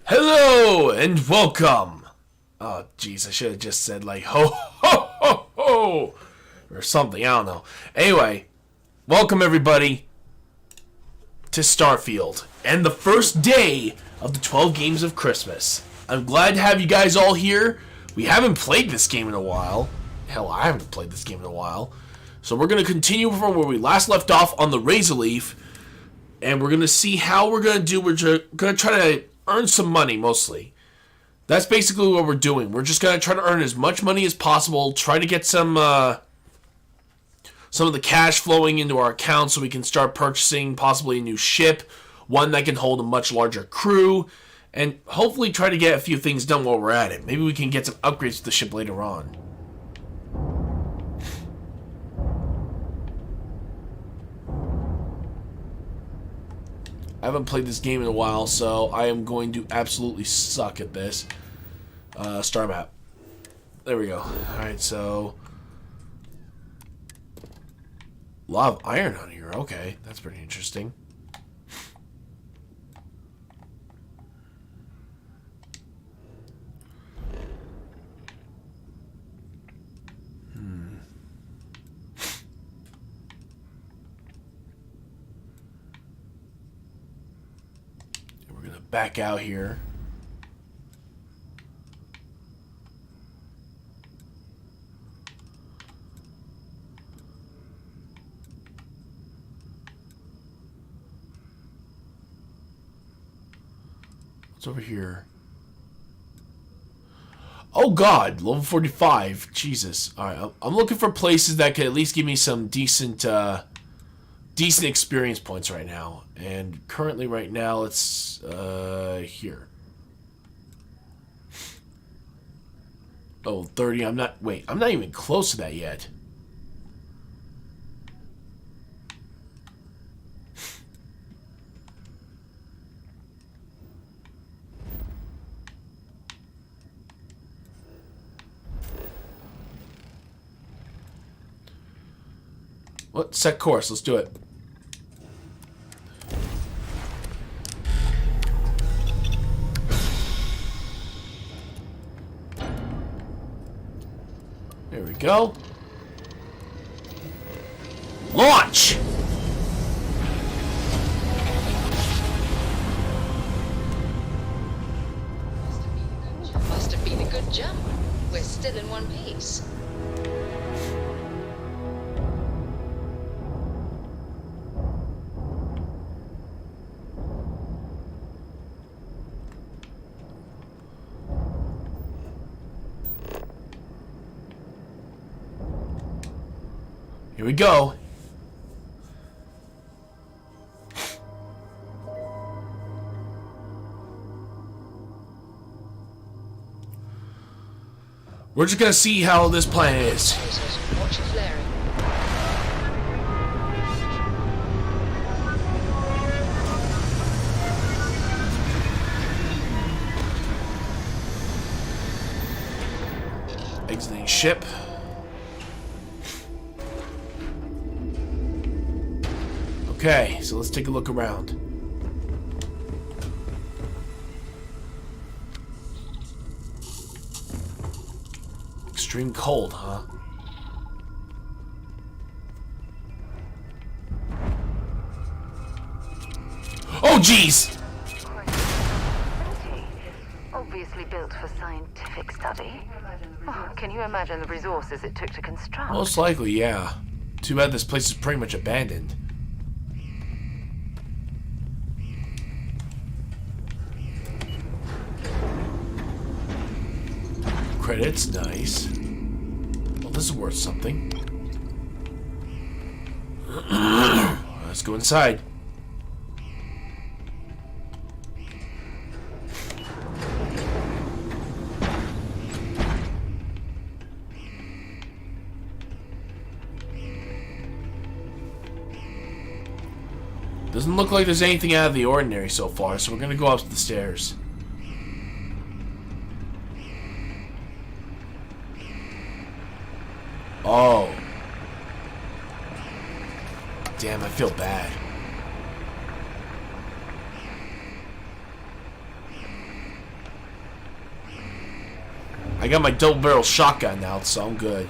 Hello and welcome. Oh, jeez, I should have just said like ho ho ho ho or something. I don't know. Anyway, welcome everybody to Starfield and the first day of the 12 games of Christmas. I'm glad to have you guys all here. We haven't played this game in a while. Hell, I haven't played this game in a while. So we're going to continue from where we last left off on the Razor Leaf, and we're going to see how we're going to do. We're going to try to earn some money, mostly. That's basically what we're doing. We're just going to try to earn as much money as possible, try to get some of the cash flowing into our account so we can start purchasing possibly a new ship, one that can hold a much larger crew, and hopefully try to get a few things done while we're at it. Maybe we can get some upgrades to the ship later on. I haven't played this game in a while, so I am going to absolutely suck at this. Star map. There we go. Alright, so a lot of iron on here. Okay, that's pretty interesting. We're gonna back out here. What's over here? Oh God, level 45. Jesus. All right, I'm looking for places that could at least give me some decent experience points right now. And currently, right now, it's here. Oh, 30. I'm not even close to that yet. What? Set course. Let's do it. There we go. Launch! Must have been a good jump. We're still in one piece. Here we go. We're just gonna see how this planet is. Watch your flaring. Exiting ship. Okay, so let's take a look around. Extreme cold, huh? Oh, jeez! Obviously built for scientific study. Oh, can you imagine the resources it took to construct? Most likely, yeah. Too bad this place is pretty much abandoned. Credits, nice. Well, this is worth something. Let's go inside. Doesn't look like there's anything out of the ordinary so far, so we're gonna go up the stairs. Oh. Damn, I feel bad. I got my double barrel shotgun now, so I'm good.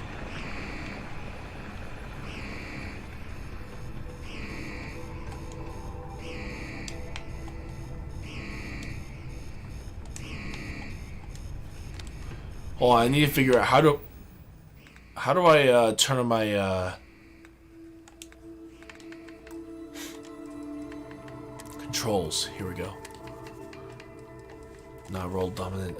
Hold on, I need to figure out how do I turn on my controls. Here we go. Not roll dominant.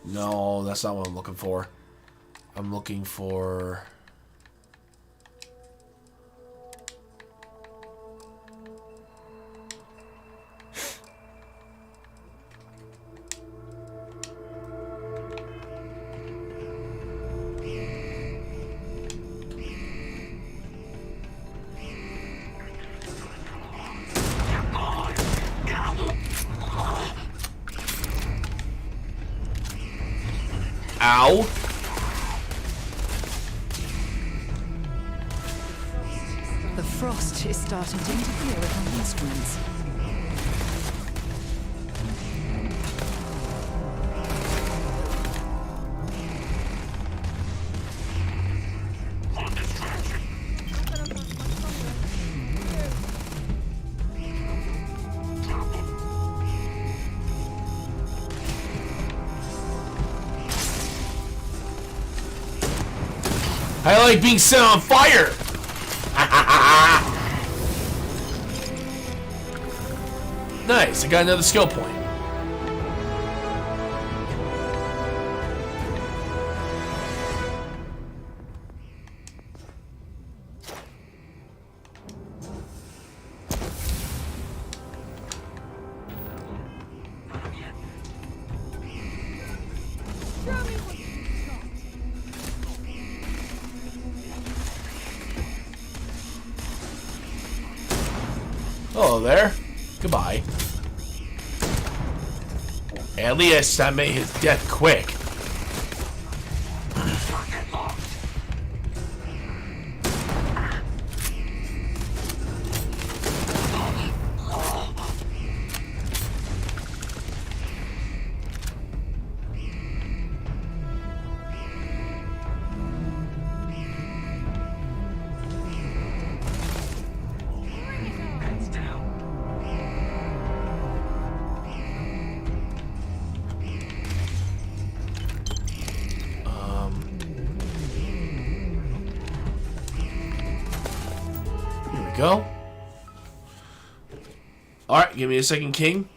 No, that's not what I'm looking for. I'm looking for... Ow. The frost is starting to interfere with my instruments. I like being set on fire! Nice, I got another skill point. Hello there. Goodbye. At least I made his death quick. Go. Alright, give me a second, King.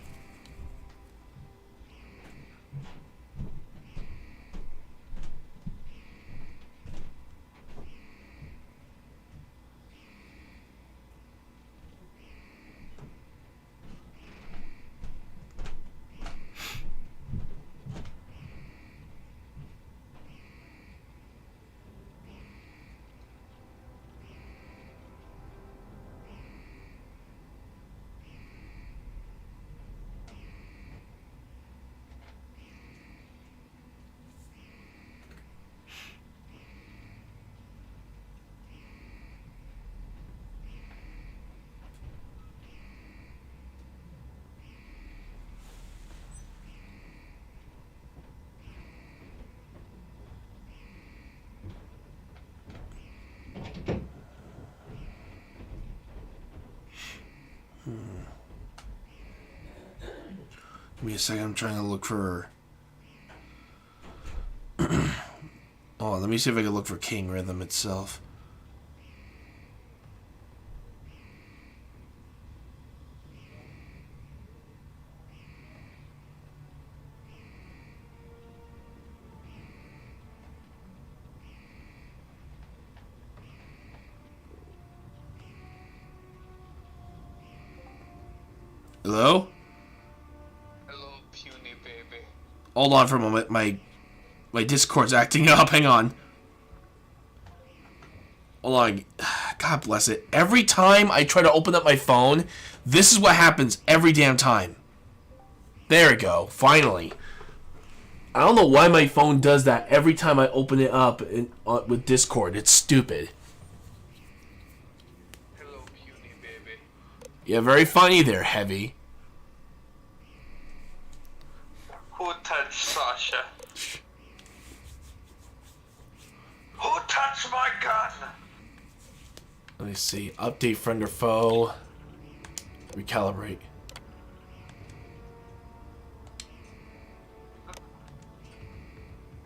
Give me a second, I'm trying to look for... Oh, let me see if I can look for King Rhythm itself. Hello? Hello, puny baby. Hold on for a moment. My Discord's acting up. Hang on. Hold on. God bless it. Every time I try to open up my phone, this is what happens every damn time. There we go. Finally. I don't know why my phone does that every time I open it up with Discord. It's stupid. Yeah, very funny there, Heavy. Who touched Sasha? Who touched my gun? Let me see. Update friend or foe. Recalibrate.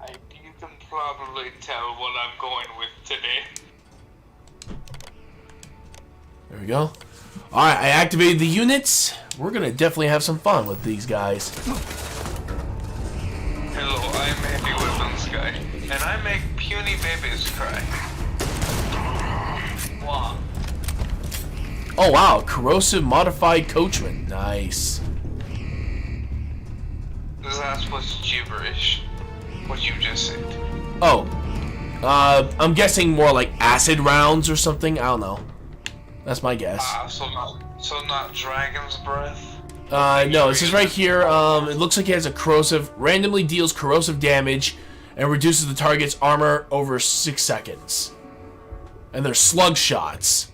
You can probably tell what I'm going with today. There we go. Alright, I activated the units. We're gonna definitely have some fun with these guys. Hello, I'm Heavy Weapons Guy, and I make puny babies cry. Wow. Oh wow, corrosive modified coachman. Nice. That was gibberish. What you just said. Oh. I'm guessing more like acid rounds or something. I don't know. That's my guess. So not dragon's breath? No, this is right here. It looks like it has a corrosive, randomly deals corrosive damage and reduces the target's armor over 6 seconds. And they're slug shots.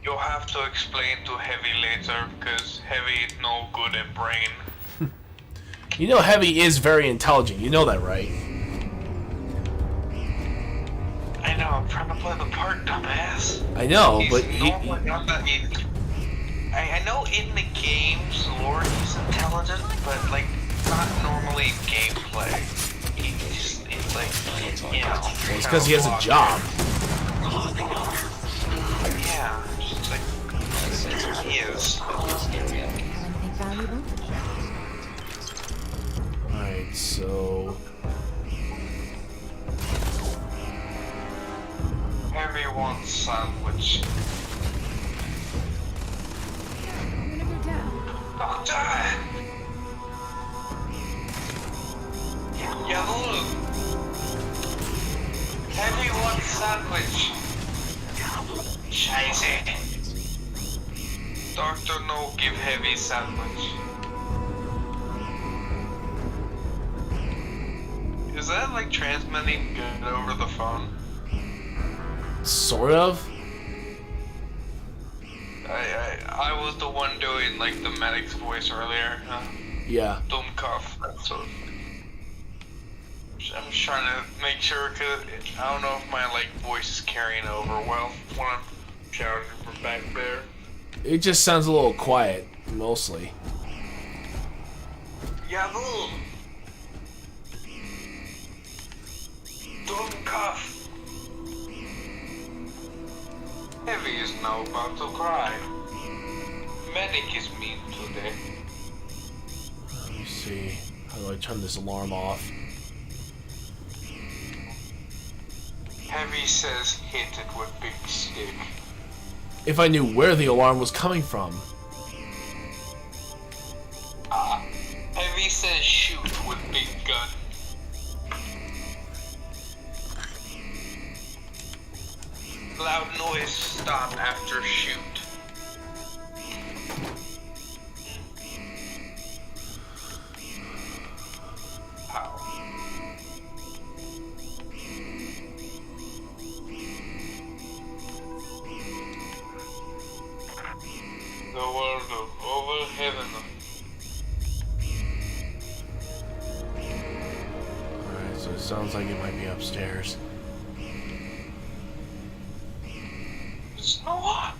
You'll have to explain to Heavy later, because Heavy is no good at brain. You know Heavy is very intelligent. You know that, right? I know, I'm trying to play the part, dumbass. I know, He's but normally not that easy. I know in the game's lore he's intelligent, but like not normally in gameplay. He's like, you know. Well, it's because he has a job. Yeah, just like he is. Anything valuable? Alright, so... Heavy wants sandwich. I'm gonna go down. Doctor! Yahoo! Heavy wants sandwich. Scheiße. Doctor, no, give Heavy sandwich. Is that like transmitting good over the phone? Sort of. I was the one doing like the medic's voice earlier. Yeah. Dumb cough. That's what. I'm just trying to make sure, cause I don't know if my like voice is carrying over well when I'm shouting from back there. It just sounds a little quiet, mostly. Yahoo! Dumb cough. Heavy is now about to cry. Medic is mean today. Let me see. How do I turn this alarm off? Heavy says hit it with big stick. If I knew where the alarm was coming from. Heavy says shoot with big gun. Loud noise stop after shoot. How? The world of over heaven. Alright, so it sounds like it might be upstairs. It's not.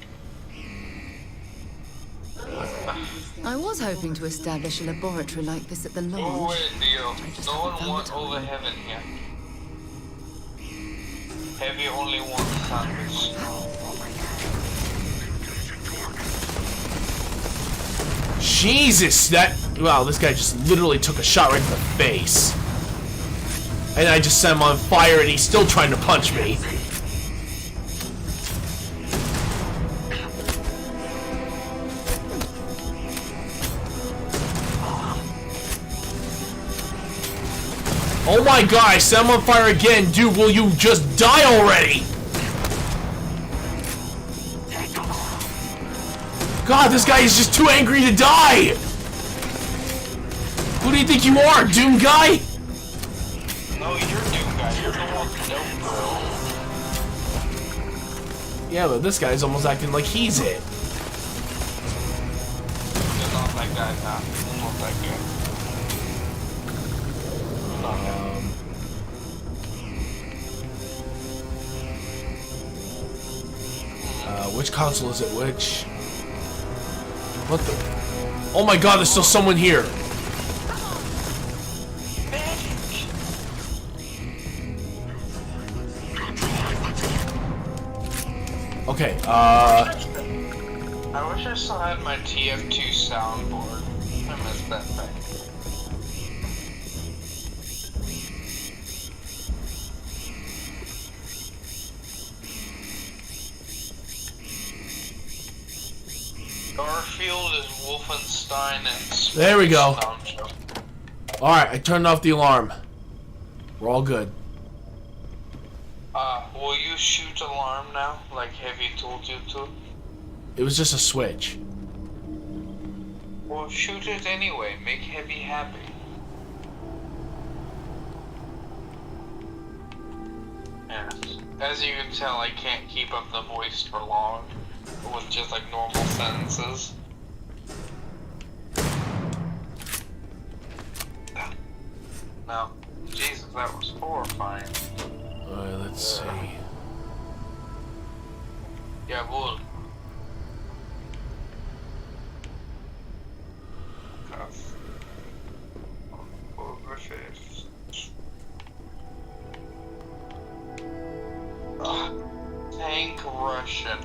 I was hoping to establish a laboratory like this at the No launch. way, Dio. just No haven't one found wants the time. over heaven here. Heavy only wants sandwich. Jesus, that... Wow, this guy just literally took a shot right in the face. And I just set him on fire and he's still trying to punch me. Oh my god, I set him on fire again. Dude, will you just die already? God, this guy is just too angry to die! Who do you think you are, Doom Guy? No, you're Doom Guy. You're the one who don't Yeah, but this guy's almost acting like he's it. You're not that guy, huh? You're not that guy. You're not that. Which console is it? Which? What the? Oh my god, there's still someone here. Okay, I wish I still had my TF2 soundboard. I missed that thing. Starfield is Wolfenstein and There we go. Township. Alright, I turned off the alarm. We're all good. Will you shoot alarm now, like Heavy told you to? It was just a switch. Well, shoot it anyway. Make Heavy happy. Yes. As you can tell, I can't keep up the voice for long with just like normal sentences. No. Jesus, that was horrifying. Alright, let's see. Jawohl. Krass. Overfest. Thank Russian.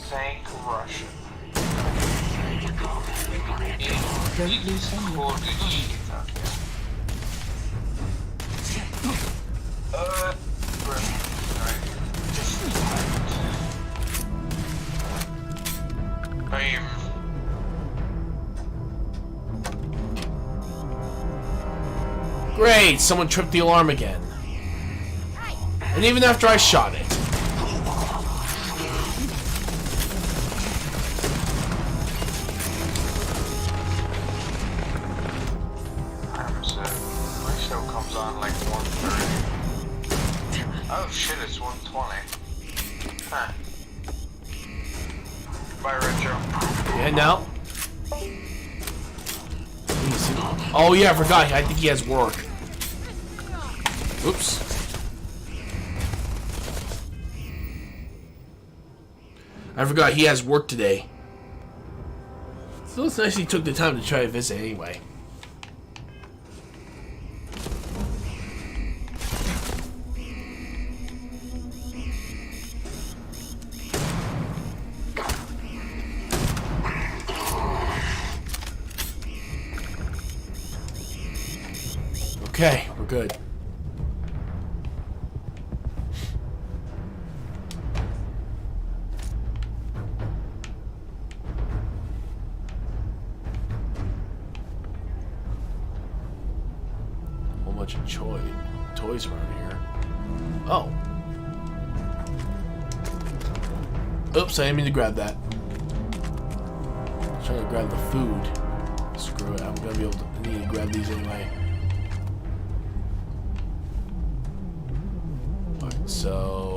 Thank Russian. Don't lose any of Great! Someone tripped the alarm again. And even after I shot it. My show comes on like 1:30. Oh shit, it's 1:20. Huh. Bye, Retro. Yeah, now. Oh yeah, I forgot. I think he has work. Oops. I forgot he has work today. So it's nice he took the time to try to visit anyway. Okay, we're good. Whole bunch of toys around here. Oh. Oops, I didn't mean to grab that. I was trying to grab the food. Screw it, I'm gonna be able to. I need to grab these anyway. Alright, so.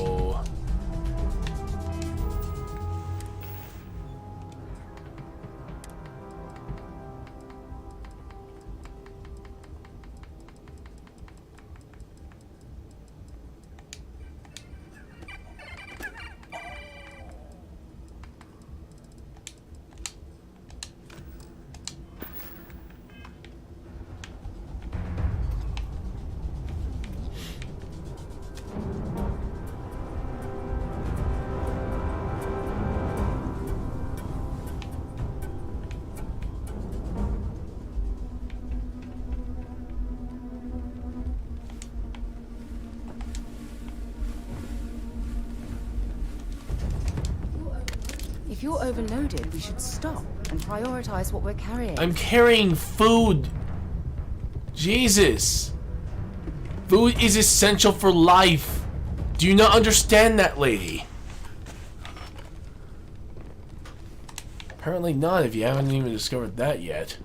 If you're overloaded, we should stop and prioritize what we're carrying. I'm carrying food. Jesus. Food is essential for life. Do you not understand that, lady? Apparently not, if you haven't even discovered that yet.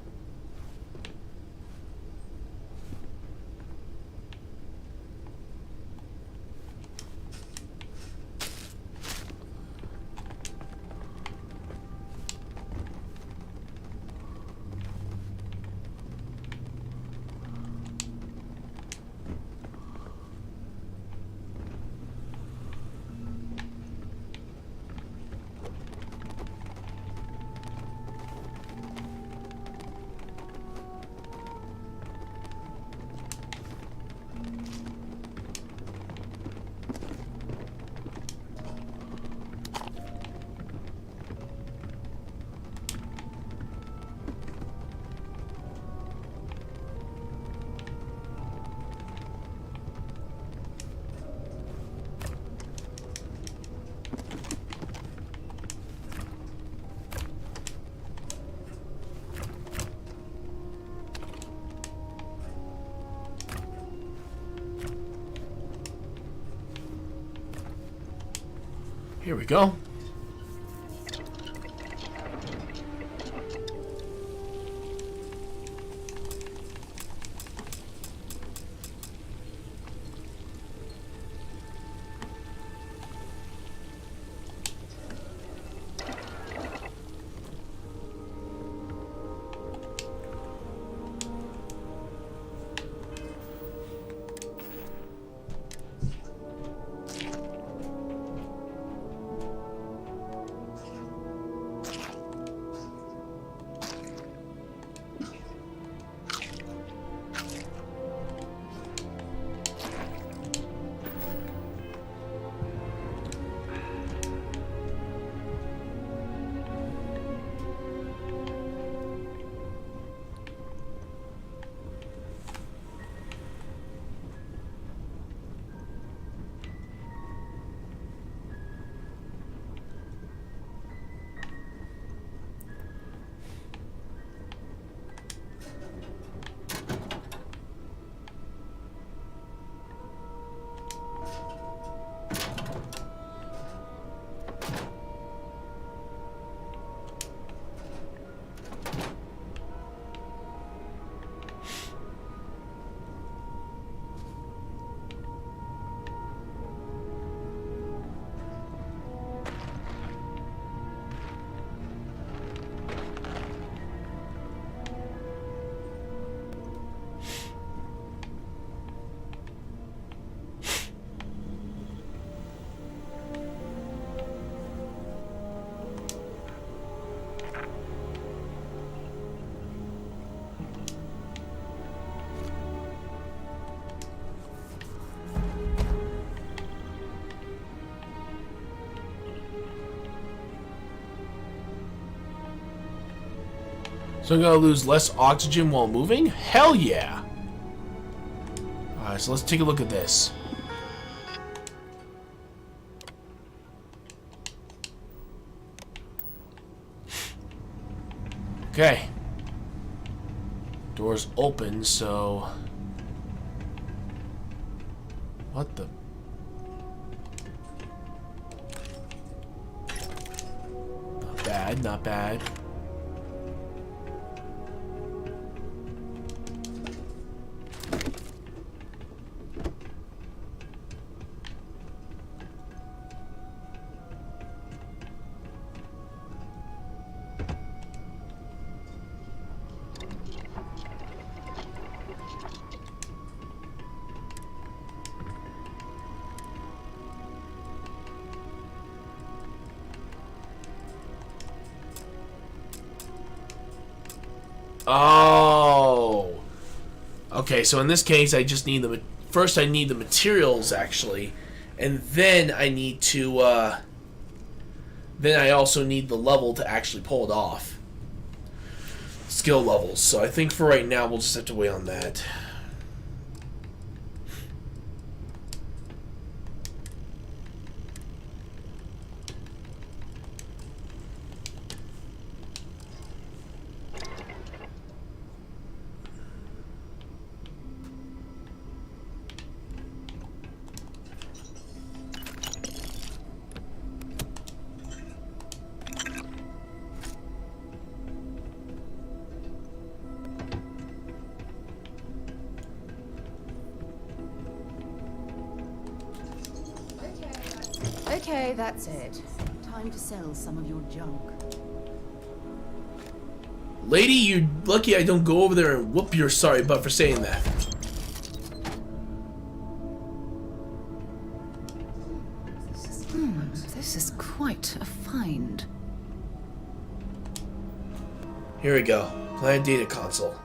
Here we go. So I'm gonna lose less oxygen while moving? Hell yeah! Alright, so let's take a look at this. Okay. Doors open, so... What the... Not bad, not bad. Oh. Okay, so in this case, I just need the... First, I need the materials, actually. And then I need to, Then I also need the level to actually pull it off. Skill levels. So I think for right now, we'll just have to wait on that. Okay, that's it. Time to sell some of your junk. Lady, you're lucky I don't go over there and whoop your sorry butt for saying that. This is quite a find. Here we go. Client data console.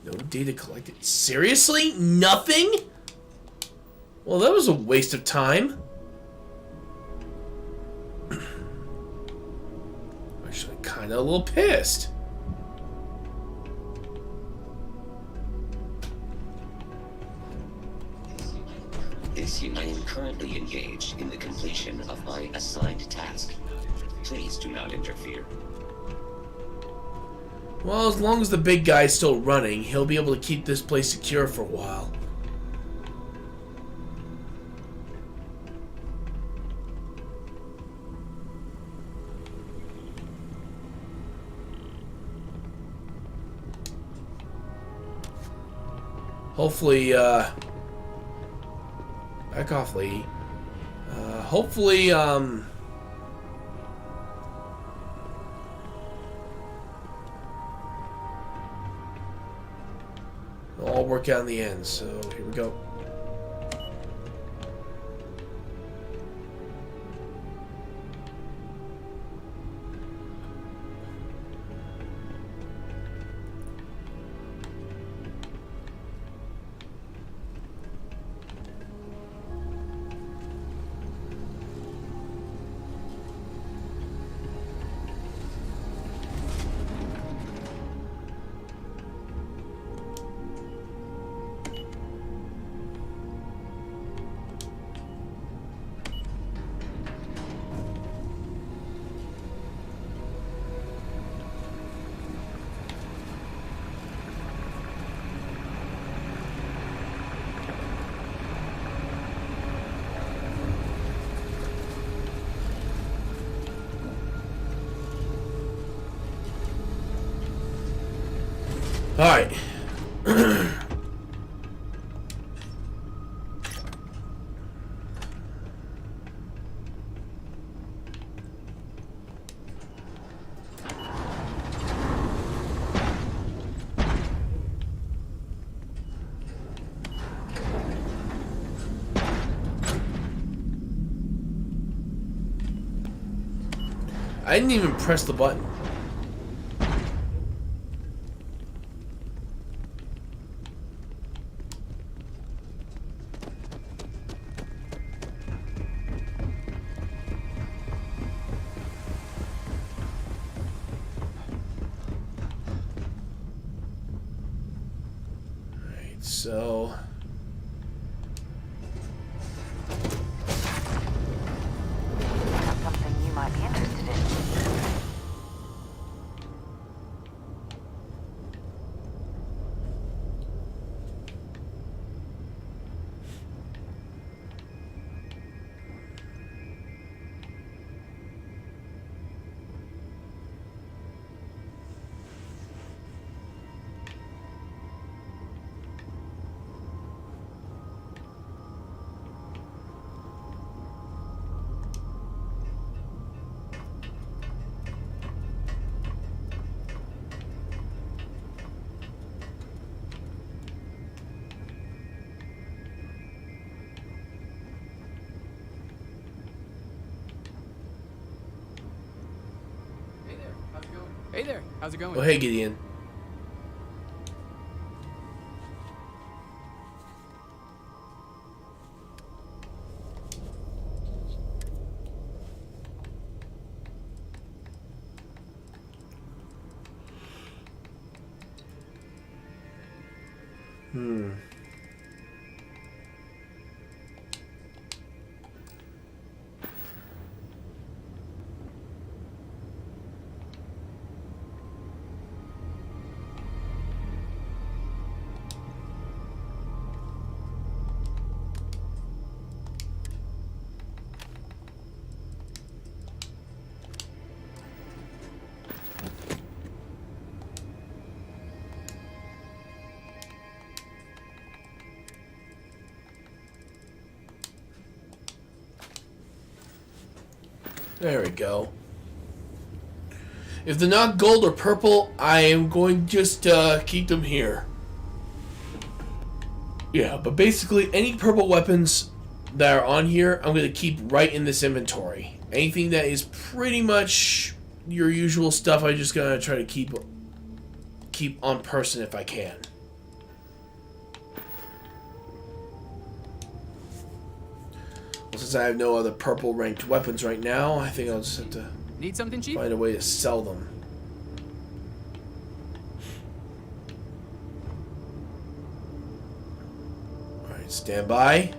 No data collected. Seriously? Nothing? Well, that was a waste of time. Actually, kind of a little pissed. I am currently engaged in the completion of my assigned task. Please do not interfere. Well, as long as the big guy's still running, he'll be able to keep this place secure for a while. Hopefully, back off, lady. Hopefully, it'll all work out in the end, so here we go. Alright. I didn't even press the button. Alright, so... That's something you might be interested in. Hey there, how's it going? Oh, hey, Gideon. There we go. If they're not gold or purple, I am going to just keep them here. Yeah, but basically any purple weapons that are on here, I'm going to keep right in this inventory. Anything that is pretty much your usual stuff, I'm just going to try to keep on person if I can. Since I have no other purple ranked weapons right now, I think I'll just have to Need something cheap? find a way to sell them. Alright, stand by.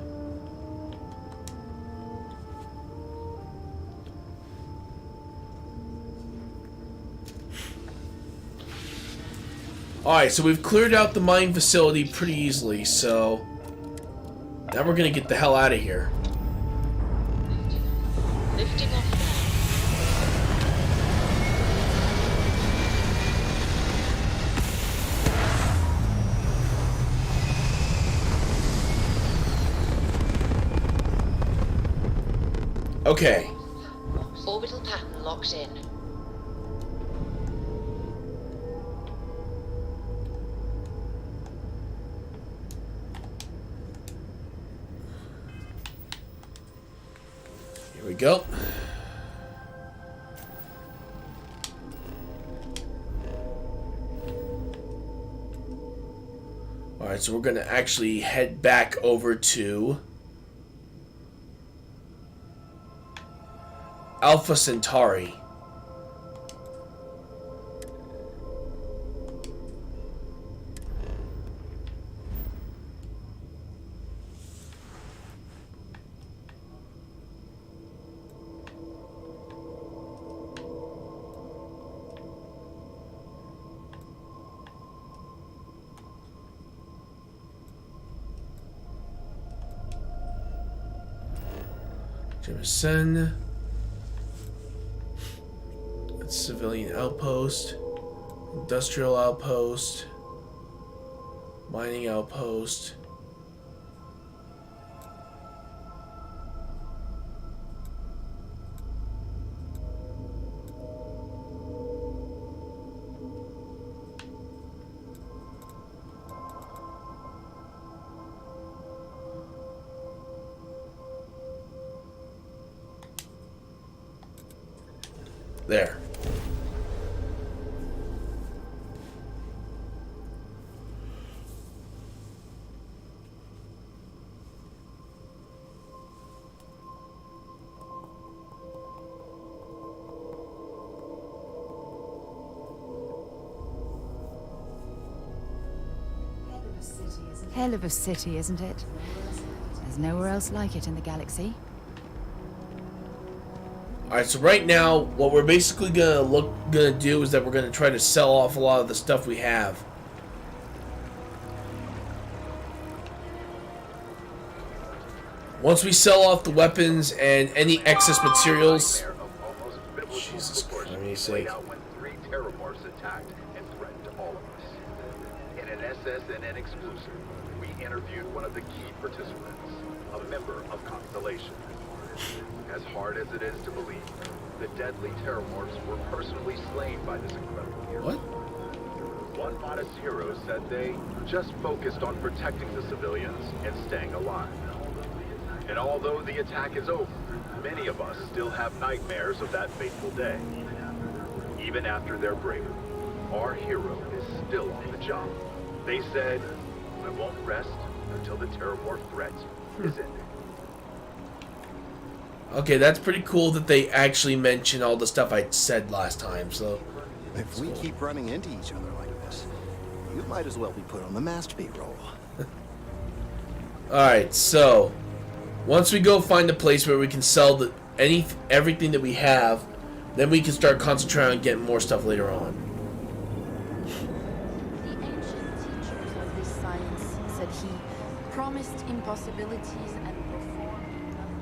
Alright, so we've cleared out the mine facility pretty easily, so now we're gonna get the hell out of here. Lifting off now. Okay. Orbital pattern locked in. Here we go. Alright, so we're gonna actually head back over to Alpha Centauri. Jemison. That's civilian outpost. Industrial outpost. Mining outpost. There. Hell of a city, isn't it? There's nowhere else like it in the galaxy. Alright, so right now, what we're basically gonna do is that we're gonna try to sell off a lot of the stuff we have. Once we sell off the weapons and any excess materials, Jesus Christ's sake. When 3 terramorphs attacked and threatened all of us. In an SSNN exclusive, we interviewed one of the key participants, a member of Constellation. As hard as it is to believe, the deadly terramorphs were personally slain by this incredible hero. What? One modest hero said they just focused on protecting the civilians and staying alive. And although the attack is over, many of us still have nightmares of that fateful day. Even after their bravery, our hero is still on the job. They said, "I won't rest until the terramorph threat is ended." Okay, that's pretty cool that they actually mention all the stuff I said last time, so... If we keep running into each other like this, you might as well be put on the masterpiece roll. Alright, so... Once we go find a place where we can sell everything that we have, then we can start concentrating on getting more stuff later on. The ancient teachers of this science said he promised impossibilities and performed none.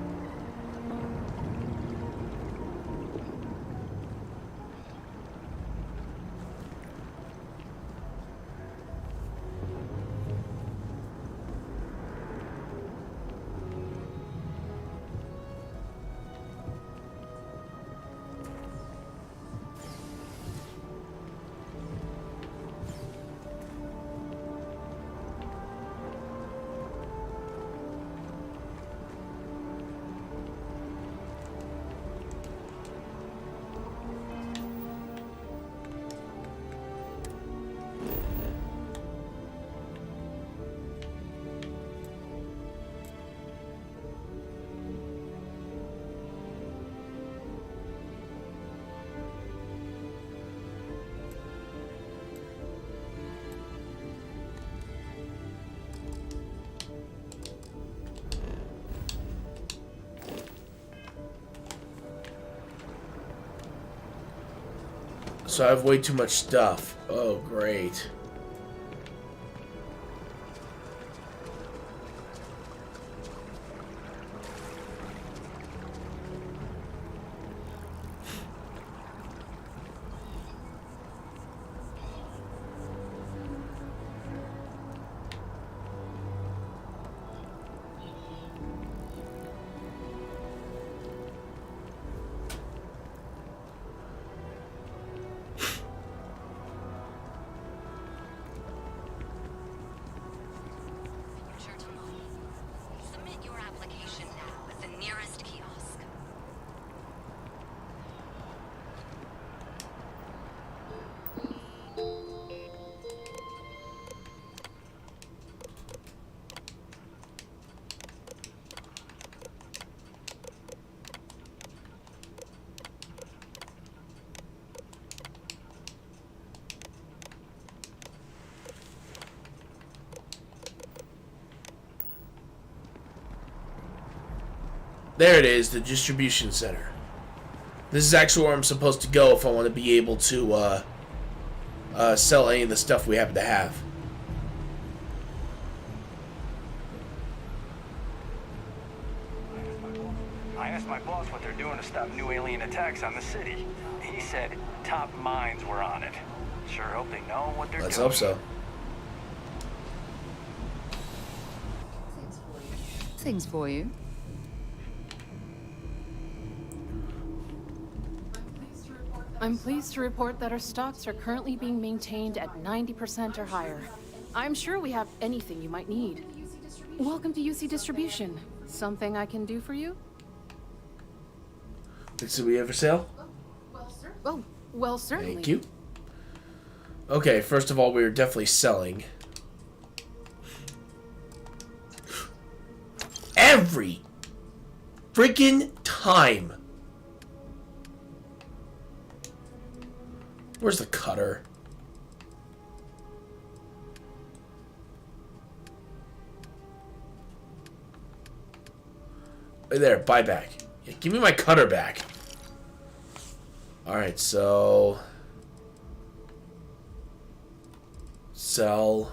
So I have way too much stuff. Oh, great. There it is, the distribution center. This is actually where I'm supposed to go if I want to be able to sell any of the stuff we happen to have. I asked my boss what they're doing to stop new alien attacks on the city. He said top minds were on it. Sure hope they know what they're doing. Let's hope so. Things for you. I'm pleased to report that our stocks are currently being maintained at 90% or higher. I'm sure we have anything you might need. Welcome to UC Distribution. Something I can do for you? Did we ever sell? Oh, well, certainly. Thank you. Okay, first of all, we are definitely selling. Every freaking time. Where's the cutter? Right there, buy back. Yeah, give me my cutter back. Alright, so... Sell...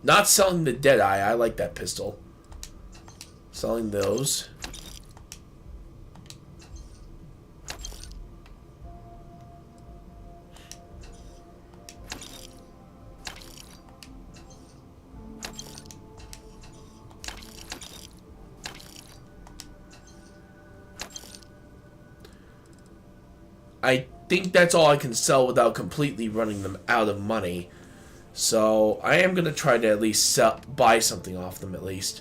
Not selling the Deadeye. I like that pistol. Selling those. I think that's all I can sell without completely running them out of money. So I am going to try to at least buy something off them at least.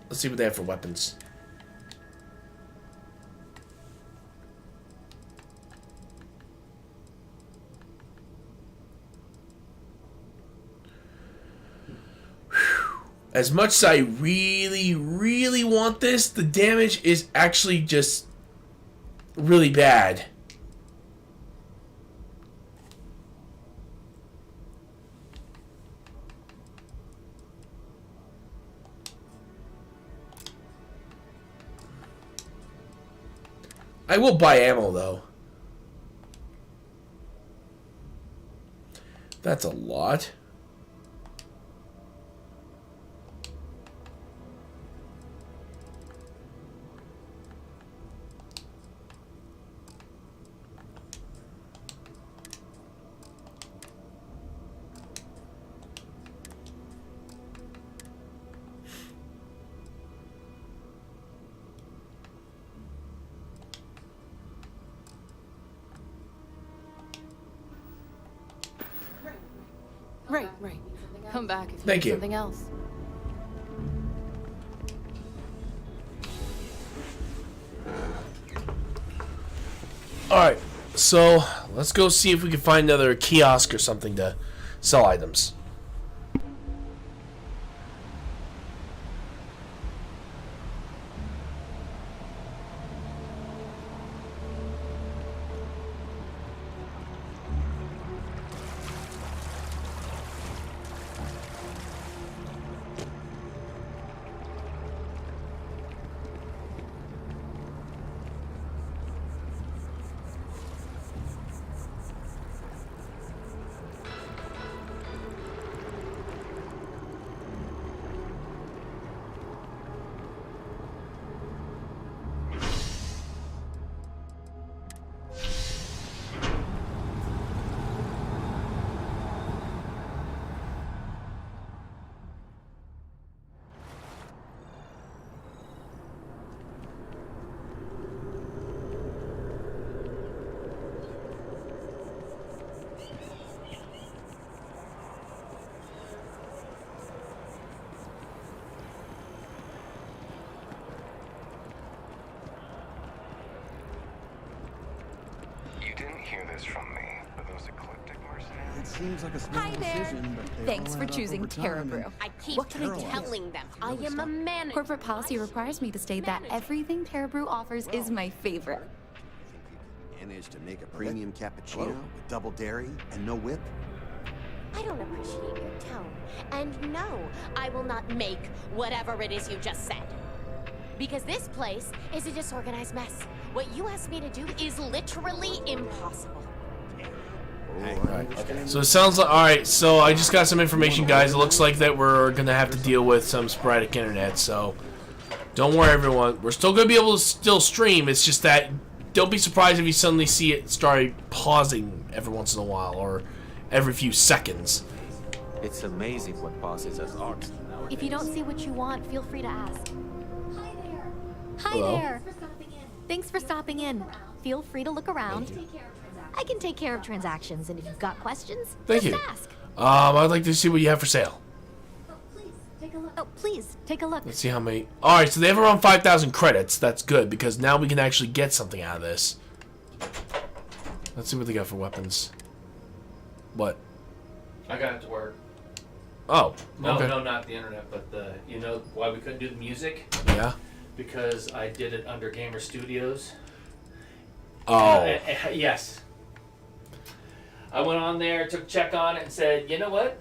Let's see what they have for weapons. As much as I really, really want this, the damage is actually just really bad. I will buy ammo, though. That's a lot. Right. Come back if you Thank need you. something else. Alright, so let's go see if we can find another kiosk or something to sell items. Seems like a small Hi there. decision, but they Thanks all for add up choosing over time. Terrabrew. I keep What can I do? telling them I am a man. Corporate policy requires me to state that everything Terrabrew offers is my favorite. Managed to make a premium cappuccino with double dairy and no whip? I don't appreciate your tone. And no, I will not make whatever it is you just said. Because this place is a disorganized mess. What you asked me to do is literally impossible. So it sounds like, alright, so I just got some information, guys. It looks like that we're going to have to deal with some sporadic internet, so don't worry, everyone. We're still going to be able to still stream. It's just that don't be surprised if you suddenly see it start pausing every once in a while or every few seconds. It's amazing what passes as art. If you don't see what you want, feel free to ask. Hi Hello? there. Thanks for stopping in. Feel free to look around. I can take care of transactions, and if you've got questions, Thank just you. ask. I'd like to see what you have for sale. Oh, please, take a look. Let's see how many. Alright, so they have around 5,000 credits. That's good, because now we can actually get something out of this. Let's see what they got for weapons. What? I got it to work. Oh, No, okay. no, not the internet, but the, you know why we couldn't do the music? Yeah? Because I did it under Gamer Studios. Oh. Yes. I went on there, took a check on it, and said, you know what?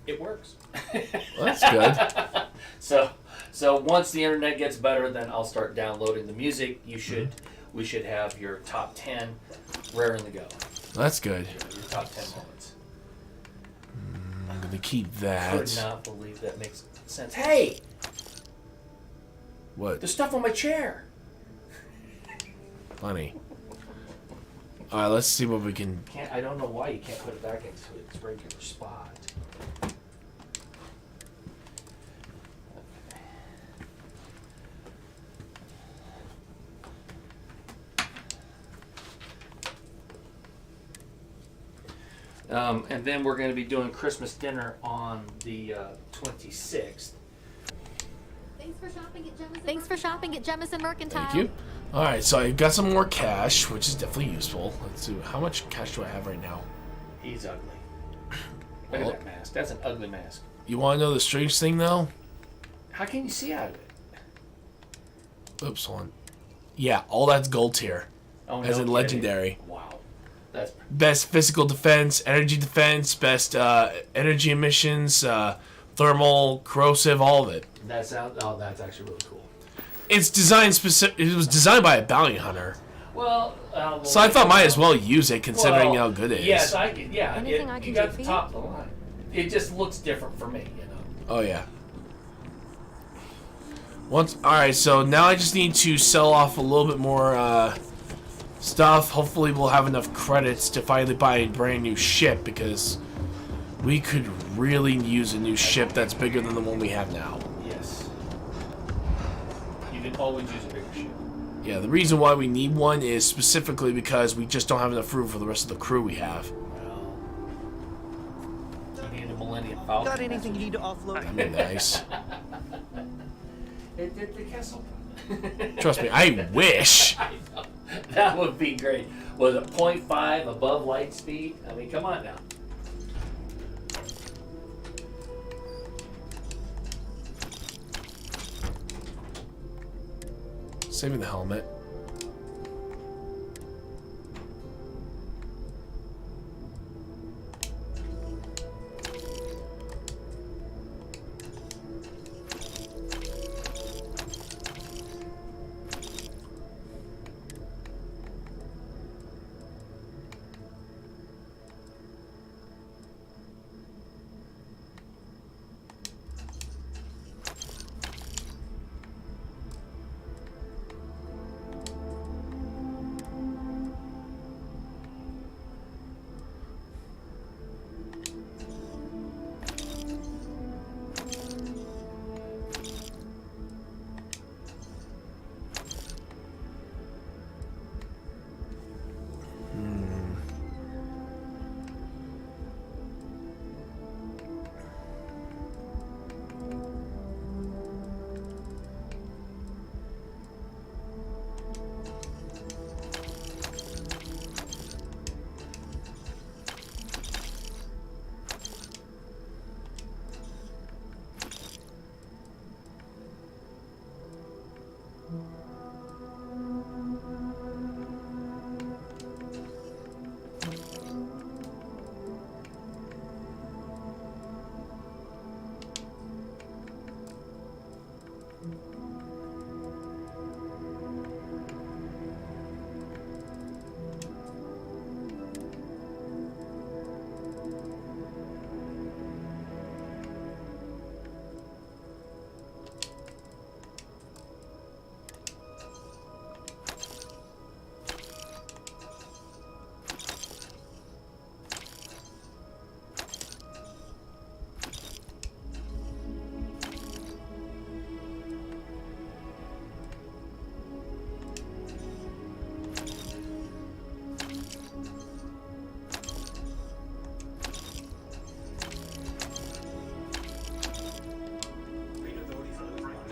It works. Well, that's good. So once the internet gets better, then I'll start downloading the music. We should have your top 10 raring to go. That's good. Your top 10 moments. I'm going to keep I that. could not believe that makes sense. Hey! What? The stuff on my chair. Funny. Alright, let's see what we can... I don't know why you can't put it back into its regular spot. And then we're going to be doing Christmas dinner on the 26th. Thanks for shopping at Jemison Mercantile. Thank you. Alright, so I got some more cash, which is definitely useful. Let's see, how much cash do I have right now? He's ugly. Look at that mask. That's an ugly mask. You want to know the strange thing, though? How can you see out of it? Oops, hold on. Yeah, all that's gold tier. Oh, as no in kidding. legendary. Wow. That's Best physical defense, energy defense, best energy emissions, thermal, corrosive, all of it. that's actually really cool. It's designed specific. It was designed by a bounty hunter. Well, So I thought might as well use it, considering how good it is. Yes, Anything I can you got do the for top of the line. It just looks different for me, you know. Oh yeah. Alright, so now I just need to sell off a little bit more stuff. Hopefully we'll have enough credits to finally buy a brand new ship, because we could really use a new ship that's bigger than the one we have now. Yes. You can always use a bigger ship. Yeah, the reason why we need one is specifically because we just don't have enough room for the rest of the crew we have. Well, you need a Millennium Falcon. Got anything you need to offload? That'd be nice. It did the Kessel. Trust me, I wish. I know. That would be great. Was it 0.5 above light speed? I mean, come on now. Saving the helmet.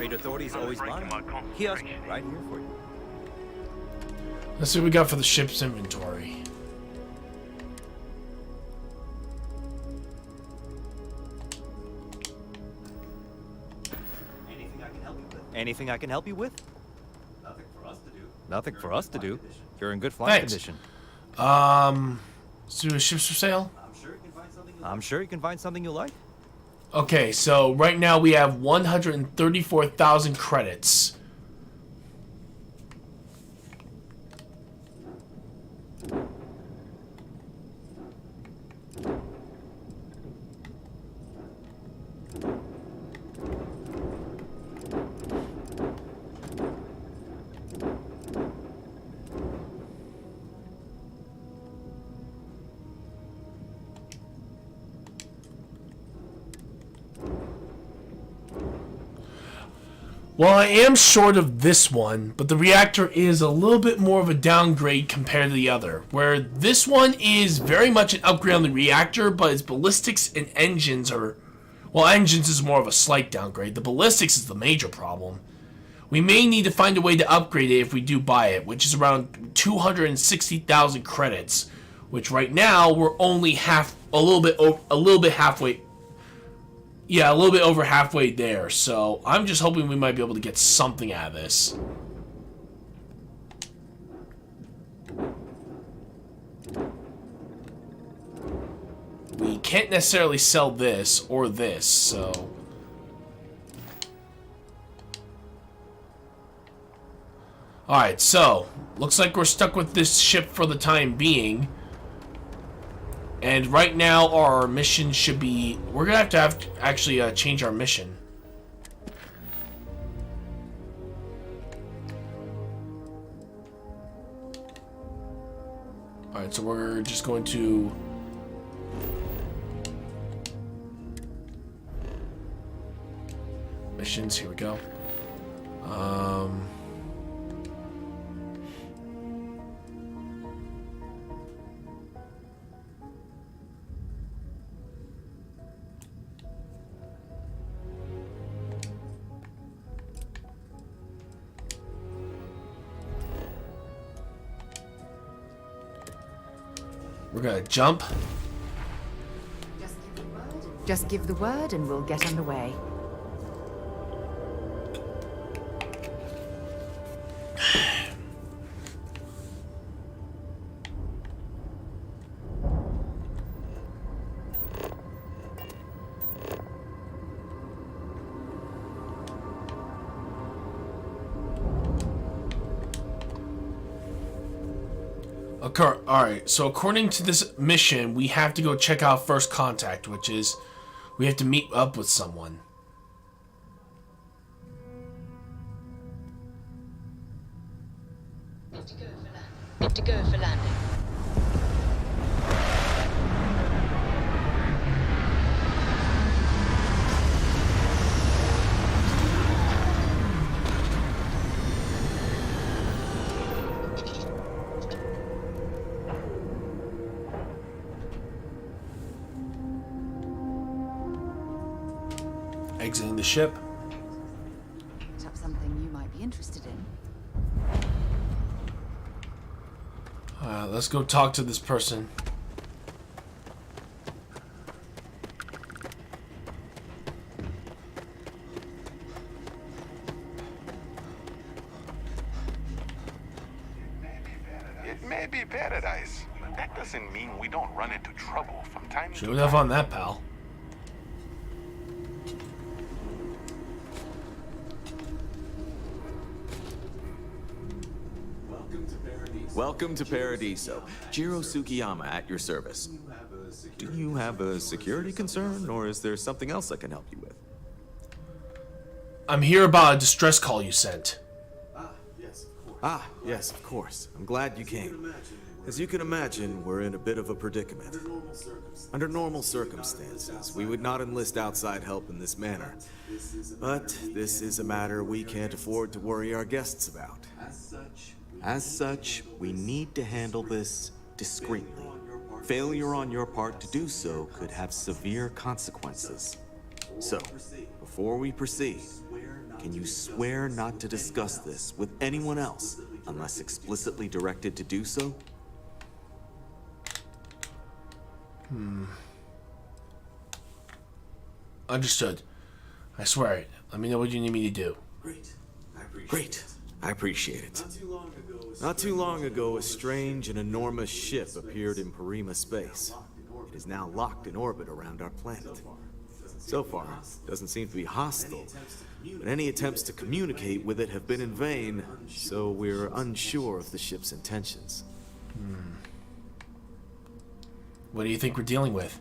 Trade authorities always buying. Kiosk right here for you. Let's see what we got for the ship's inventory. Anything I can help you with? Nothing for us to do. Nothing for us to do. You're in good flight Thanks. condition. Let's do ships for sale. I'm sure you can find something you like. Okay, so right now we have 134,000 credits. Well, I am short of this one, but the reactor is a little bit more of a downgrade compared to the other, where this one is very much an upgrade on the reactor, but its ballistics and engines are... Well, engines is more of a slight downgrade. The ballistics is the major problem. We may need to find a way to upgrade it if we do buy it, which is around 260,000 credits, which right now we're only a little bit halfway. Yeah, a little bit over halfway there, so I'm just hoping we might be able to get something out of this. We can't necessarily sell this or this, so... Alright, so, looks like we're stuck with this ship for the time being. And right now, our mission should be... We're going to have to actually change our mission. Alright, so we're just going to... Missions, here we go. We're gonna jump. Just give the word and we'll get underway. Alright, so according to this mission, we have to go check out First Contact, which is we have to meet up with someone. Good to go for landing. Exiting the ship. Picked up something you might be interested in. Let's go talk to this person. It may be paradise, but that doesn't mean we don't run into trouble from time to Should time. we have on that, pal? Welcome to Paradiso. Jiro Sukiyama at your service. Do you have a security concern, or is there something else I can help you with? I'm here about a distress call you sent. Yes, of course. I'm glad you came. As you can imagine, we're in a bit of a predicament. Under normal circumstances, we would not enlist outside help in this manner. But this is a matter we can't afford to worry our guests about. As such, we need to handle this discreetly. Failure on your part to do so could have severe consequences. So, before we proceed, can you swear not to discuss this with anyone else unless explicitly directed to do so? Understood. I swear it. Let me know what you need me to do. Great. I appreciate it. Not too long ago, a strange and enormous ship appeared in Parima space. It is now locked in orbit around our planet. So far, it doesn't seem to be hostile, but any attempts to communicate with it have been in vain, so we're unsure of the ship's intentions. What do you think we're dealing with?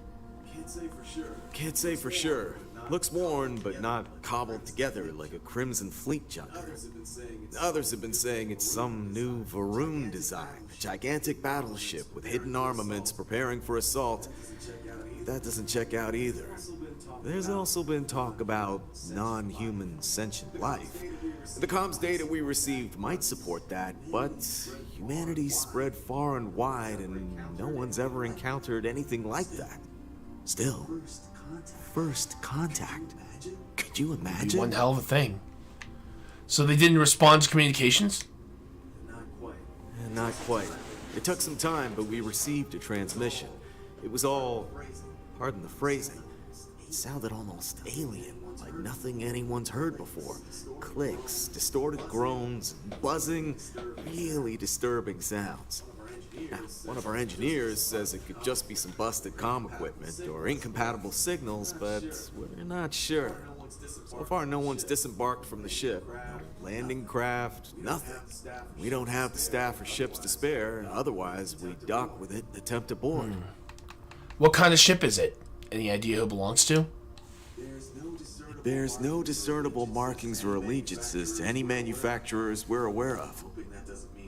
Can't say for sure. Looks worn, but not cobbled together like a Crimson Fleet junker. Others have been saying it's some new Varun design, a gigantic battleship with hidden armaments preparing for assault. That doesn't check out either. There's also been talk about non-human sentient life. The comms data we received might support that, but humanity's spread far and wide and no one's ever encountered anything like that. Still, first contact. Could you It'd be imagine? one hell of a thing. So they didn't respond to communications? Not quite. It took some time, but we received a transmission. It was all, pardon the phrasing, it sounded almost alien, like nothing anyone's heard before. Clicks, distorted groans, buzzing, really disturbing sounds. Now, one of our engineers says it could just be some busted comm equipment or incompatible signals, but we're not sure. So far, no one's disembarked from the ship. No landing craft, nothing. We don't have the staff or ships to spare, otherwise we'd dock with it and attempt to board. What kind of ship is it? Any idea who it belongs to? It bears no discernible markings or allegiances to any manufacturers we're aware of.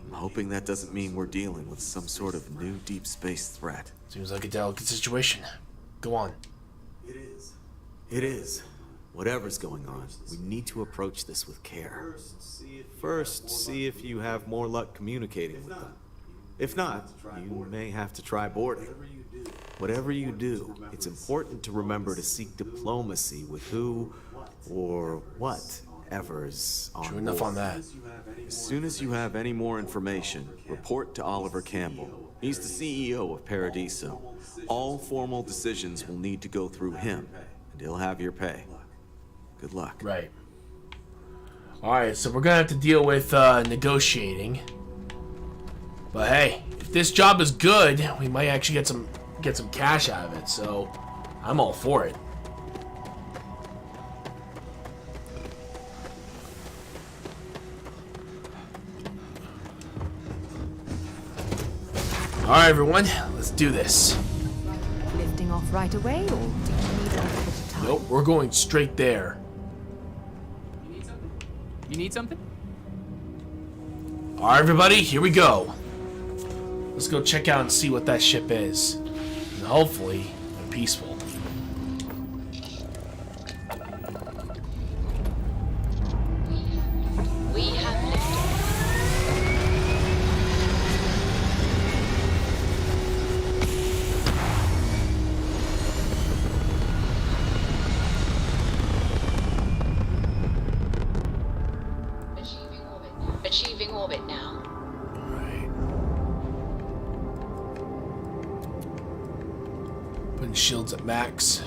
I'm hoping that doesn't mean we're dealing with some sort of new deep space threat. Seems like a delicate situation. Go on. It is. Whatever's going on, we need to approach this with care. First, see if you have more luck communicating with them. If not, you may have to try boarding. Whatever you do, it's important to remember to seek diplomacy with who or whatever's on True enough on that. As soon as you have any more information, report to Oliver Campbell. He's the CEO of Paradiso. All formal decisions will need to go through him, and he'll have your pay. Good luck. Right. Alright, so we're gonna have to deal with negotiating. But hey, if this job is good, we might actually get some cash out of it, so I'm all for it. Alright everyone, let's do this. Lifting off right away, or do you need a little bit of time? Nope, we're going straight there. You need something? Alright everybody, here we go. Let's go check out and see what that ship is. And hopefully, they're peaceful. We have liftoff. Achieving orbit now. Putting shields at max.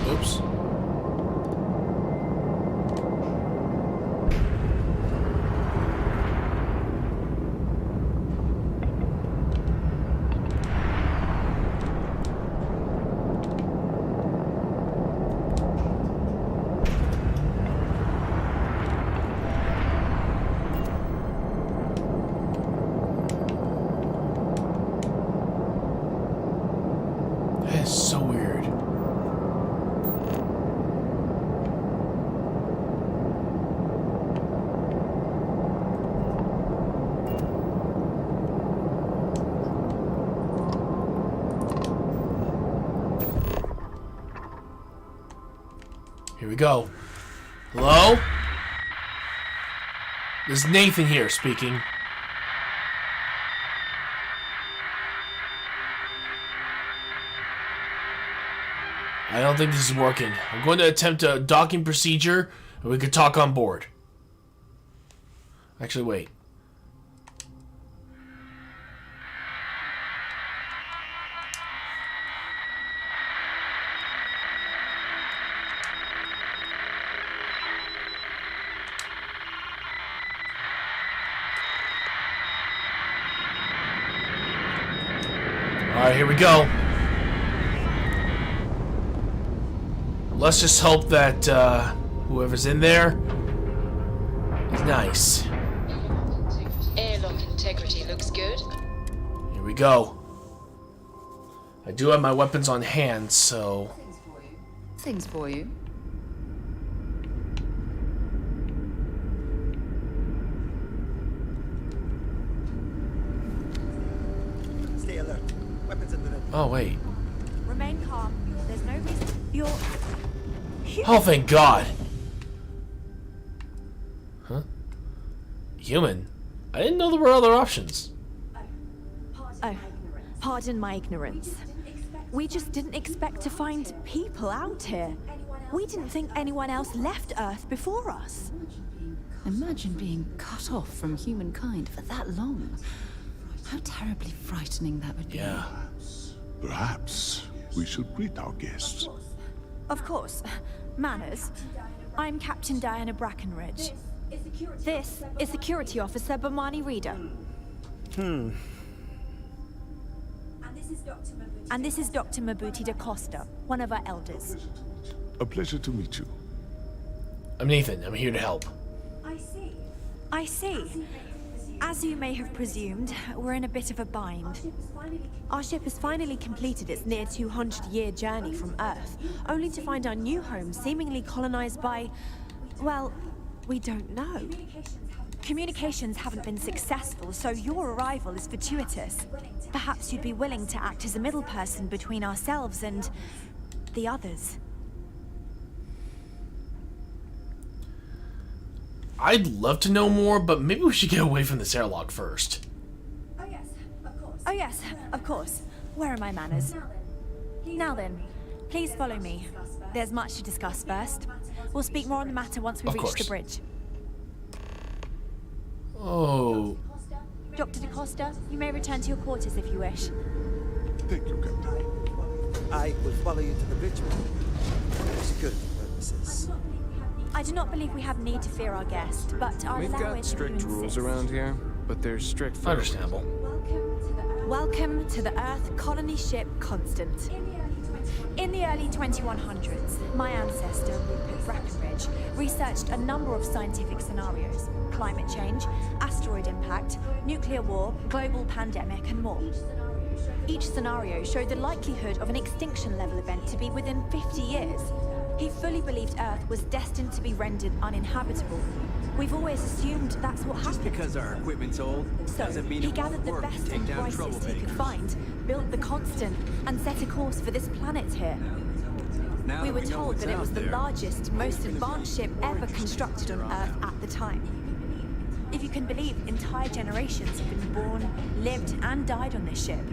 Oops. That is so weird. Here we go. Hello? This is Nathan here speaking. I don't think this is working. I'm going to attempt a docking procedure, and we could talk on board. Actually, wait. Alright, here we go. Let's just hope that whoever's in there is nice. Airlock integrity looks good. Here we go. I do have my weapons on hand, so... Things for you. Stay alert. Weapons at the ready. Oh, wait. Remain calm. There's no reason. You're... Oh, thank God. Huh? Human? I didn't know there were other options. Oh, pardon my ignorance. We just didn't expect to find people out here. We didn't think anyone else left Earth before us. Imagine being cut off from humankind for that long. How terribly frightening that would be. Yeah. Perhaps we should greet our guests. Of course. Manners. I'm Captain Diana Brackenridge. This is Security Officer Bomani Reader. And this is Dr. Mabuti da Costa, one of our elders. A pleasure to meet you. I'm Nathan. I'm here to help. I see. As you may have presumed, we're in a bit of a bind. Our ship has finally completed its near 200-year journey from Earth, only to find our new home seemingly colonized by... well, we don't know. Communications haven't been successful, so your arrival is fortuitous. Perhaps you'd be willing to act as a middle person between ourselves and... the others. I'd love to know more, but maybe we should get away from this airlock first. Oh yes, of course. Where are my manners? Now then, please follow me. There's much to discuss first. We'll speak more on the matter once we reach the bridge. Oh. Dr. da Costa, you may return to your quarters if you wish. Thank you, Captain. I will follow you to the bridge for security purposes. I do not believe we have need to fear our guest, but our We've got strict rules around here, but they're strict for understandable. Welcome to the Earth colony ship Constant. In the early 2100s, my ancestor, Rupert Brackenridge, researched a number of scientific scenarios: climate change, asteroid impact, nuclear war, global pandemic, and more. Each scenario showed the likelihood of an extinction-level event to be within 50 years. He fully believed Earth was destined to be rendered uninhabitable. We've always assumed that's what happened. Just because our equipment's old doesn't mean he it won't gathered the work best to and take down brightest he could find, built the Constant, and set a course for this planet here. Now We that were we know told what's that it out was the there, largest, most advanced ship ever constructed on Earth at the time. If you can believe, entire generations have been born, lived, and died on this ship.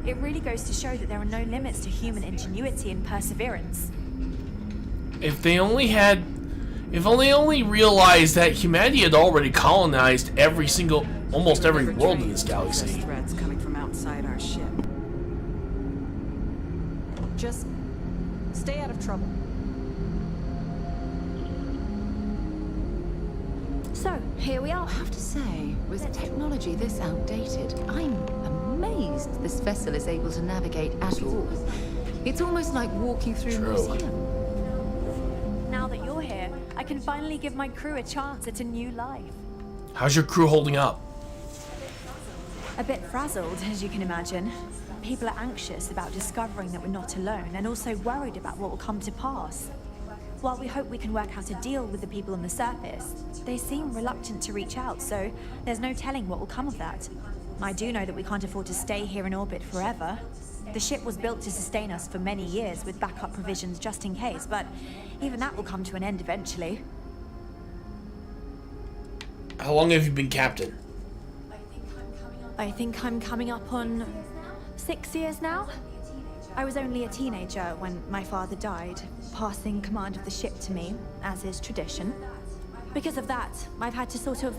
It really goes to show that there are no limits to human ingenuity and perseverance. If they only had... If they only realized that humanity had already colonized every single... almost every world in this galaxy. Threats coming from outside our ship. Just stay out of trouble. So, here we are. I have to say, with technology this outdated, I'm amazed this vessel is able to navigate at all. It's almost like walking through a museum. Now that you're here, I can finally give my crew a chance at a new life. How's your crew holding up? A bit frazzled, as you can imagine. People are anxious about discovering that we're not alone, and also worried about what will come to pass. While we hope we can work out a deal with the people on the surface, they seem reluctant to reach out, so there's no telling what will come of that. I do know that we can't afford to stay here in orbit forever. The ship was built to sustain us for many years with backup provisions just in case, but even that will come to an end eventually. How long have you been captain? I think I'm coming up on 6 years now. I was only a teenager when my father died, passing command of the ship to me, as is tradition. Because of that, I've had to sort of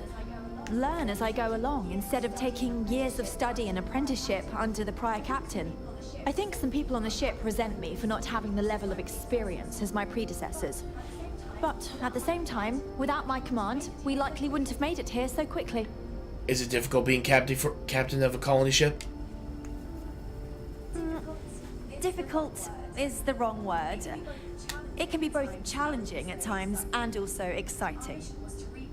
learn as I go along, instead of taking years of study and apprenticeship under the prior captain. I think some people on the ship resent me for not having the level of experience as my predecessors. But at the same time, without my command, we likely wouldn't have made it here so quickly. Is it difficult being captain of a colony ship? Difficult is the wrong word. It can be both challenging at times and also exciting.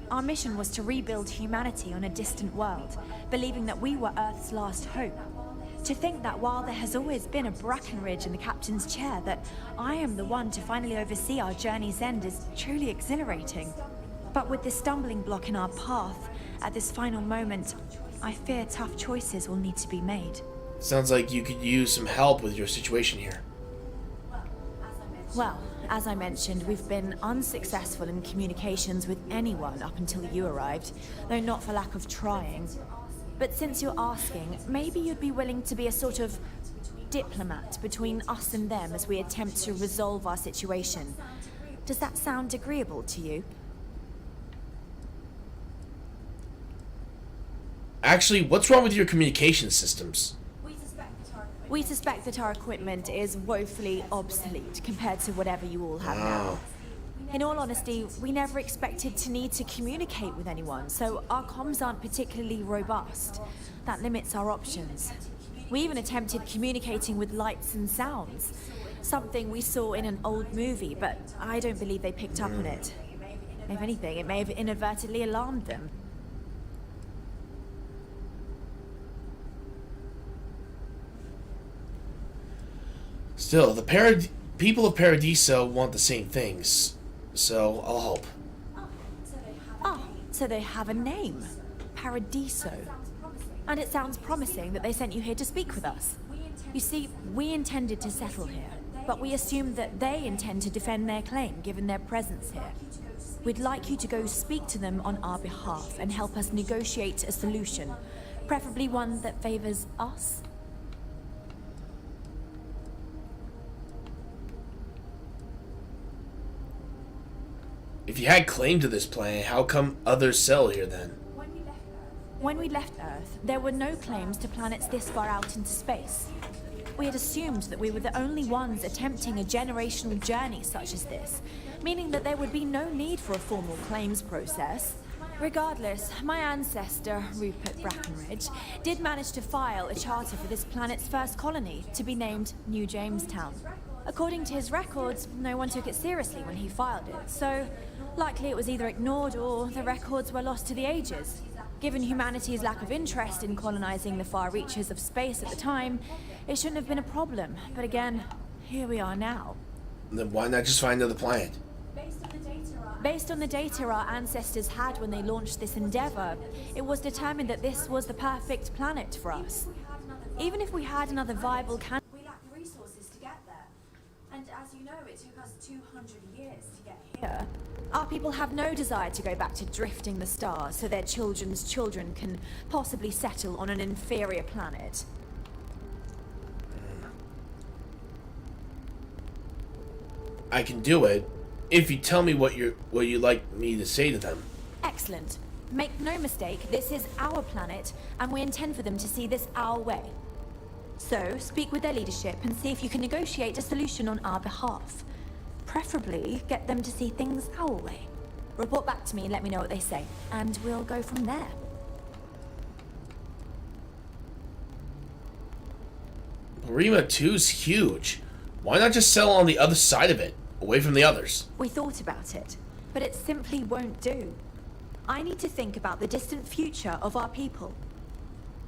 Our mission was to rebuild humanity on a distant world, believing that we were Earth's last hope. To think that while there has always been a Brackenridge in the captain's chair, that I am the one to finally oversee our journey's end is truly exhilarating. But with this stumbling block in our path, at this final moment, I fear tough choices will need to be made. Sounds like you could use some help with your situation here. Well, as I mentioned, we've been unsuccessful in communications with anyone up until you arrived, though not for lack of trying. But since you're asking, maybe you'd be willing to be a sort of diplomat between us and them as we attempt to resolve our situation. Does that sound agreeable to you? Actually, what's wrong with your communication systems? We suspect that our equipment is woefully obsolete compared to whatever you all have now. In all honesty, we never expected to need to communicate with anyone, so our comms aren't particularly robust. That limits our options. We even attempted communicating with lights and sounds, something we saw in an old movie, but I don't believe they picked up on it. If anything, it may have inadvertently alarmed them. Still, the people of Paradiso want the same things, so I'll help. Oh, so they have a name. Paradiso. And it sounds promising that they sent you here to speak with us. You see, we intended to settle here, but we assumed that they intend to defend their claim given their presence here. We'd like you to go speak to them on our behalf and help us negotiate a solution, preferably one that favors us. If you had claim to this planet, how come others settle here then? When we left Earth, there were no claims to planets this far out into space. We had assumed that we were the only ones attempting a generational journey such as this, meaning that there would be no need for a formal claims process. Regardless, my ancestor, Rupert Brackenridge, did manage to file a charter for this planet's first colony, to be named New Jamestown. According to his records, no one took it seriously when he filed it, so likely it was either ignored or the records were lost to the ages. Given humanity's lack of interest in colonizing the far reaches of space at the time, it shouldn't have been a problem. But again, here we are now. Then why not just find another planet? Based on the data our ancestors had when they launched this endeavor, it was determined that this was the perfect planet for us. Even if we had another viable candidate, we lack the resources to get there. And as you know, it took us 200 years to get here. Our people have no desire to go back to drifting the stars so their children's children can possibly settle on an inferior planet. I can do it if you tell me what you'd like me to say to them. Excellent. Make no mistake, this is our planet, and we intend for them to see this our way. So, speak with their leadership and see if you can negotiate a solution on our behalf. Preferably, get them to see things our way. Report back to me and let me know what they say, and we'll go from there. Rima 2's huge. Why not just settle on the other side of it, away from the others? We thought about it, but it simply won't do. I need to think about the distant future of our people.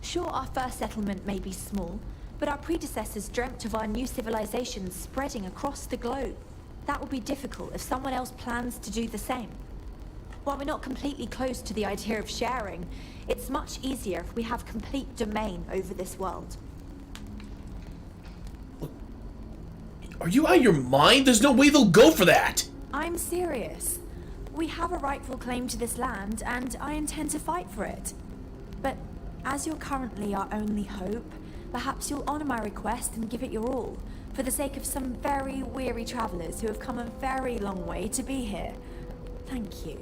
Sure, our first settlement may be small, but our predecessors dreamt of our new civilization spreading across the globe. That will be difficult if someone else plans to do the same. While we're not completely close to the idea of sharing, it's much easier if we have complete domain over this world. Are you out of your mind? There's no way they'll go for that! I'm serious. We have a rightful claim to this land, and I intend to fight for it. But as you're currently our only hope, perhaps you'll honor my request and give it your all, for the sake of some very weary travelers who have come a very long way to be here. Thank you.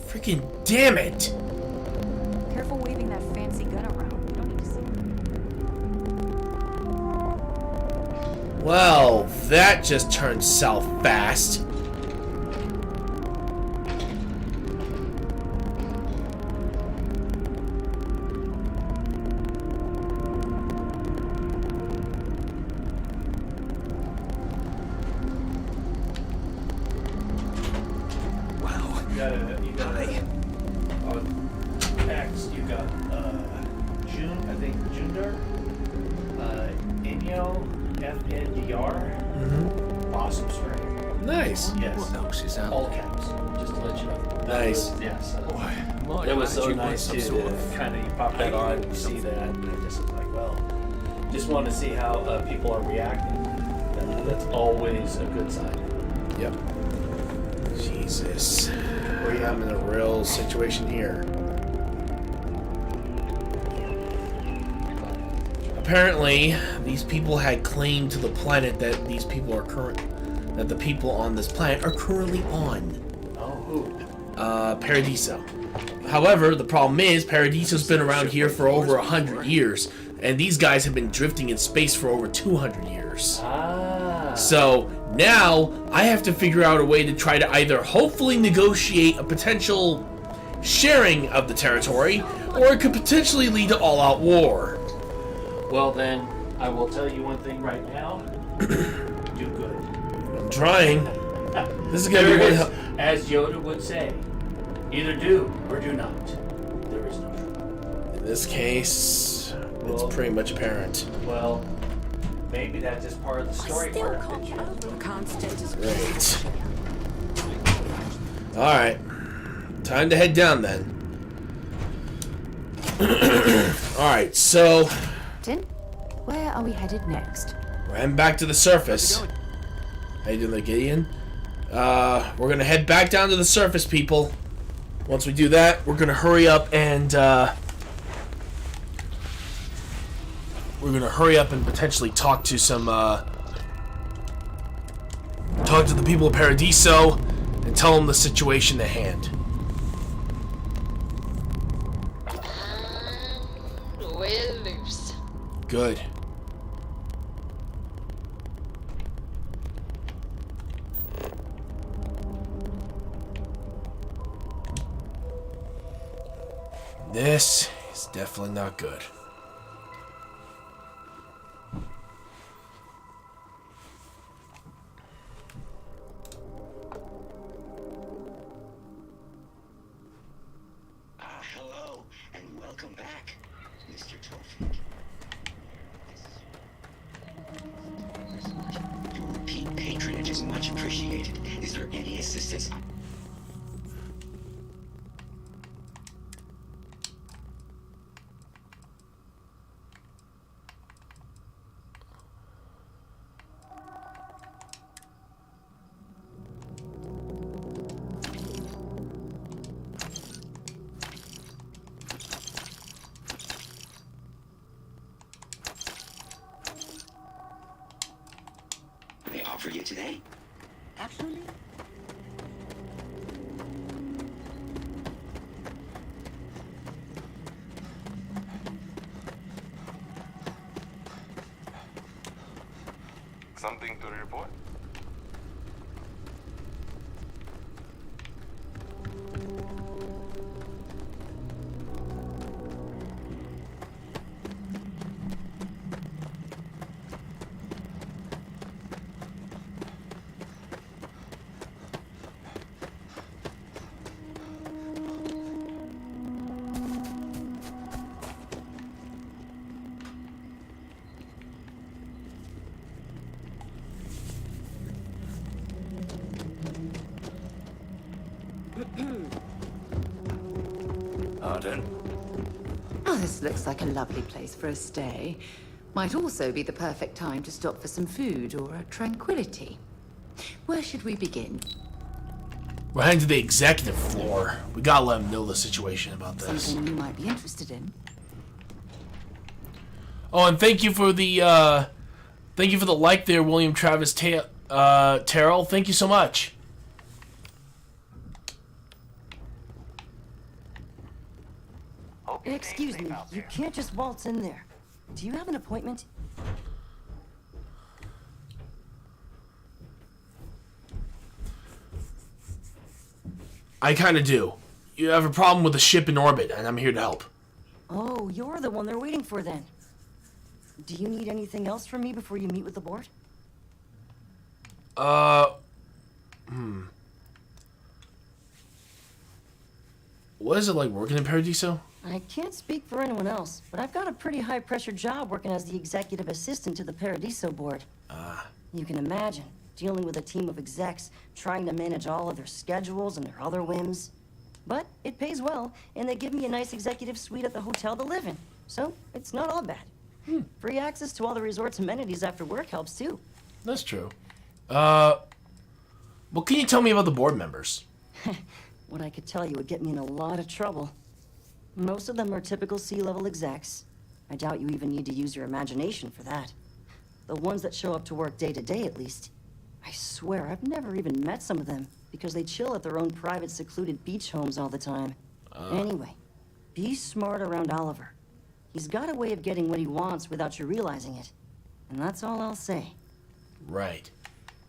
Freaking damn it! Careful waving that fancy gun around. You don't need to see it. Well, that just turned south fast. Nice. Yes. What else is out All there? caps. Just to let you know. Nice. Yes. Boy, It was so you nice some to sort of kind of pop that on and see that. And I just was like, well, just want to see how people are reacting. That's always a good sign. Yep. Jesus. I'm in a real situation here. Apparently, these people had claim to the planet that the people on this planet are currently on. Oh, who? Paradiso. However, the problem is Paradiso's been around here for over 100 years, and these guys have been drifting in space for over 200 years. Ah. So now I have to figure out a way to try to either hopefully negotiate a potential sharing of the territory, or it could potentially lead to all-out war. Well then, I will tell you one thing right now. Do good. I'm trying. This is gonna be one hell. As Yoda would say, either do or do not. There is no truth. In this case, it's pretty much apparent. Well, maybe that's just part of the story. Great. Alright. Time to head down then. Alright, so Where are we headed next? we're heading back to the surface. How you doing there, Gideon? We're gonna head back down to the surface, people. Once we do that, we're gonna hurry up and potentially talk to some talk to the people of Paradiso and tell them the situation at hand. And we're loose. Good. This is definitely not good. Hello, and welcome back, Mr. Torfik. Your repeat patronage is much appreciated. Is there any assistance? They offer you today? Absolutely. Something to report? Pardon? Oh, this looks like a lovely place for a stay. Might also be the perfect time to stop for some food or tranquility. Where should we begin? We're heading to the executive floor. We gotta let them know the situation about this. Something you might be interested in. Oh, and thank you for the like there, William Travis Terrell. Thank you so much. Excuse me, you can't just waltz in there. Do you have an appointment? I kind of do. You have a problem with the ship in orbit, and I'm here to help. Oh, you're the one they're waiting for then. Do you need anything else from me before you meet with the board? What is it like working in Paradiso? I can't speak for anyone else, but I've got a pretty high-pressure job working as the executive assistant to the Paradiso board. You can imagine, dealing with a team of execs, trying to manage all of their schedules and their other whims. But it pays well, and they give me a nice executive suite at the hotel to live in. So, it's not all bad. Free access to all the resort's amenities after work helps too. That's true. What can you tell me about the board members? What I could tell you would get me in a lot of trouble. Most of them are typical C-level execs. I doubt you even need to use your imagination for that. The ones that show up to work day to day, at least. I swear, I've never even met some of them, because they chill at their own private, secluded beach homes all the time. Anyway, be smart around Oliver. He's got a way of getting what he wants without you realizing it. And that's all I'll say. Right.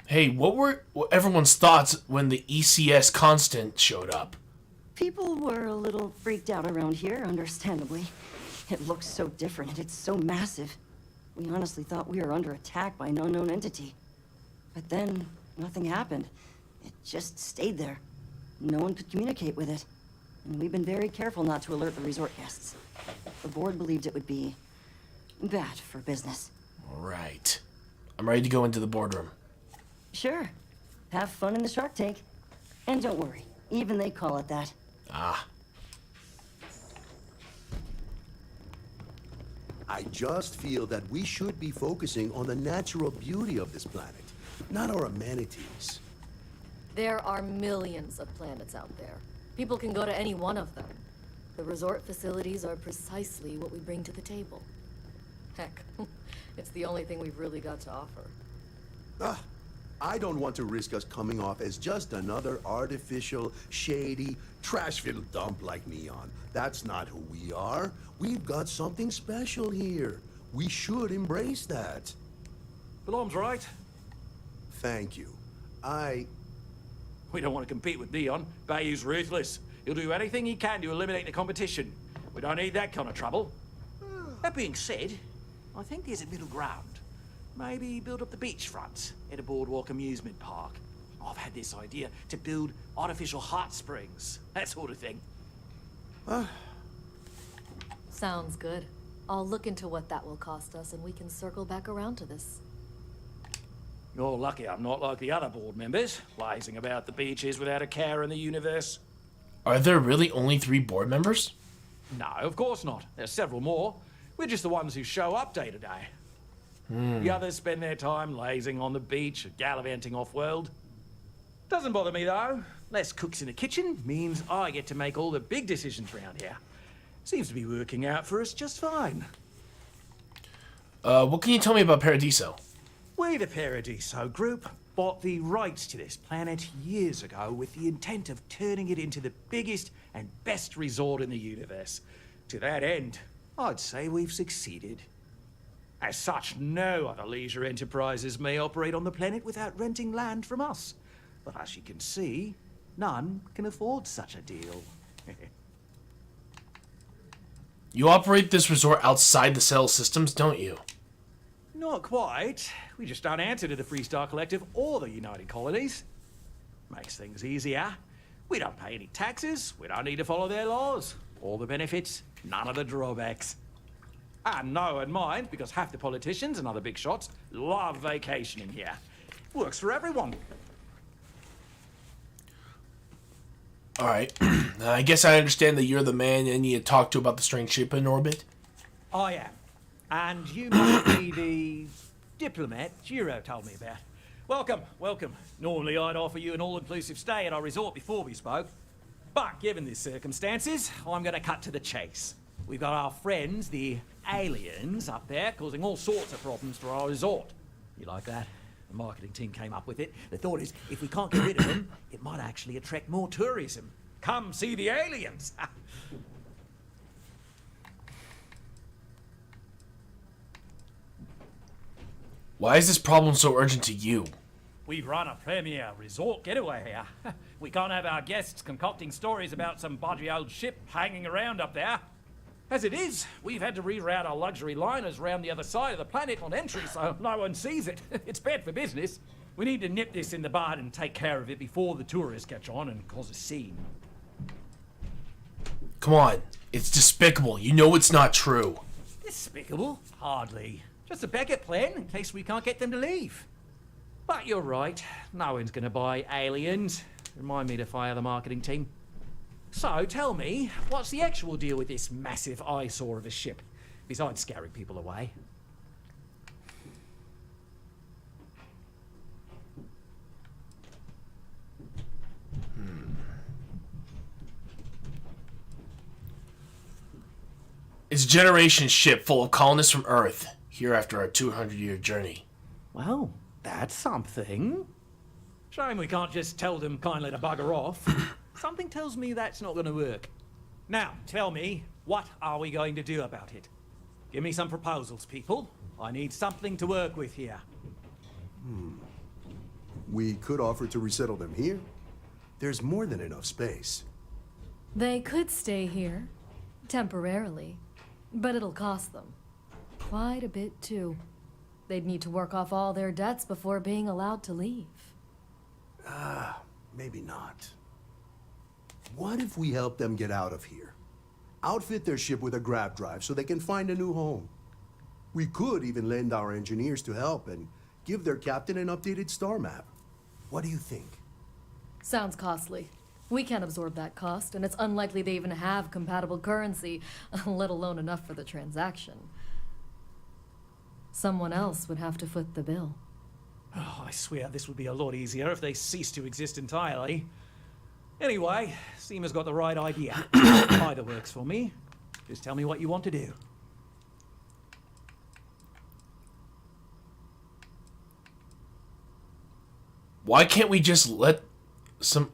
Hey, what were everyone's thoughts when the ECS Constant showed up? People were a little freaked out around here, understandably. It looks so different and it's so massive. We honestly thought we were under attack by an unknown entity. But then, nothing happened. It just stayed there. No one could communicate with it. And we've been very careful not to alert the resort guests. The board believed it would be bad for business. Right. I'm ready to go into the boardroom. Sure. Have fun in the shark tank. And don't worry, even they call it that. I just feel that we should be focusing on the natural beauty of this planet, not our amenities. There are millions of planets out there. People can go to any one of them. The resort facilities are precisely what we bring to the table. Heck, it's the only thing we've really got to offer. I don't want to risk us coming off as just another artificial, shady, trash-filled dump like Neon. That's not who we are. We've got something special here. We should embrace that. Belom's right. Thank you. We don't want to compete with Neon. Bayou's ruthless. He'll do anything he can to eliminate the competition. We don't need that kind of trouble. That being said, I think there's a middle ground. Maybe build up the beachfront at a boardwalk amusement park. I've had this idea to build artificial hot springs, that sort of thing. Sounds good. I'll look into what that will cost us and we can circle back around to this. You're lucky I'm not like the other board members, lazing about the beaches without a care in the universe. Are there really only 3 board members? No, of course not. There's several more. We're just the ones who show up day to day. The others spend their time lazing on the beach or gallivanting off-world. Doesn't bother me, though. Less cooks in the kitchen means I get to make all the big decisions around here. Seems to be working out for us just fine. What can you tell me about Paradiso? We, the Paradiso Group, bought the rights to this planet years ago with the intent of turning it into the biggest and best resort in the universe. To that end, I'd say we've succeeded. As such, no other leisure enterprises may operate on the planet without renting land from us. But as you can see, none can afford such a deal. You operate this resort outside the cell systems, don't you? Not quite. We just don't answer to the Freestar Collective or the United Colonies. Makes things easier. We don't pay any taxes, we don't need to follow their laws. All the benefits, none of the drawbacks. And no one mind, because half the politicians and other big shots love vacationing here. Works for everyone. Alright. I guess I understand that you're the man I need to talk to about the strange ship in orbit. I am. And you must be the diplomat Jiro told me about. Welcome, welcome. Normally I'd offer you an all-inclusive stay at our resort before we spoke. But given the circumstances, I'm going to cut to the chase. We've got our friends, the aliens, up there, causing all sorts of problems to our resort. You like that? The marketing team came up with it. The thought is, if we can't get rid of them, it might actually attract more tourism. Come see the aliens! Why is this problem so urgent to you? We run a premier resort getaway here. We can't have our guests concocting stories about some bodgy old ship hanging around up there. As it is, we've had to reroute our luxury liners round the other side of the planet on entry so no one sees it. It's bad for business. We need to nip this in the bud and take care of it before the tourists catch on and cause a scene. Come on. It's despicable. You know it's not true. Despicable? Hardly. Just a backup plan in case we can't get them to leave. But you're right. No one's going to buy aliens. Remind me to fire the marketing team. So, tell me, what's the actual deal with this massive eyesore of a ship, besides scaring people away? It's a generation ship full of colonists from Earth, here after our 200-year journey. Well, that's something. Shame we can't just tell them kindly to bugger off. Something tells me that's not going to work. Now, tell me, what are we going to do about it? Give me some proposals, people. I need something to work with here. We could offer to resettle them here. There's more than enough space. They could stay here, temporarily, but it'll cost them. Quite a bit, too. They'd need to work off all their debts before being allowed to leave. Maybe not. What if we help them get out of here? Outfit their ship with a grab drive so they can find a new home. We could even lend our engineers to help and give their captain an updated star map. What do you think? Sounds costly. We can't absorb that cost, and it's unlikely they even have compatible currency, let alone enough for the transaction. Someone else would have to foot the bill. Oh, I swear this would be a lot easier if they ceased to exist entirely. Anyway, Seema's got the right idea. Either works for me. Just tell me what you want to do. Why can't we just let some...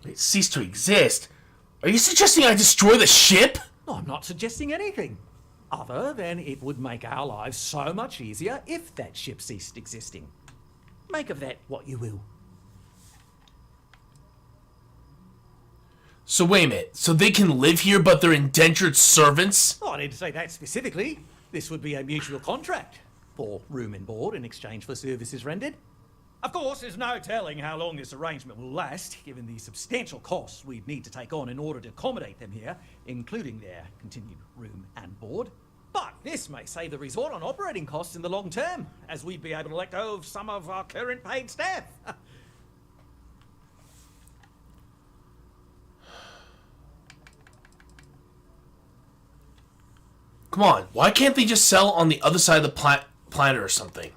Wait, cease to exist? Are you suggesting I destroy the ship? No, I'm not suggesting anything. Other than it would make our lives so much easier if that ship ceased existing. Make of that what you will. So wait a minute, so they can live here but they're indentured servants? Oh, I didn't say that specifically. This would be a mutual contract for room and board in exchange for services rendered. Of course, there's no telling how long this arrangement will last, given the substantial costs we'd need to take on in order to accommodate them here, including their continued room and board. But this may save the resort on operating costs in the long term, as we'd be able to let go of some of our current paid staff. Come on, why can't they just sell on the other side of the planet or something?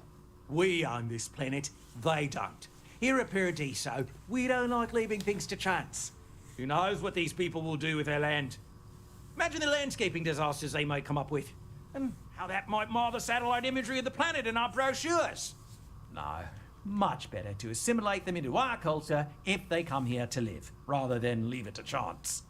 We own this planet, they don't. Here at Paradiso, we don't like leaving things to chance. Who knows what these people will do with their land? Imagine the landscaping disasters they might come up with, and how that might mar the satellite imagery of the planet in our brochures. No, much better to assimilate them into our culture if they come here to live, rather than leave it to chance.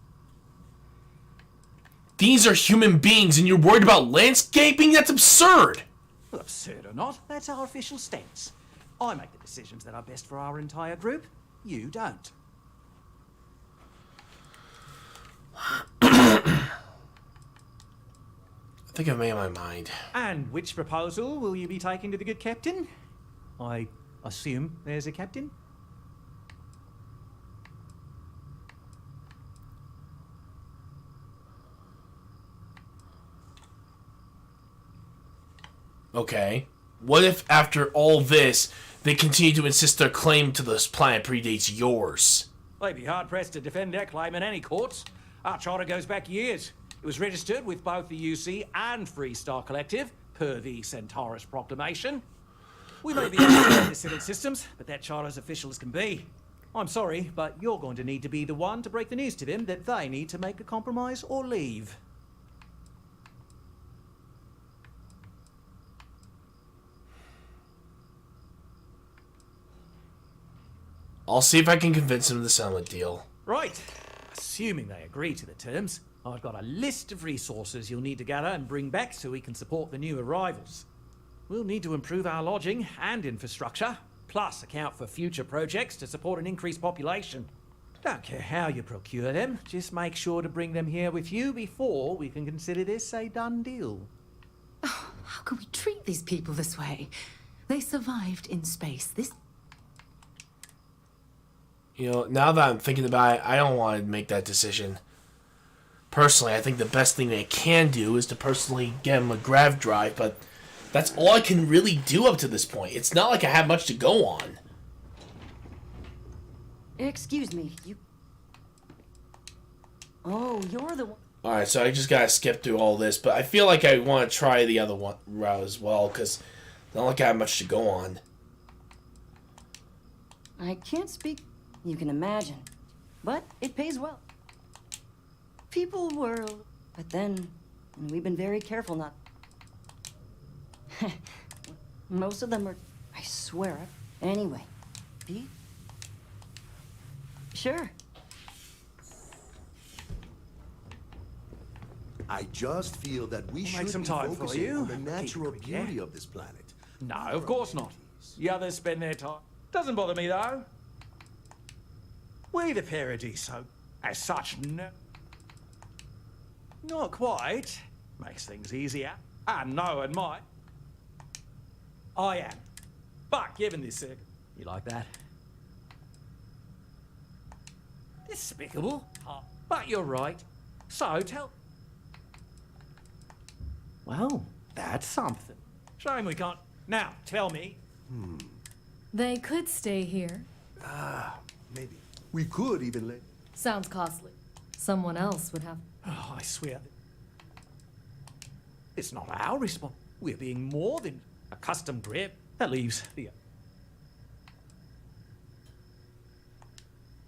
These are human beings and you're worried about landscaping? That's absurd! Well, absurd or not, that's our official stance. I make the decisions that are best for our entire group. You don't. I think I've made my mind. And which proposal will you be taking to the good captain? I assume there's a captain? Okay. What if after all this, they continue to insist their claim to this planet predates yours? They'd be hard-pressed to defend their claim in any courts. Our charter goes back years. It was registered with both the UC and Free Star Collective, per the Centaurus Proclamation. We may be outside the civil systems, but that child as official as can be. I'm sorry, but you're going to need to be the one to break the news to them that they need to make a compromise or leave. I'll see if I can convince him to sell a deal. Right. Assuming they agree to the terms, I've got a list of resources you'll need to gather and bring back so we can support the new arrivals. We'll need to improve our lodging and infrastructure, plus account for future projects to support an increased population. Don't care how you procure them, just make sure to bring them here with you before we can consider this a done deal. Oh, how can we treat these people this way? They survived in space. This... You know, now that I'm thinking about it, I don't want to make that decision. Personally, I think the best thing they can do is to personally get him a grav drive, but that's all I can really do up to this point. It's not like I have much to go on. Excuse me, you... Oh, you're the one... Alright, so I just gotta skip through all this, but I feel like I want to try the other one route as well, because it's not like I have much to go on. I can't speak... You can imagine. But it pays well. People were... But then... And we've been very careful not... Most of them are... I swear. Anyway. Pete? Sure. I just feel that we We'll should make some be time for focusing you. on the natural Keep it quick, beauty yeah? of this planet. No, of course not. The others spend their time. Doesn't bother me, though. We the Paradiso, as such, no... Not quite. Makes things easier. And no, and might. I am. But given this you like that? Despicable. But you're right. So tell... Well, that's something. Shame we can't... Now, tell me. They could stay here. Maybe. We could even let... Sounds costly. Someone else would have... Oh, I swear. It's not our response. We're being more than a custom grip. That leaves the...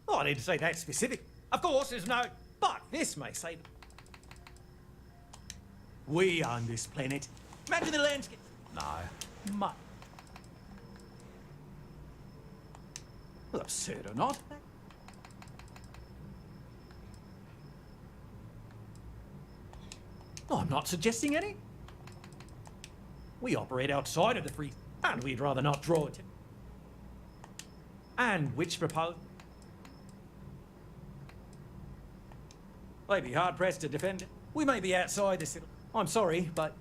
Oh, I need to say that specific. Of course, there's no... But this may say... We own this planet. Imagine the landscape. No. Much. Well, absurd or not. I'm not suggesting any. We operate outside of the free, and we'd rather not draw it. And which propose... They'd be hard-pressed to defend it. We may be outside the city. I'm sorry, but...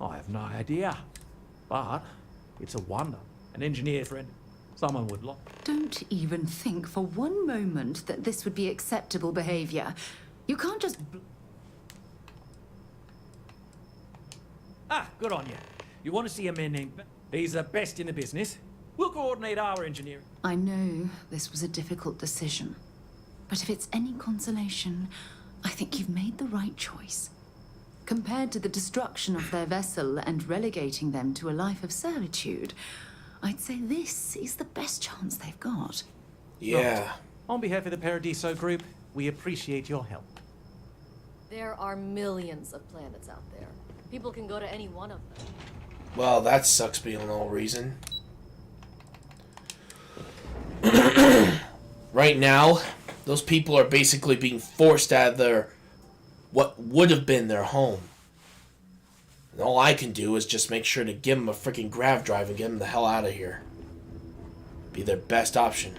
I have no idea. But it's a wonder. An engineer friend. Someone would like... Don't even think for one moment that this would be acceptable behavior. You can't just... Ah, good on you. You want to see a man named... He's the best in the business. We'll coordinate our engineering. I know this was a difficult decision. But if it's any consolation, I think you've made the right choice. Compared to the destruction of their vessel and relegating them to a life of servitude, I'd say this is the best chance they've got. Yeah. Right. On behalf of the Paradiso Group, we appreciate your help. There are millions of planets out there. People can go to any one of them. Well, that sucks beyond all reason. Right now, those people are basically being forced out of their... what would have been their home. And all I can do is just make sure to give them a freaking grav drive and get them the hell out of here. Be their best option.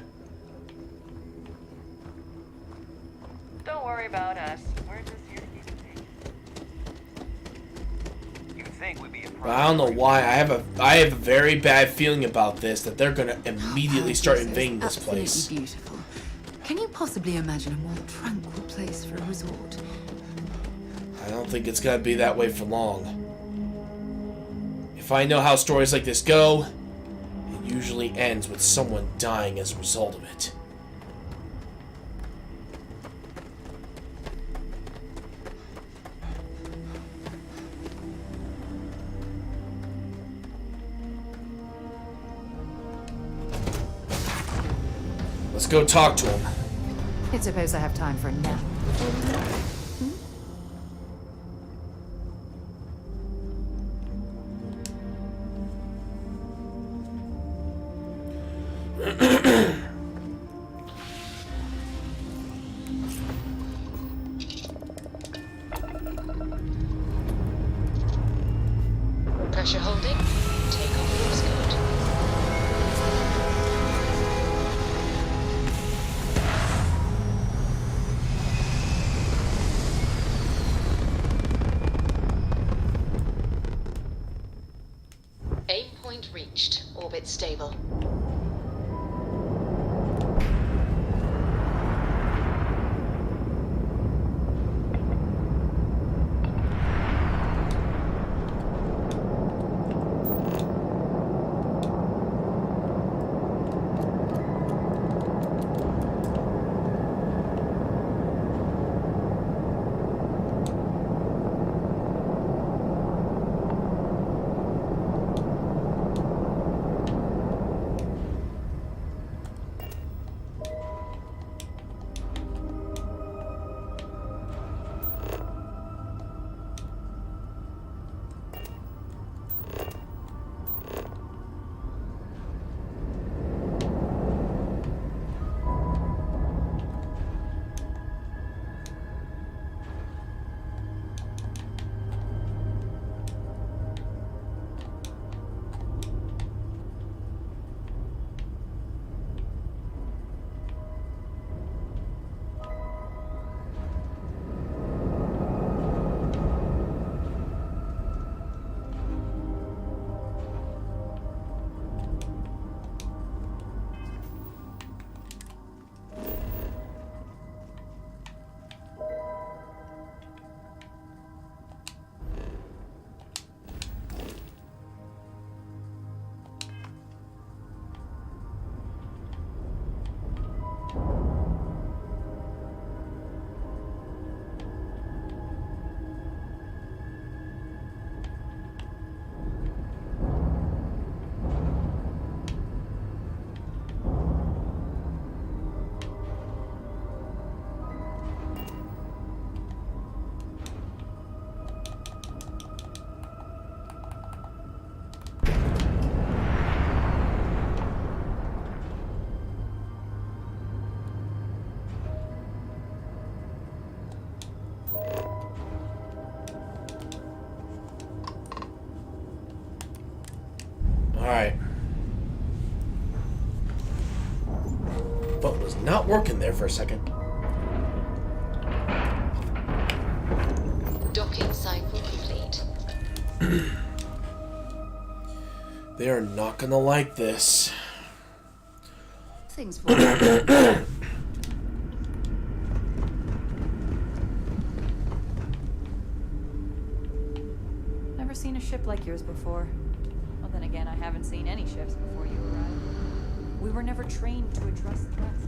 Don't worry about us. We're just here to keep it safe. You'd think we'd be a But I don't know why. I have a very bad feeling about this, that they're gonna immediately start invading this place. Absolutely beautiful. Can you possibly imagine a more tranquil place for a resort? I don't think it's gonna be that way for long. If I know how stories like this go, it usually ends with someone dying as a result of it. Let's go talk to him. I suppose I have time for a nap. Pressure holding. Takeoff looks good. Aim point reached. Orbit stable. Alright. But was not working there for a second. Docking cycle complete. They are not gonna like this. Things fall. Never seen a ship like yours before. Well, then again, I haven't seen any ships before you arrived. We were never trained to address threats.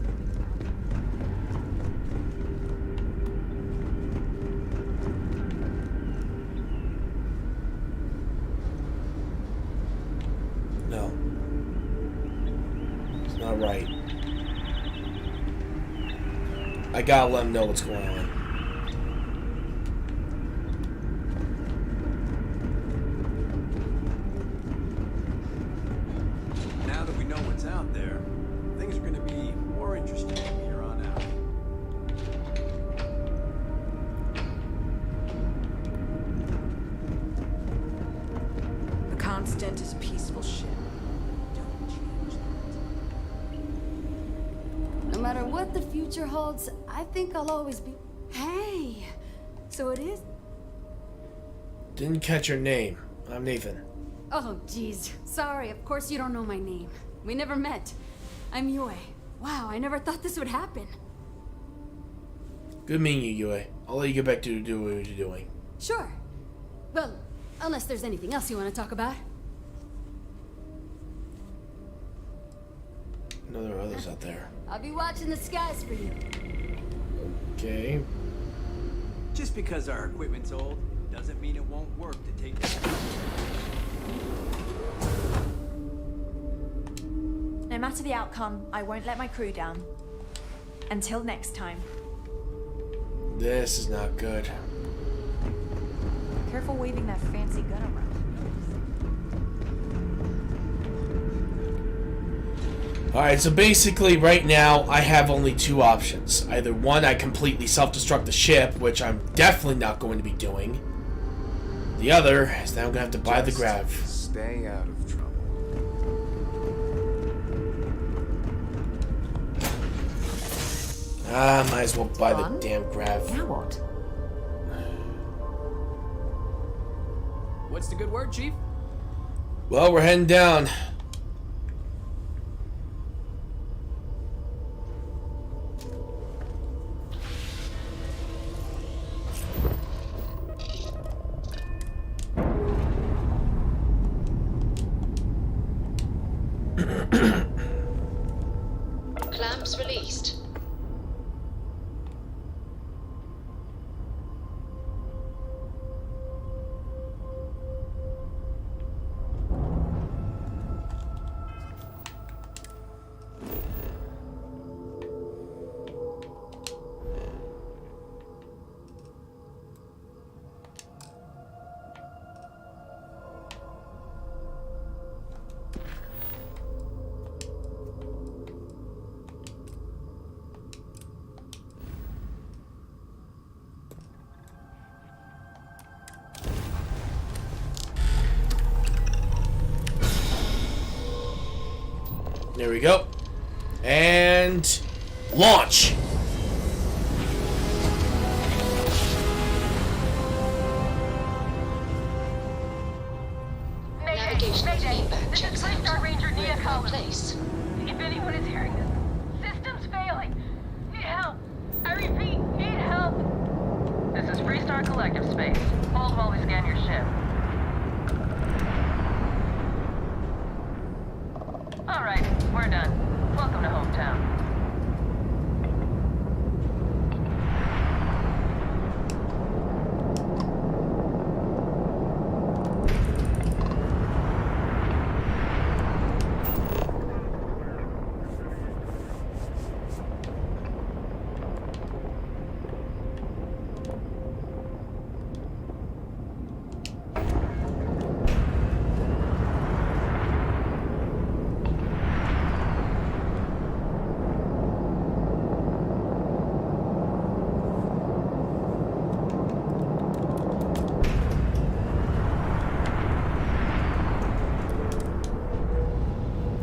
No. It's not right. I gotta let him know what's going on. Now that we know what's out there, things are going to be more interesting from here on out. The Constant is a peaceful ship. No matter what the future holds, I think I'll always be... Hey! So it is... Didn't catch your name. I'm Nathan. Oh, jeez. Sorry, of course you don't know my name. We never met. I'm Yue. Wow, I never thought this would happen. Good meeting you, Yue. I'll let you get back to do what you're doing. Sure. Well, unless there's anything else you want to talk about. No, there are others out there. I'll be watching the skies for you. Okay. Just because our equipment's old doesn't mean it won't work to take it. No matter the outcome, I won't let my crew down. Until next time. This is not good. Careful waving that fancy gun around. Alright, so basically right now I have only two options. Either one, I completely self-destruct the ship, which I'm definitely not going to be doing. The other is that I'm going to have to buy the grav. Stay out of trouble. Might as well buy the damn grav. Now what? What's the good word, Chief? Well, we're heading down. Clamps released. There we go. And launch. Navigation feedback checks out. We're in the right place. If anyone is hearing this, system's failing. Need help. I repeat, need help. This is Freestar Collective Space. Hold while we scan your ship. All right, we're done. Welcome to hometown.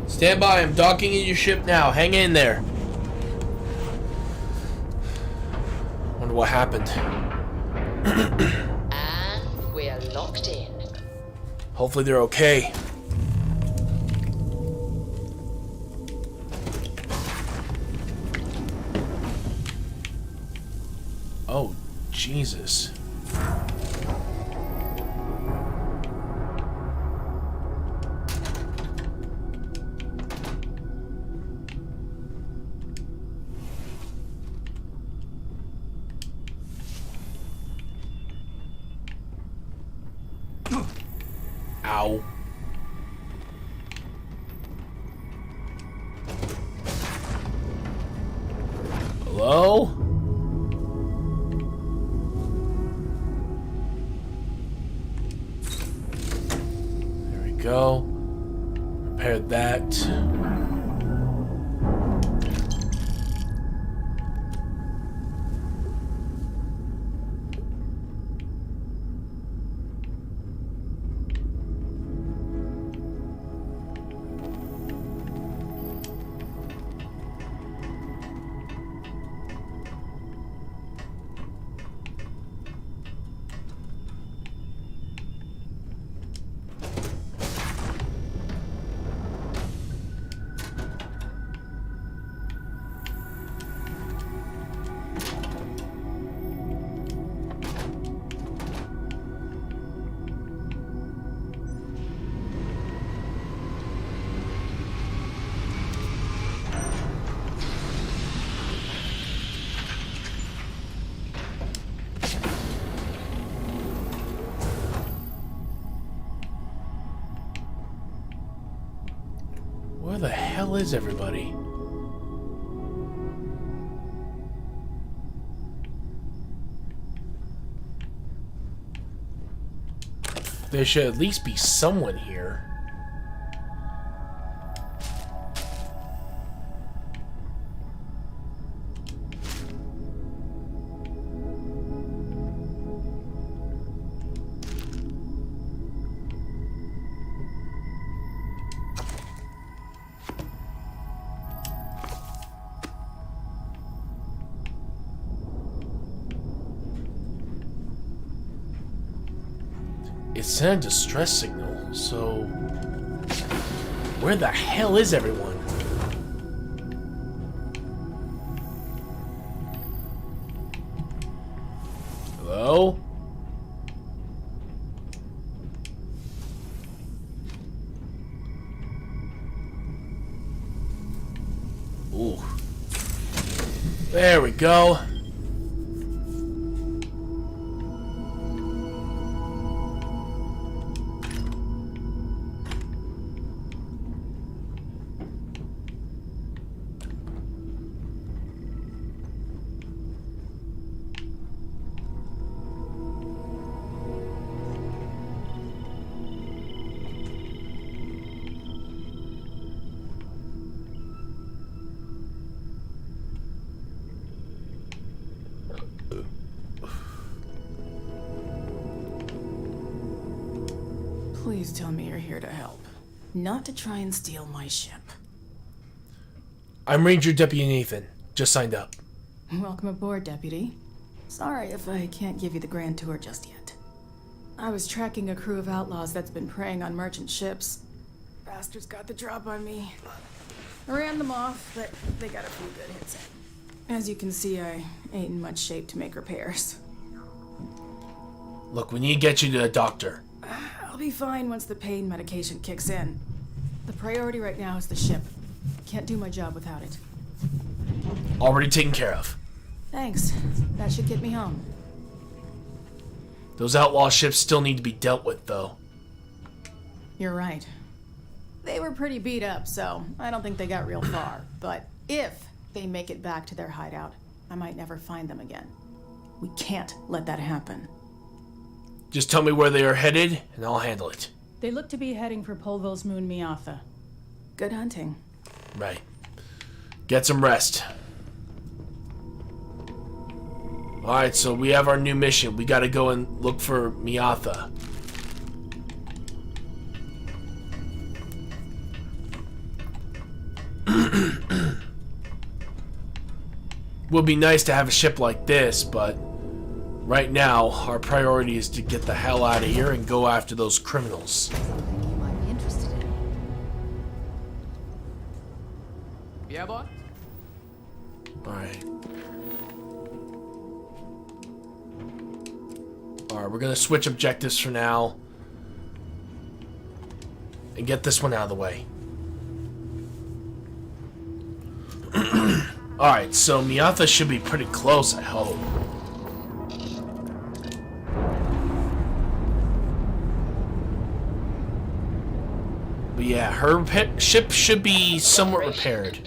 Stand by, I'm docking in your ship now. Hang in there. Wonder what happened. And we're locked in. Hopefully they're okay. Oh, Jesus. Ow. Hello? There we go. Repair that. hell is everybody? There should at least be someone here. It sent a distress signal, so where the hell is everyone? Hello? Ooh. There we go. Please tell me you're here to help, not to try and steal my ship. I'm Ranger Deputy Nathan. Just signed up. Welcome aboard, Deputy. Sorry if I can't give you the grand tour just yet. I was tracking a crew of outlaws that's been preying on merchant ships. Bastards got the drop on me. I ran them off, but they got a few good hits in. As you can see, I ain't in much shape to make repairs. Look, we need to get you to the doctor. I'll be fine once the pain medication kicks in. The priority right now is the ship. Can't do my job without it. Already taken care of. Thanks. That should get me home. Those outlaw ships still need to be dealt with, though. You're right. They were pretty beat up, so I don't think they got real far. But if they make it back to their hideout, I might never find them again. We can't let that happen. Just tell me where they are headed, and I'll handle it. They look to be heading for Polvo's moon Miatha. Good hunting. Right. Get some rest. Alright, so we have our new mission. We gotta go and look for Miatha. Would be nice to have a ship like this, but right now, our priority is to get the hell out of here and go after those criminals. You might be interested in. Yeah, boy? Alright. Alright, we're gonna switch objectives for now. And get this one out of the way. Alright, so Miatha should be pretty close, I hope. But yeah, her ship should be somewhat repaired.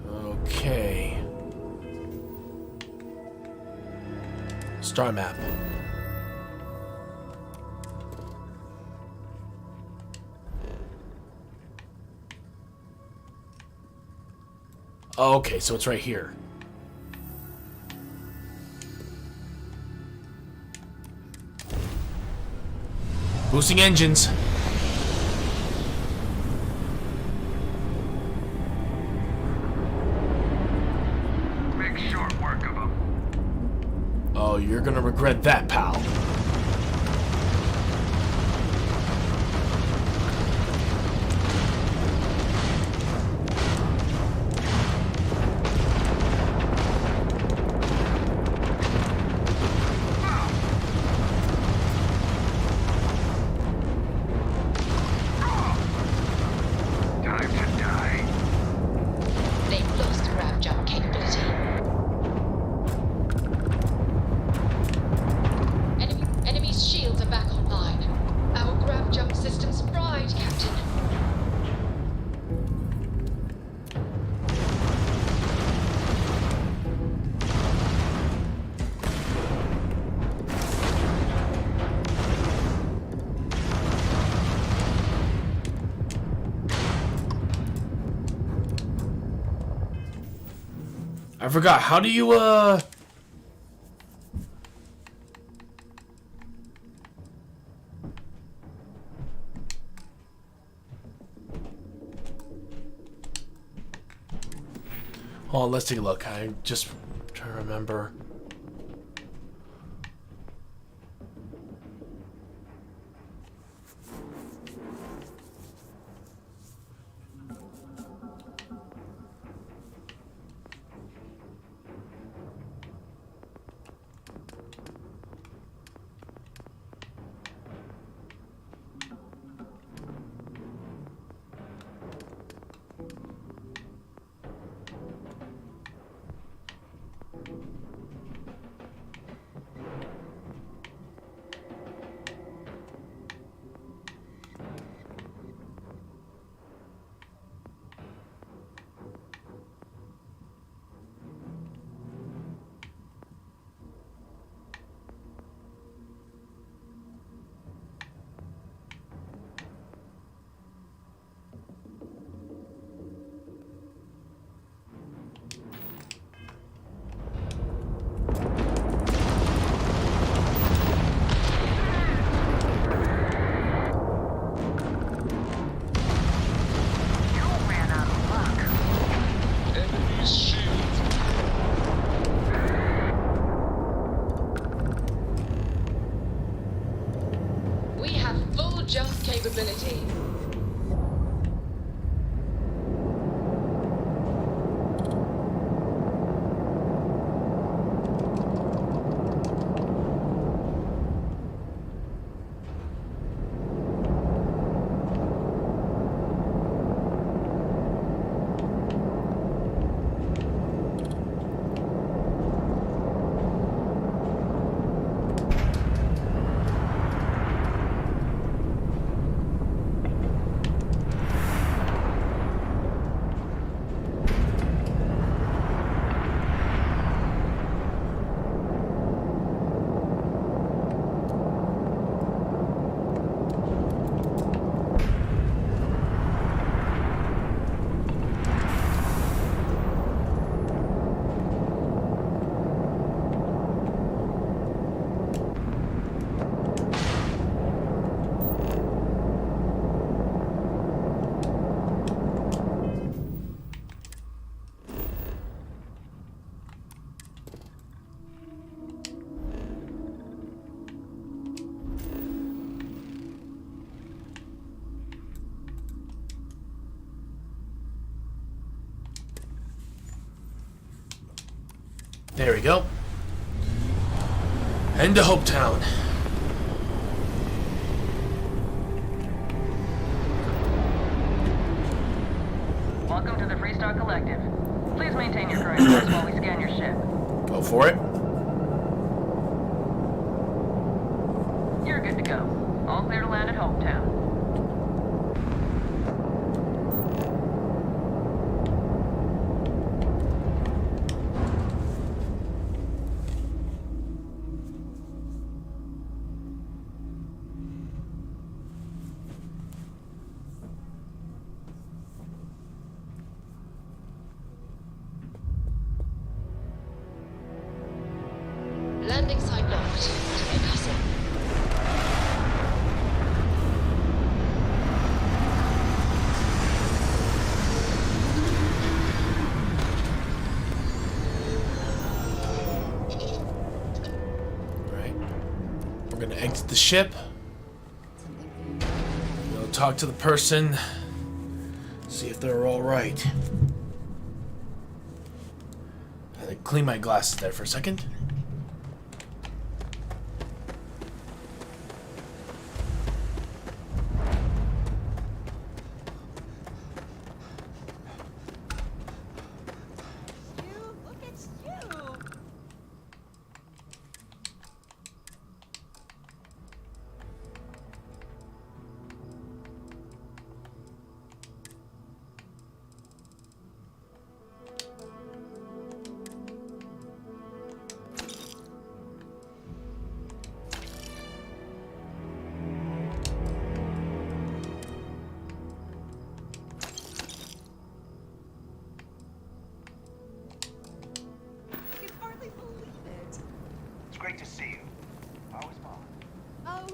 Okay. Star map. Okay, so it's right here. Boosting engines. Make short work of them. Oh, you're gonna regret that, pal. I forgot. How do you, Hold on, let's take a look. I just trying to remember. We have full jump capability. There we go. And to Hopetown. Welcome to the Freestar Collective. Please maintain your current course while we scan your ship. Go for it. You're good to go. All clear to land at Hopetown. Landing site locked. Concussing. Right. We're gonna exit the ship. Go talk to the person. See if they're all right. I clean my glasses there for a second.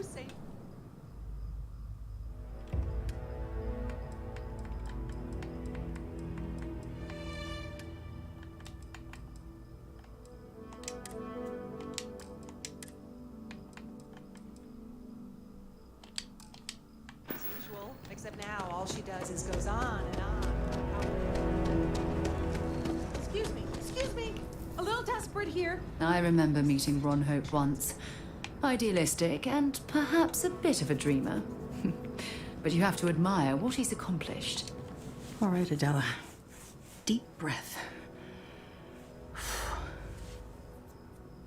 safe. As usual, except now all she does is goes on and on. Excuse me. A little desperate here. I remember meeting Ron Hope once. Idealistic and perhaps a bit of a dreamer. But you have to admire what he's accomplished. All right, Adela. Deep breath.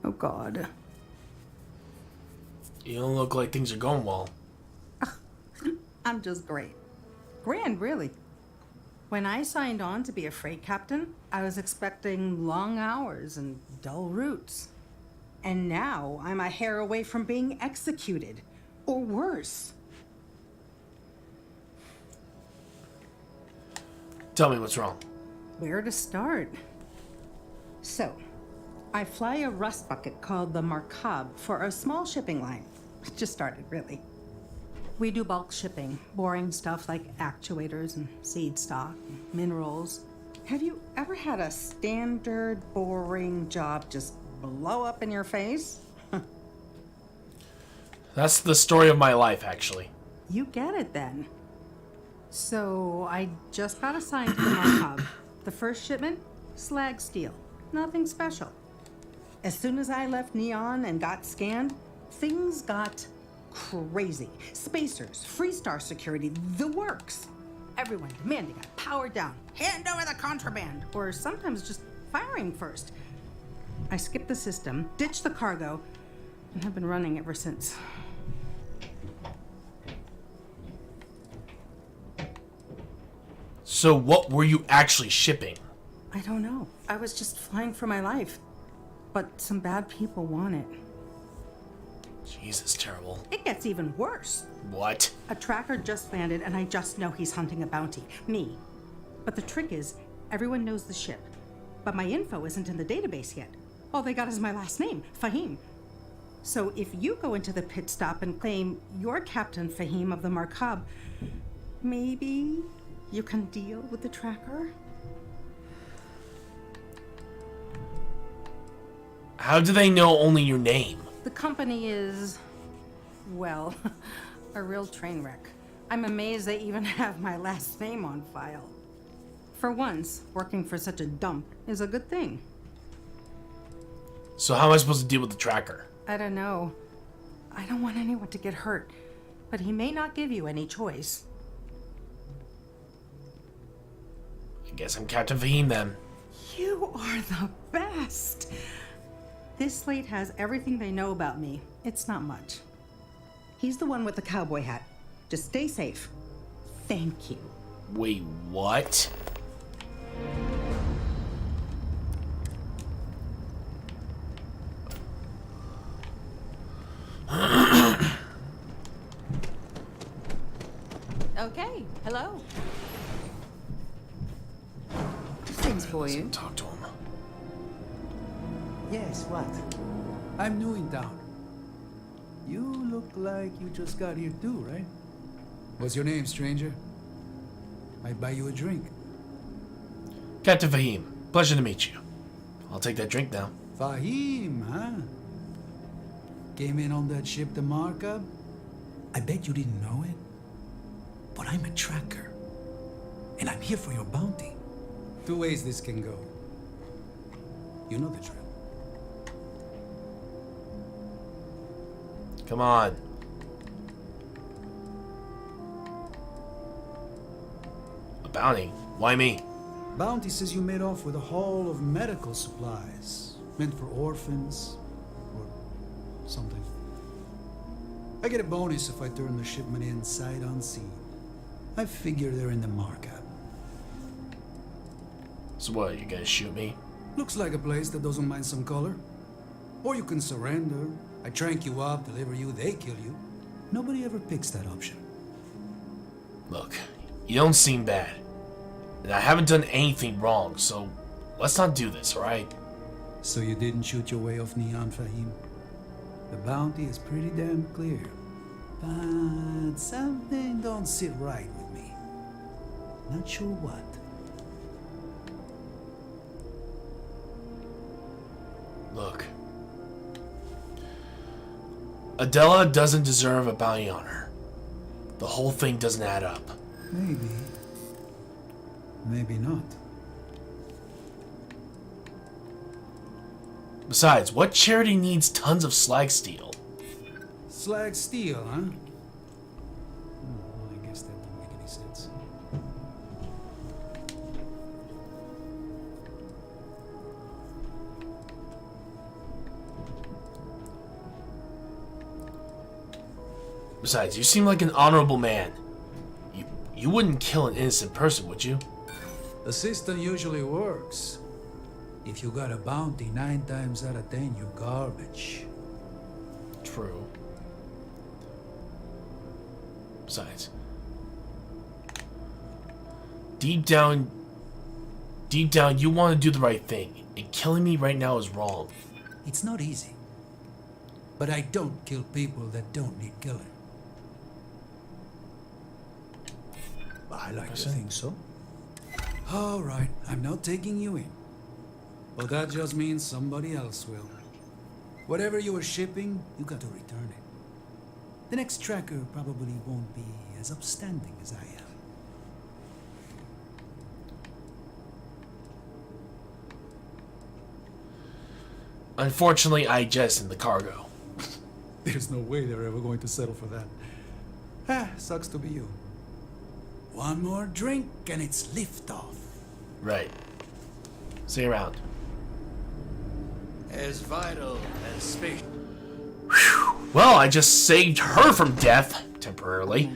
Oh, God. You don't look like things are going well. I'm just great. Grand, really. When I signed on to be a freight captain, I was expecting long hours and dull routes. And now I'm a hair away from being executed. Or worse. Tell me what's wrong. Where to start? So, I fly a rust bucket called the Markab for a small shipping line. It just started, really. We do bulk shipping, boring stuff like actuators and seed stock, and minerals. Have you ever had a standard, boring job just blow up in your face? That's the story of my life, actually. You get it then. So I just got assigned to the Markab. The first shipment, slag steel. Nothing special. As soon as I left Neon and got scanned, things got crazy. Spacers, Freestar security, the works. Everyone demanding a power down, hand over the contraband, or sometimes just firing first. I skipped the system, ditched the cargo, and have been running ever since. So what were you actually shipping? I don't know. I was just flying for my life. But some bad people want it. Jesus, terrible. It gets even worse. What? A tracker just landed and I just know he's hunting a bounty. Me. But the trick is, everyone knows the ship. But my info isn't in the database yet. All they got is my last name, Fahim. So if you go into the pit stop and claim you're Captain Fahim of the Markab, maybe you can deal with the tracker? How do they know only your name? The company is, well, a real train wreck. I'm amazed they even have my last name on file. For once, working for such a dump is a good thing. So how am I supposed to deal with the tracker? I don't know. I don't want anyone to get hurt, but he may not give you any choice. I guess I'm Captain Fahim then. You are the best! This slate has everything they know about me. It's not much. He's the one with the cowboy hat. Just stay safe. Thank you. Wait, what? Okay, hello. Things for you. Talk to him. Yes, what? I'm new in town. You look like you just got here too, right? What's your name, stranger? I'd buy you a drink. Captain Fahim, pleasure to meet you. I'll take that drink now. Fahim, huh? Came in on that ship, the Markab? I bet you didn't know it. But I'm a tracker. And I'm here for your bounty. Two ways this can go. You know the drill. Come on. A bounty? Why me? Bounty says you made off with a haul of medical supplies. Meant for orphans. Or something. I get a bonus if I turn the shipment in sight unseen. I figure they're in the Markab. So what, you gonna shoot me? Looks like a place that doesn't mind some color. Or you can surrender. I trank you up, deliver you, they kill you. Nobody ever picks that option. Look, you don't seem bad. And I haven't done anything wrong, so let's not do this, alright? So you didn't shoot your way off Neon, Fahim? The bounty is pretty damn clear. But something don't sit right with me. Not sure what. Look. Adela doesn't deserve a bounty on her. The whole thing doesn't add up. Maybe. Maybe not. Besides, what charity needs tons of slag steel? Slag steel, huh? Well, I guess that don't make any sense. Besides, you seem like an honorable man. You wouldn't kill an innocent person, would you? The system usually works. If you got a bounty, 9 times out of 10, you're garbage. True. Besides, deep down, you want to do the right thing, and killing me right now is wrong. It's not easy. But I don't kill people that don't need killing. I like to think so. All right, I'm not taking you in. But that just means somebody else will. Whatever you were shipping, you got to return it. The next tracker probably won't be as upstanding as I am. Unfortunately, I jettisoned the cargo. There's no way they're ever going to settle for that. Ah, sucks to be you. One more drink and it's liftoff. Right. See you around. As vital as space. Well, I just saved her from death, temporarily.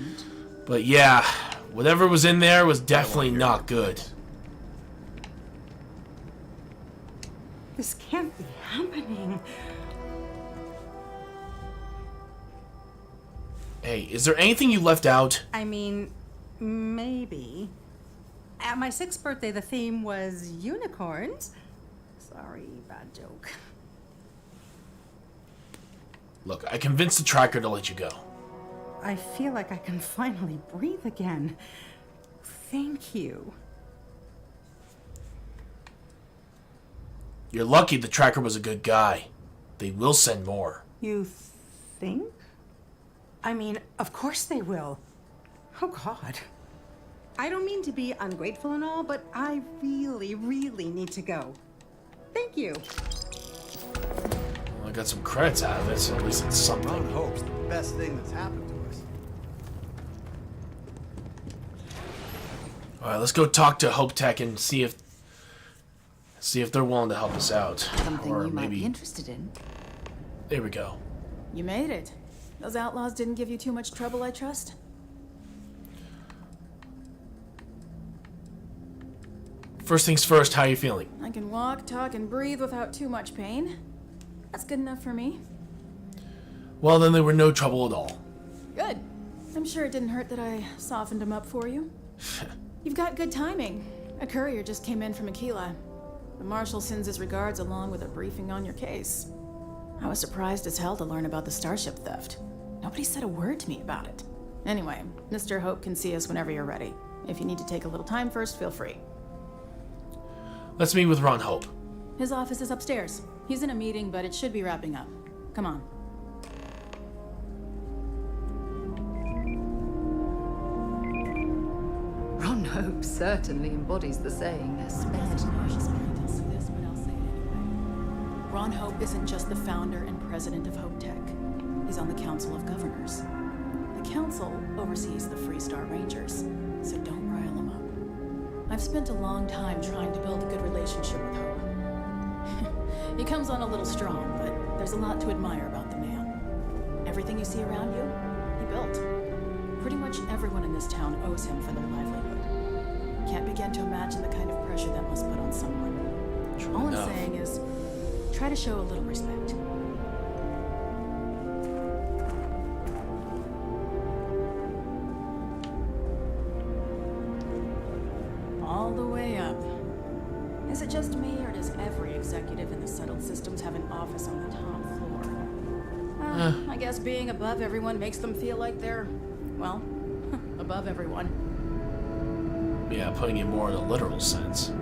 But yeah, whatever was in there was definitely not good. This can't be happening. Hey, is there anything you left out? I mean, maybe. At my 6th birthday, the theme was unicorns. Sorry, bad joke. Look, I convinced the tracker to let you go. I feel like I can finally breathe again. Thank you. You're lucky the tracker was a good guy. They will send more. You think? I mean, of course they will. Oh, God. I don't mean to be ungrateful and all, but I really, really need to go. Thank you. Well, I got some credits out of it, so at least it's something. Ron Hope's the best thing that's happened to us. Alright, let's go talk to Hope Tech and see if they're willing to help us out. Something or you might maybe be interested in. There we go. You made it. Those outlaws didn't give you too much trouble, I trust? First things first, how are you feeling? I can walk, talk, and breathe without too much pain. That's good enough for me. Well, then there were no trouble at all. Good. I'm sure it didn't hurt that I softened him up for you. You've got good timing. A courier just came in from Aquila. The Marshal sends his regards along with a briefing on your case. I was surprised as hell to learn about the starship theft. Nobody said a word to me about it. Anyway, Mr. Hope can see us whenever you're ready. If you need to take a little time first, feel free. Let's meet with Ron Hope. His office is upstairs. He's in a meeting, but it should be wrapping up. Come on. Ron Hope certainly embodies the saying, "They're spared." Ron Hope isn't just the founder and president of Hope Tech. He's on the Council of Governors. The council oversees the Freestar Rangers, so don't rile him up. I've spent a long time trying to build a good relationship with Hope. He comes on a little strong, but there's a lot to admire about the man. Everything you see around you, he built. Pretty much everyone in this town owes him for their livelihood. Can't begin to imagine the kind of pressure that must put on someone. All I'm saying is, try to show a little respect. All the way up. Is it just me, or does every executive in the settled systems have an office on the top floor? I guess being above everyone makes them feel like they're, well, above everyone. Yeah, putting it more in a literal sense.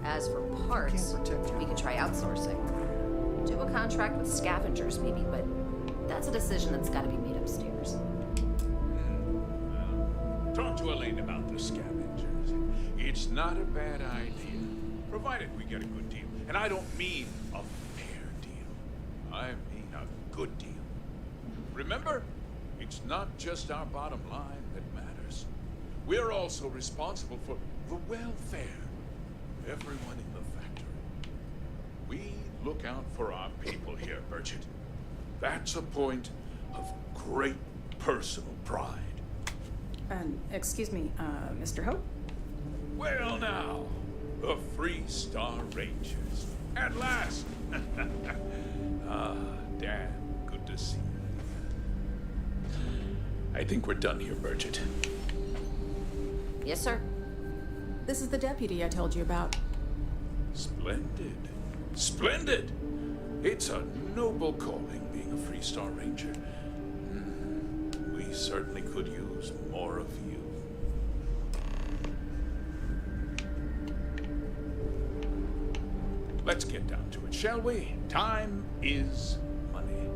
As for parts, we could try outsourcing. Do a contract with scavengers, maybe, but that's a decision that's got to be made upstairs. Talk to Elaine about the scavengers. It's not a bad idea, provided we get a good deal. And I don't mean a fair deal. I mean a good deal. Remember, it's not just our bottom line that matters. We're also responsible for the welfare. Everyone in the factory. We look out for our people here, Bridget. That's a point of great personal pride. Excuse me, Mr. Hope? Well now, the Free Star Rangers. At last! Ah, damn, good to see you. I think we're done here, Bridget. Yes, sir. This is the deputy I told you about. Splendid. Splendid! It's a noble calling, being a Free Star Ranger. We certainly could use more of you. Let's get down to it, shall we? Time is money.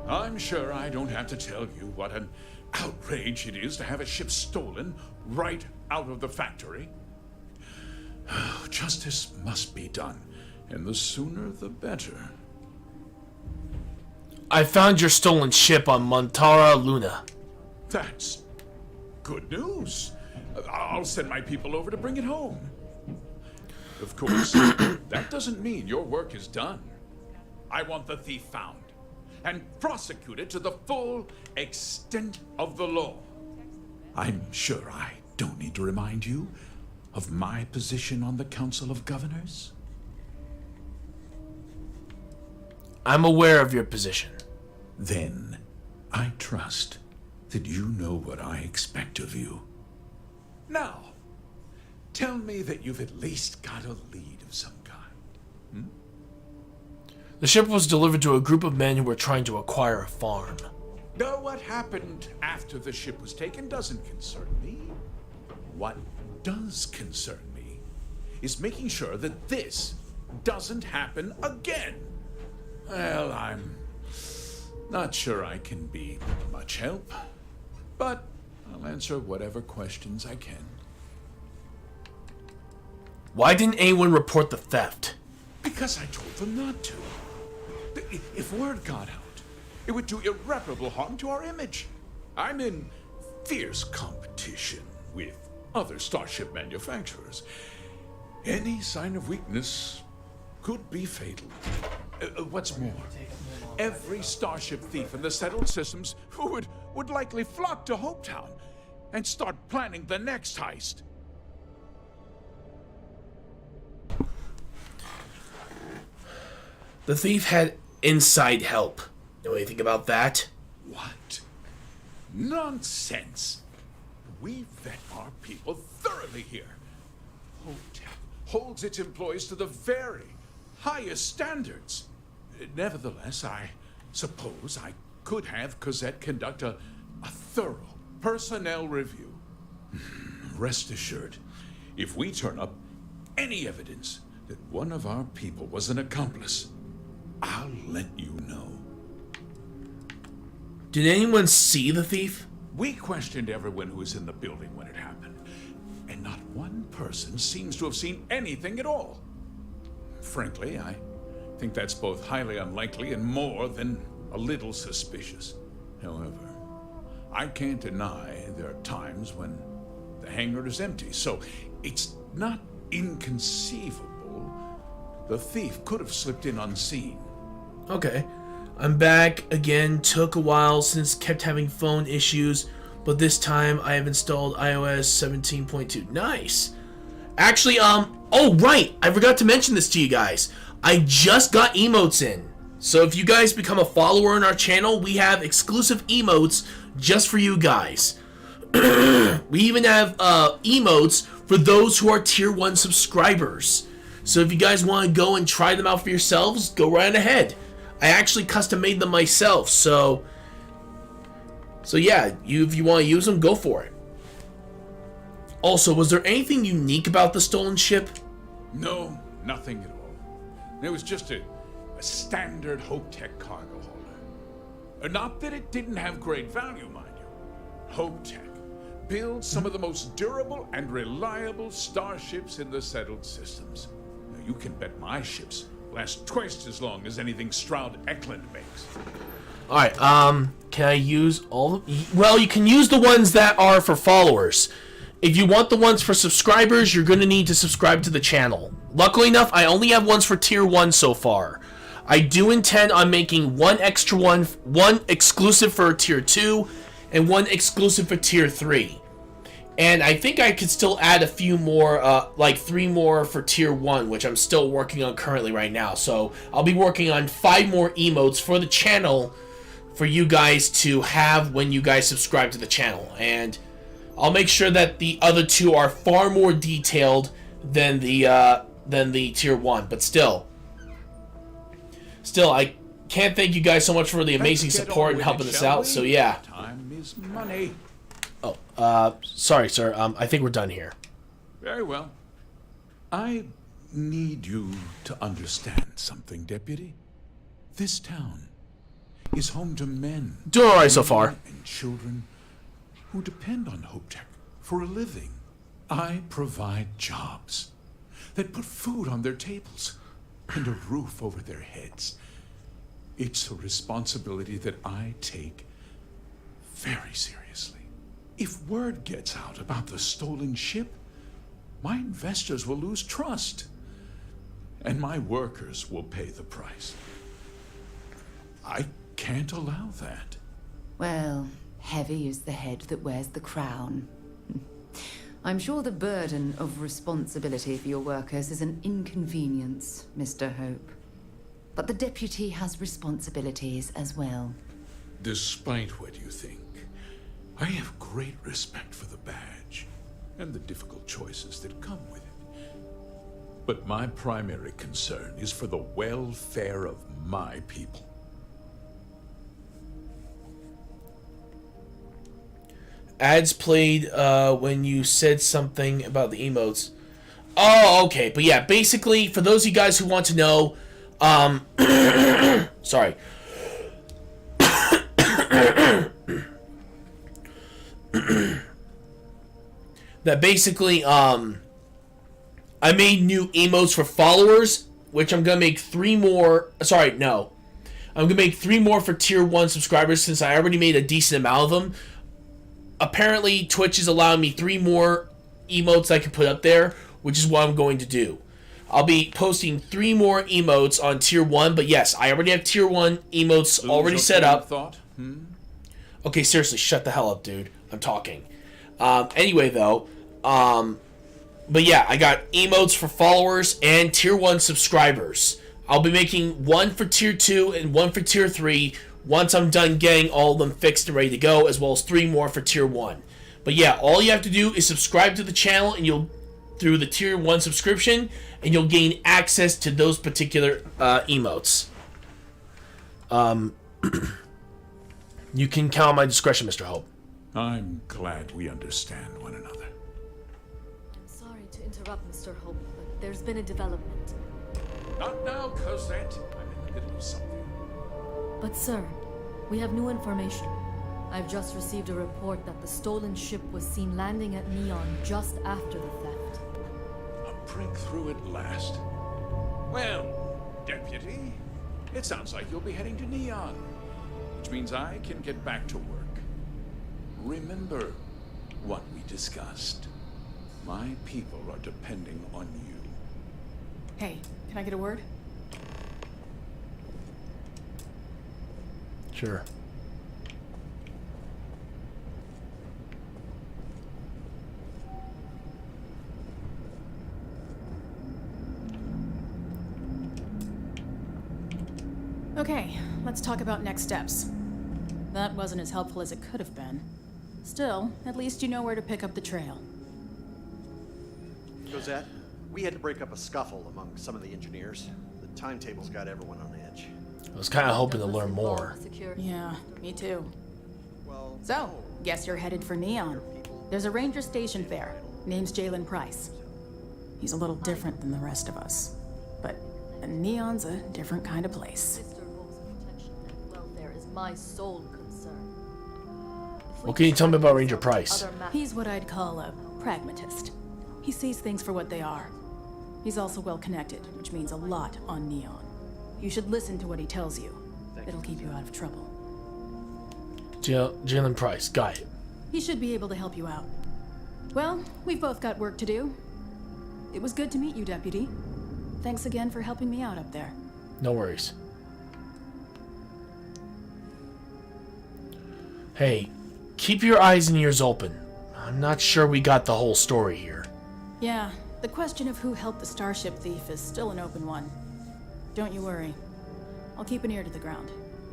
I'm sure I don't have to tell you what an outrage it is to have a ship stolen right out of the factory. Justice must be done, and the sooner the better. I found your stolen ship on Montara Luna. That's good news. I'll send my people over to bring it home. Of course, that doesn't mean your work is done. I want the thief found and prosecuted to the full extent of the law. I'm sure I don't need to remind you of my position on the Council of Governors. I'm aware of your position. Then, I trust that you know what I expect of you. Now, tell me that you've at least got a lead of some kind. The ship was delivered to a group of men who were trying to acquire a farm. Now, what happened after the ship was taken doesn't concern me. What does concern me is making sure that this doesn't happen again. Well, I'm not sure I can be much help, but I'll answer whatever questions I can. Why didn't anyone report the theft? Because I told them not to. If word got out, it would do irreparable harm to our image. I'm in fierce competition with other starship manufacturers. Any sign of weakness could be fatal. What's more, every starship thief in the settled systems would likely flock to Hopetown and start planning the next heist. The thief had inside help. Know anything about that? What? Nonsense. We vet our people thoroughly here. Hotel holds its employees to the very highest standards. Nevertheless, I suppose I could have Cosette conduct a thorough personnel review. Rest assured, if we turn up any evidence that one of our people was an accomplice, I'll let you know. Did anyone see the thief? We questioned everyone who was in the building when it happened, and not one person seems to have seen anything at all. Frankly, I think that's both highly unlikely and more than a little suspicious. However, I can't deny there are times when the hangar is empty, so it's not inconceivable the thief could have slipped in unseen. Okay. I'm back again. Took a while since kept having phone issues, but this time I have installed iOS 17.2. Nice. Actually, oh right, I forgot to mention this to you guys. I just got emotes in. So if you guys become a follower on our channel, we have exclusive emotes just for you guys. We even have emotes for those who are tier 1 subscribers. So if you guys want to go and try them out for yourselves, go right ahead. I actually custom made them myself, so yeah, if you want to use them, go for it. Also, was there anything unique about the stolen ship? No, nothing at all. It was just a standard Hope-Tech cargo holder. Not that it didn't have great value, mind you. Hope-Tech builds some of the most durable and reliable starships in the settled systems. Now, you can bet my ships last twice as long as anything Stroud Eklund makes. Alright, can I use all of them? Well, you can use the ones that are for followers. If you want the ones for subscribers, you're going to need to subscribe to the channel. Luckily enough, I only have ones for tier 1 so far. I do intend on making one exclusive for tier 2, and one exclusive for tier 3. And I think I could still add a few more, like 3 more for tier 1, which I'm still working on currently right now. So I'll be working on 5 more emotes for the channel for you guys to have when you guys subscribe to the channel. And I'll make sure that the other 2 are far more detailed than the tier 1, but still, I can't thank you guys so much for the amazing support and helping us out. So yeah. Time is money. Oh, sorry, sir. I think we're done here. Very well. I need you to understand something, Deputy. This town is home to men. Doing all right so far. And children who depend on Hope-Tech for a living. I provide jobs that put food on their tables and a roof over their heads. It's a responsibility that I take very seriously. If word gets out about the stolen ship, my investors will lose trust, and my workers will pay the price. I can't allow that. Well, heavy is the head that wears the crown. I'm sure the burden of responsibility for your workers is an inconvenience, Mr. Hope. But the deputy has responsibilities as well. Despite what you think, I have great respect for the badge and the difficult choices that come with it. But my primary concern is for the welfare of my people. Ads played when you said something about the emotes. Oh, okay. But yeah, basically, for those of you guys who want to know, sorry. That basically, I made new emotes for followers, which I'm gonna make 3 more. Sorry, no. I'm gonna make 3 more for tier 1 subscribers since I already made a decent amount of them. Apparently, Twitch is allowing me 3 more emotes I can put up there, which is what I'm going to do. I'll be posting 3 more emotes on tier 1, but yes, I already have tier 1 emotes already set up. Okay, seriously, shut the hell up, dude. I'm talking. Anyway, though, but yeah, I got emotes for followers and tier 1 subscribers. I'll be making 1 for tier 2 and 1 for tier 3 once I'm done getting all of them fixed and ready to go, as well as 3 more for tier 1. But yeah, all you have to do is subscribe to the channel and you'll through the tier 1 subscription, and you'll gain access to those particular emotes. You can count on my discretion, Mr. Hope. I'm glad we understand one another. I'm sorry to interrupt, Mr. Hope, but there's been a development. Not now, Cosette. I'm in the middle of something. But sir, we have new information. I've just received a report that the stolen ship was seen landing at Neon just after the theft. A breakthrough at last. Well, Deputy, it sounds like you'll be heading to Neon, which means I can get back to work. Remember what we discussed. My people are depending on you. Hey, can I get a word? Sure. Okay, let's talk about next steps. That wasn't as helpful as it could have been. Still, at least you know where to pick up the trail. Cosette, we had to break up a scuffle among some of the engineers. The timetables got everyone on edge. I was kind of hoping to learn more. Yeah, me too. So, guess you're headed for Neon. There's a ranger stationed there. Name's Jalen Price. He's a little different than the rest of us. But Neon's a different kind of place. Welfare is my sole concern. What can you tell me about Ranger Price? He's what I'd call a pragmatist. He sees things for what they are. He's also well connected, which means a lot on Neon. You should listen to what he tells you. It'll keep you out of trouble. Jalen Price, got it. He should be able to help you out. Well, we've both got work to do. It was good to meet you, Deputy. Thanks again for helping me out up there. No worries. Hey, keep your eyes and ears open. I'm not sure we got the whole story here. Yeah, the question of who helped the Starship thief is still an open one. Don't you worry. I'll keep an ear to the ground.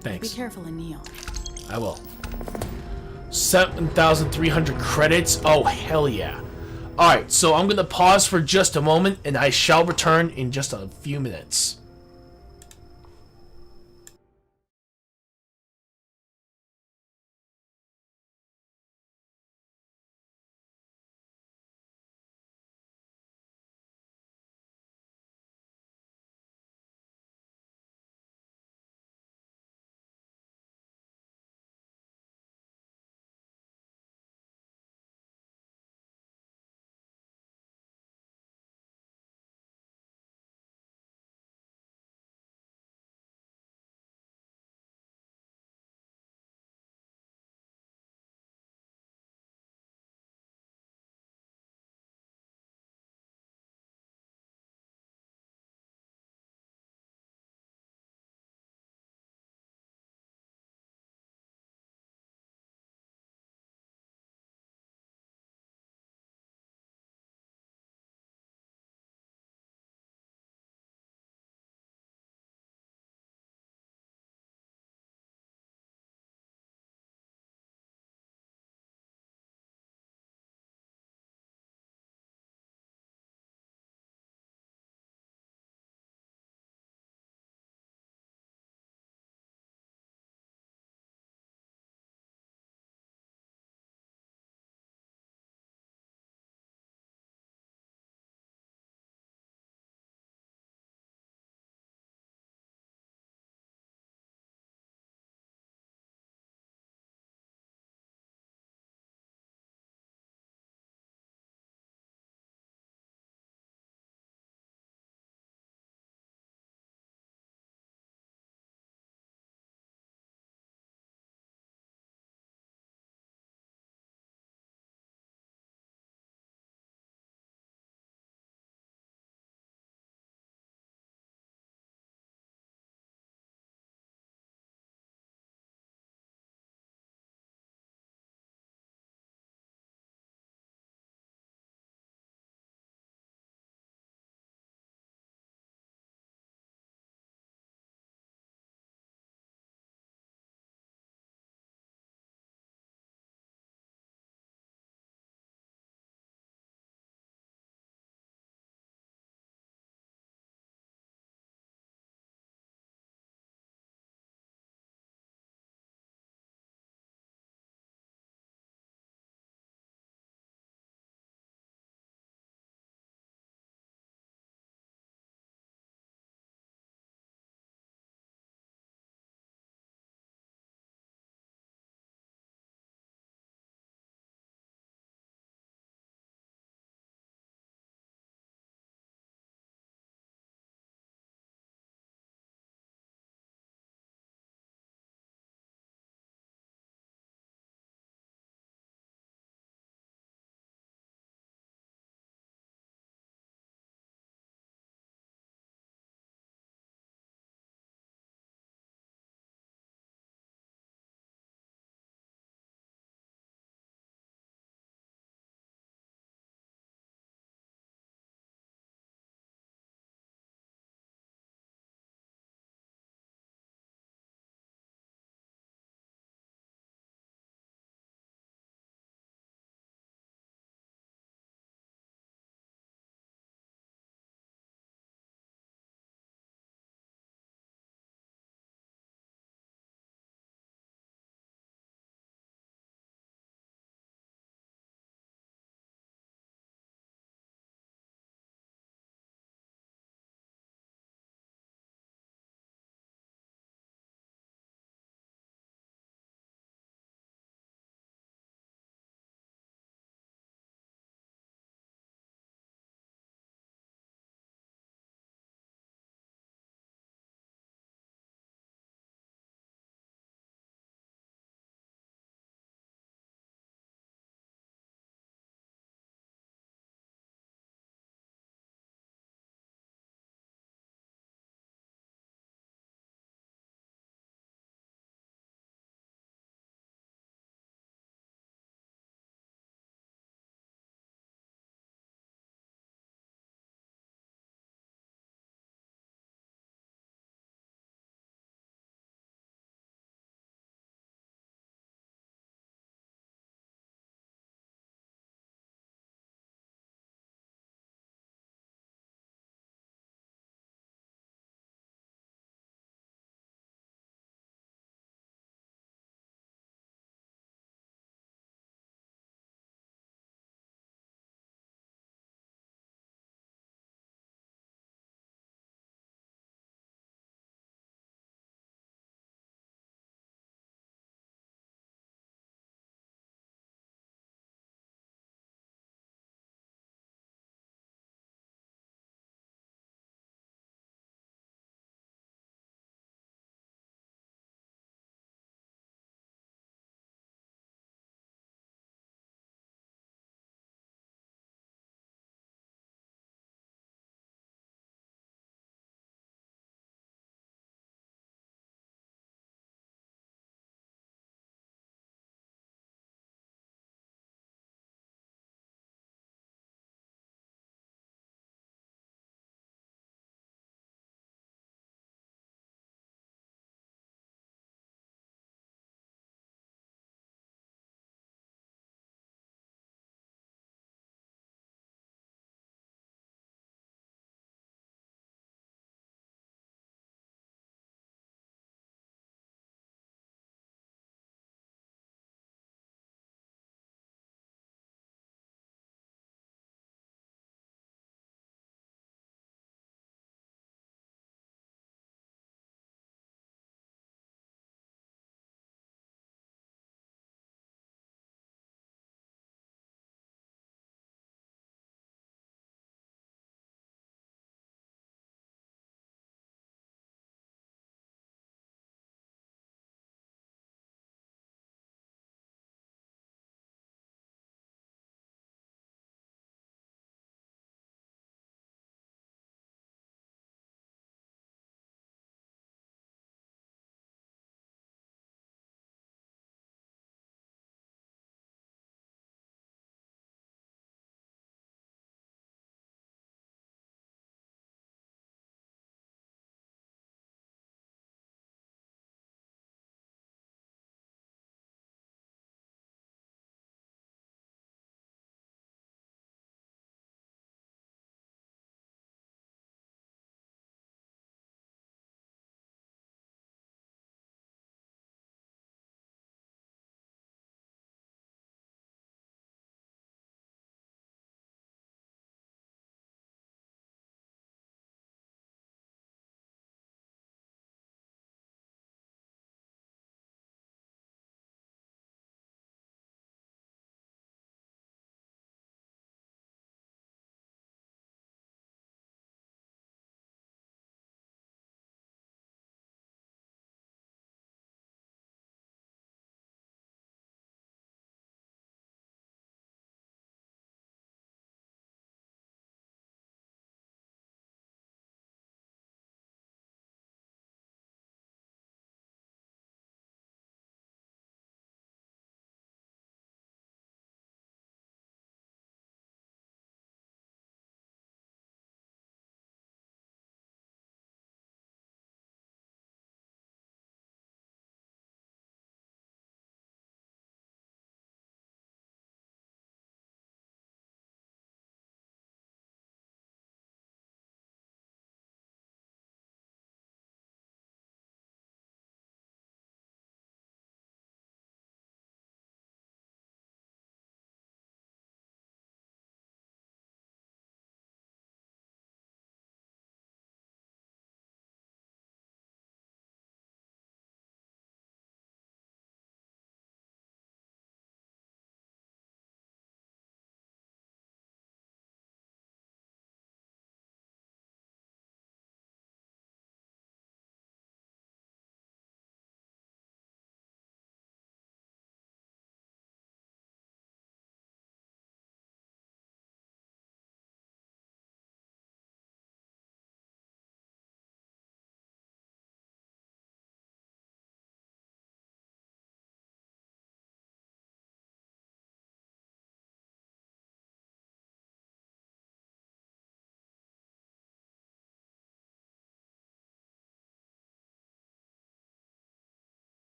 Thanks. Be careful in Neon. I will. 7,300 credits? Oh, hell yeah. Alright, so I'm going to pause for just a moment, and I shall return in just a few minutes.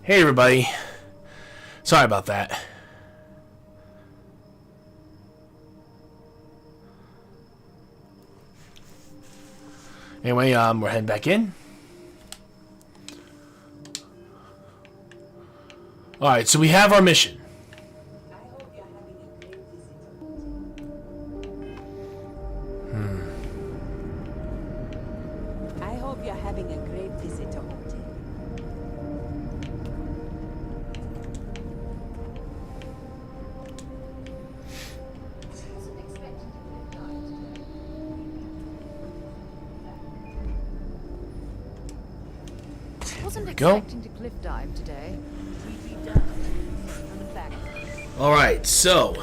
Hey everybody. Sorry about that. Anyway, we're heading back in. Alright, so we have our mission. I hope you're having a great visit to Hotel. Wasn't go. expecting to cliff dive today. Alright, so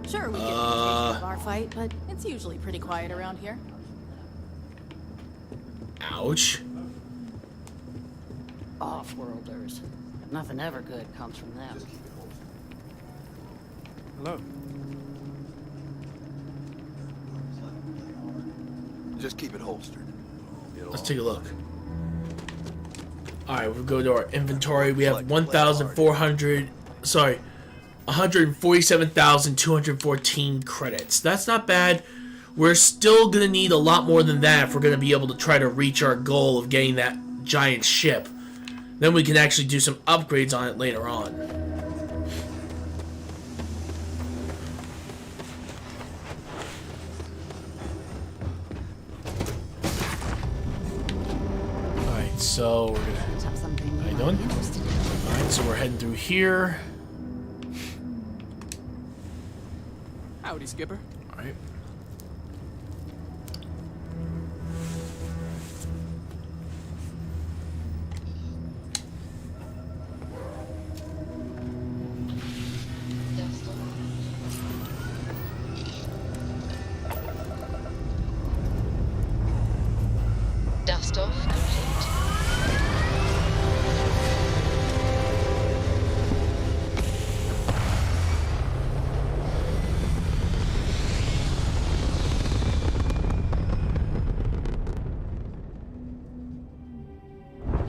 Sure, we get an occasional bar fight, but it's usually pretty quiet around here. ouch. Off-worlders. Nothing ever good comes from them. Hello. Just keep it holstered. Let's take a look. Alright, we'll go to our inventory. We have 147,214 credits. That's not bad. We're still gonna need a lot more than that if we're gonna be able to try to reach our goal of getting that giant ship. Then we can actually do some upgrades on it later on. Alright, so we're gonna... How you doing? Alright, so we're heading through here. Howdy, Skipper. Alright. Dust off complete.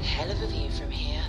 Hell of a view from here.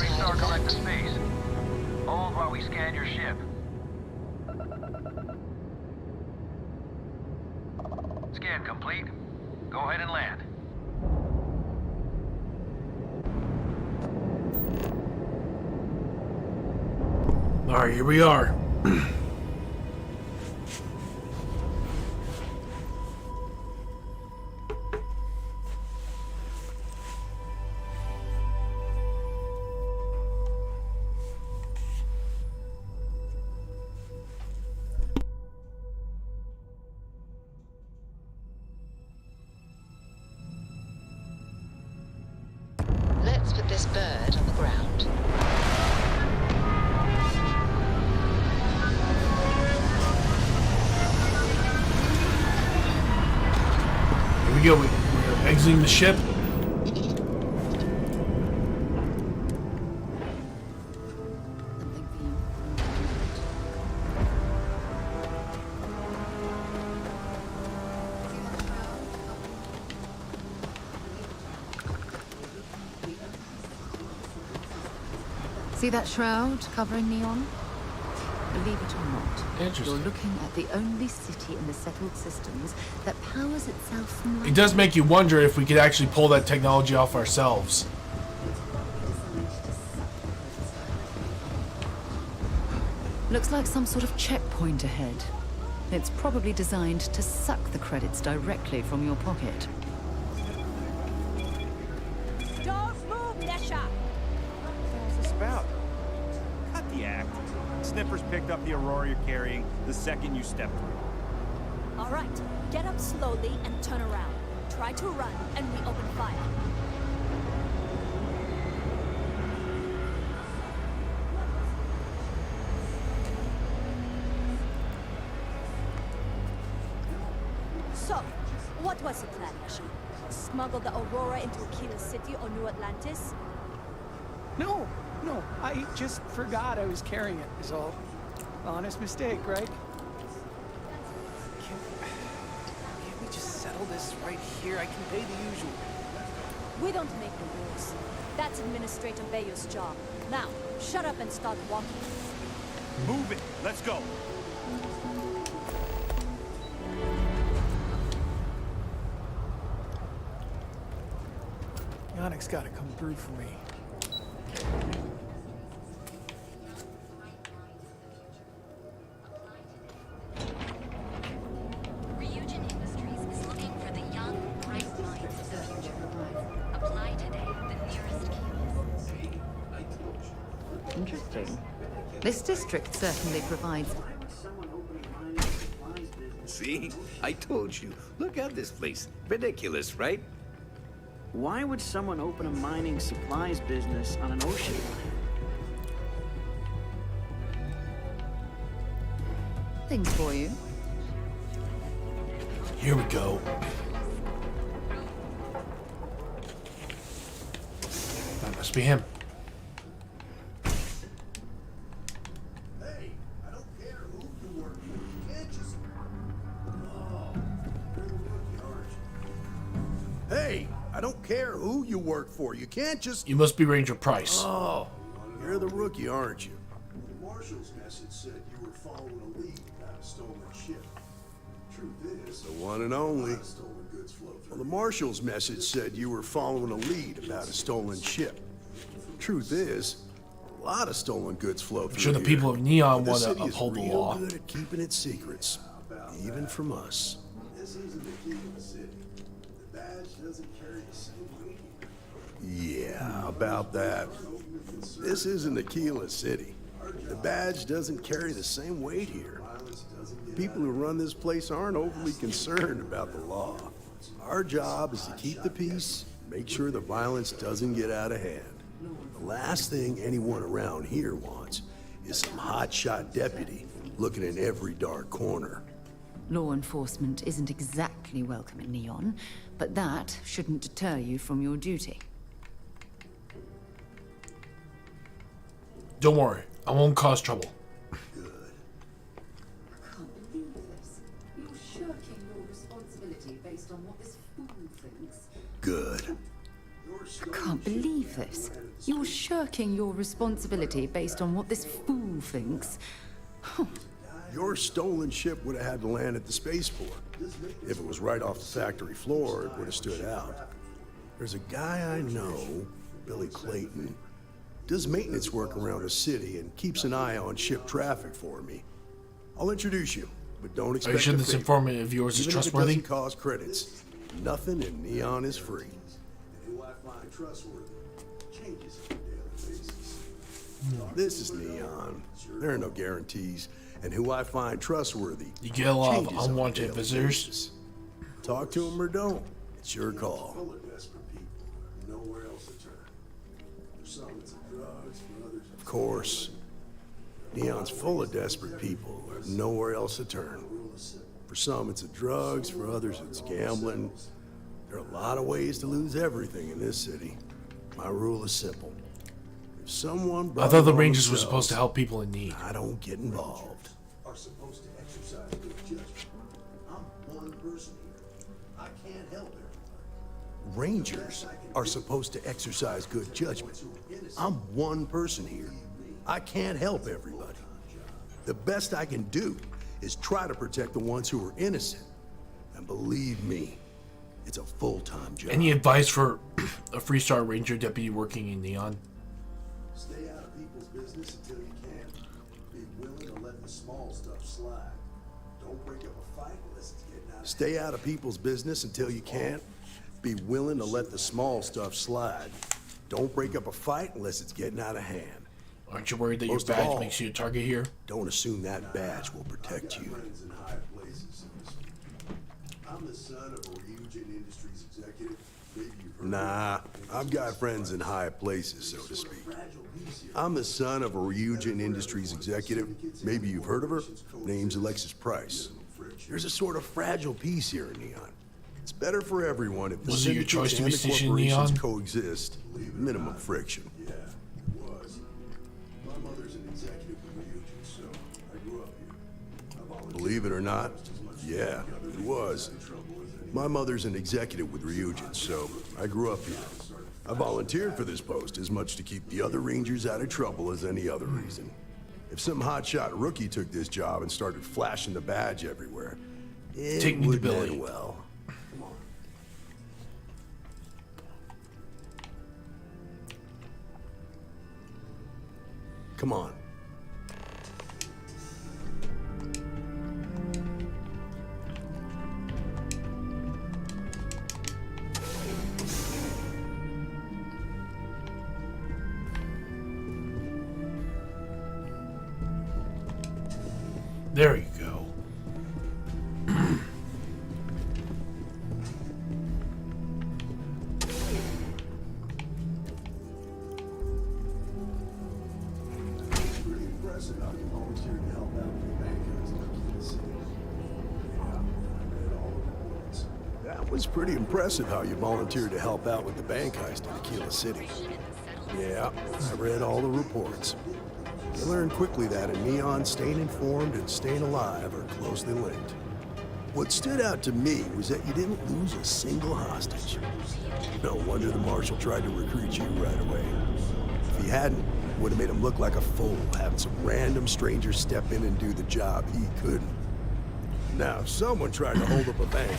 Restart collective space. Hold while we scan your ship. Scan complete. Go ahead and land. Alright, here we are. Let's put this bird on the ground. Here we go. We're exiting the ship. See that shroud covering Neon? Believe it or not, Interesting. you're looking at the only city in the settled systems that powers itself from It does make you wonder if we could actually pull that technology off ourselves. Looks like some sort of checkpoint ahead. It's probably designed to suck the credits directly from your pocket. Don't move, Nesha! What's this about? Cut the act. Sniffers picked up the Aurora you're carrying the second you stepped through. All right, get up slowly and turn around. Try to run, and we open fire. So, what was the plan, Nesha? Smuggle the Aurora into Aquila City or New Atlantis? No, I just forgot I was carrying it, is all. Honest mistake, right? Can't we just settle this right here? I can pay the usual. We don't make the rules. That's Administrator Bayer's job. Now, shut up and start walking. Move it. Let's go. Yannick's gotta come through for me. Interesting. This district certainly provides... See? I told you. Look at this place. Ridiculous, right? Why would someone open a mining supplies business on an ocean liner? Things for you. Here we go. That must be him. Hey, I don't care who you work for. You can't just... You must be Ranger Price. Oh, you're the rookie, aren't you? The marshal's message said you were following a lead about a stolen ship. Truth is, the one and only. Well, the marshal's message said you were following a lead about a stolen ship. Truth is, a lot of stolen goods flow through I'm sure the here. people of Neon But want the to city is uphold the real law. good at keeping its secrets, even from us. This isn't the key of the city. The badge doesn't carry the same weight. Yeah, about that. This isn't Aquila City. The badge doesn't carry the same weight here. People who run this place aren't overly concerned about the law. Our job is to keep the peace, make sure the violence doesn't get out of hand. The last thing anyone around here wants is some hotshot deputy looking in every dark corner. Law enforcement isn't exactly welcome in Neon, but that shouldn't deter you from your duty. Don't worry, I won't cause trouble. Good. I can't believe this. You're shirking your responsibility based on what this fool thinks. Your stolen ship would have had to land at the spaceport. If it was right off the factory floor, it would have stood out. There's a guy I know, Billy Clayton, does maintenance work around the city and keeps an eye on ship traffic for me. I'll introduce you, but don't expect Are you sure a this favor. informant of yours is Even trustworthy? If it doesn't cost credits, nothing in Neon is free. And who I find trustworthy changes on a daily basis. This is Neon. There are no guarantees, and who I find trustworthy You get a lot of changes on a unwanted daily visitors. basis. Talk to them or don't. It's your call. Of course. Neon's full of desperate people who have nowhere else to turn. For some, it's the drugs. For others, it's gambling. There are a lot of ways to lose everything in this city. My rule is simple. If someone I thought the Rangers were supposed to help people in need. I don't get involved. Are supposed to exercise good judgment. I'm one person here. I can't help everybody. Rangers are supposed to exercise good judgment. I'm one person here. I can't help everybody. The best I can do is try to protect the ones who are innocent. And believe me, it's a full-time job. Any advice for a Freestar Ranger deputy working in Neon? Stay out of people's business until you can. Be willing to let the small stuff slide. Don't break up a fight unless it's getting out of hand. Stay out of people's business until you can. Be willing to let the small stuff slide. Don't break up a fight unless it's getting out of hand. Aren't you worried that your badge makes you a target here? Don't assume that badge will protect you. I'm the son of a Ryujin Industries executive. Nah, I've got friends in high places, so to speak. I'm the son of a Ryujin Industries executive. Maybe you've heard of her. Name's Alexis Price. There's a sort of fragile piece here in Neon. It's better for everyone if the Was it your choice to be syndicates and the stationed in corporations Neon? coexist. Minimum friction. Yeah, it was. My mother's an executive with Ryujin, so I grew up here. Believe it or not, yeah, it was. My mother's an executive with Ryujin, so I grew up here. I volunteered for this post as much to keep the other Rangers out of trouble as any other reason. If some hotshot rookie took this job and started flashing the badge everywhere, it would end well. Come on. There you go. That was pretty impressive how you volunteered to help out with the bank heist in Aquila City. Yeah, I read all the reports. You learned quickly that in Neon, staying informed and staying alive are closely linked. What stood out to me was that you didn't lose a single hostage. No wonder the marshal tried to recruit you right away. If he hadn't, it would have made him look like a fool, having some random stranger step in and do the job he couldn't. Now, if someone tried to hold up a bank,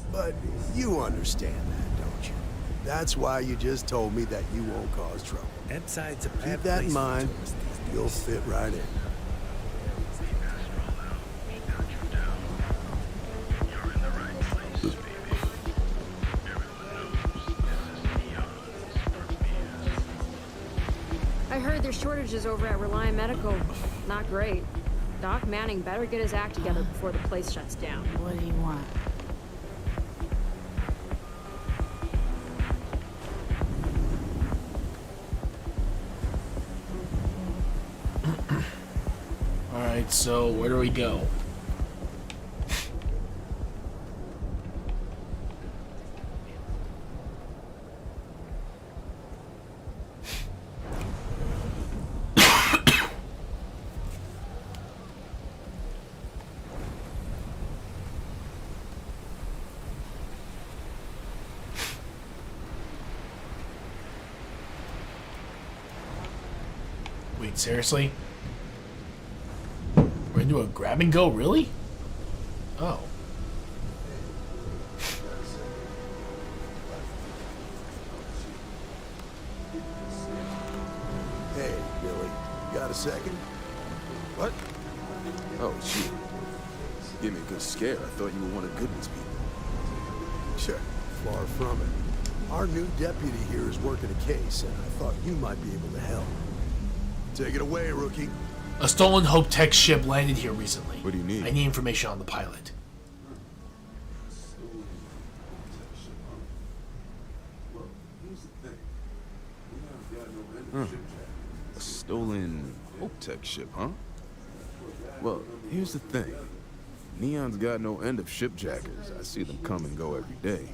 but you understand that, don't you? That's why you just told me that you won't cause trouble. Keep that in mind. You'll fit right in. I heard there's shortages over at Reliant Medical. Not great. Doc Manning better get his act together before the place shuts down. What do you want? Alright, so where do we go? Wait, seriously? We're into a grab and go, really? Oh. Hey, Billy, got a second? What? Oh, shoot. Gave me a good scare. I thought you were one of Goodman's people. Sure, far from it. Our new deputy here is working a case, and I thought you might be able to help. Take it away, rookie. A stolen Hope Tech ship landed here recently. What do you need? I need information on the pilot. A stolen Hope Tech ship, huh? Well, here's the thing. Neon's got no end of shipjackers. I see them come and go every day.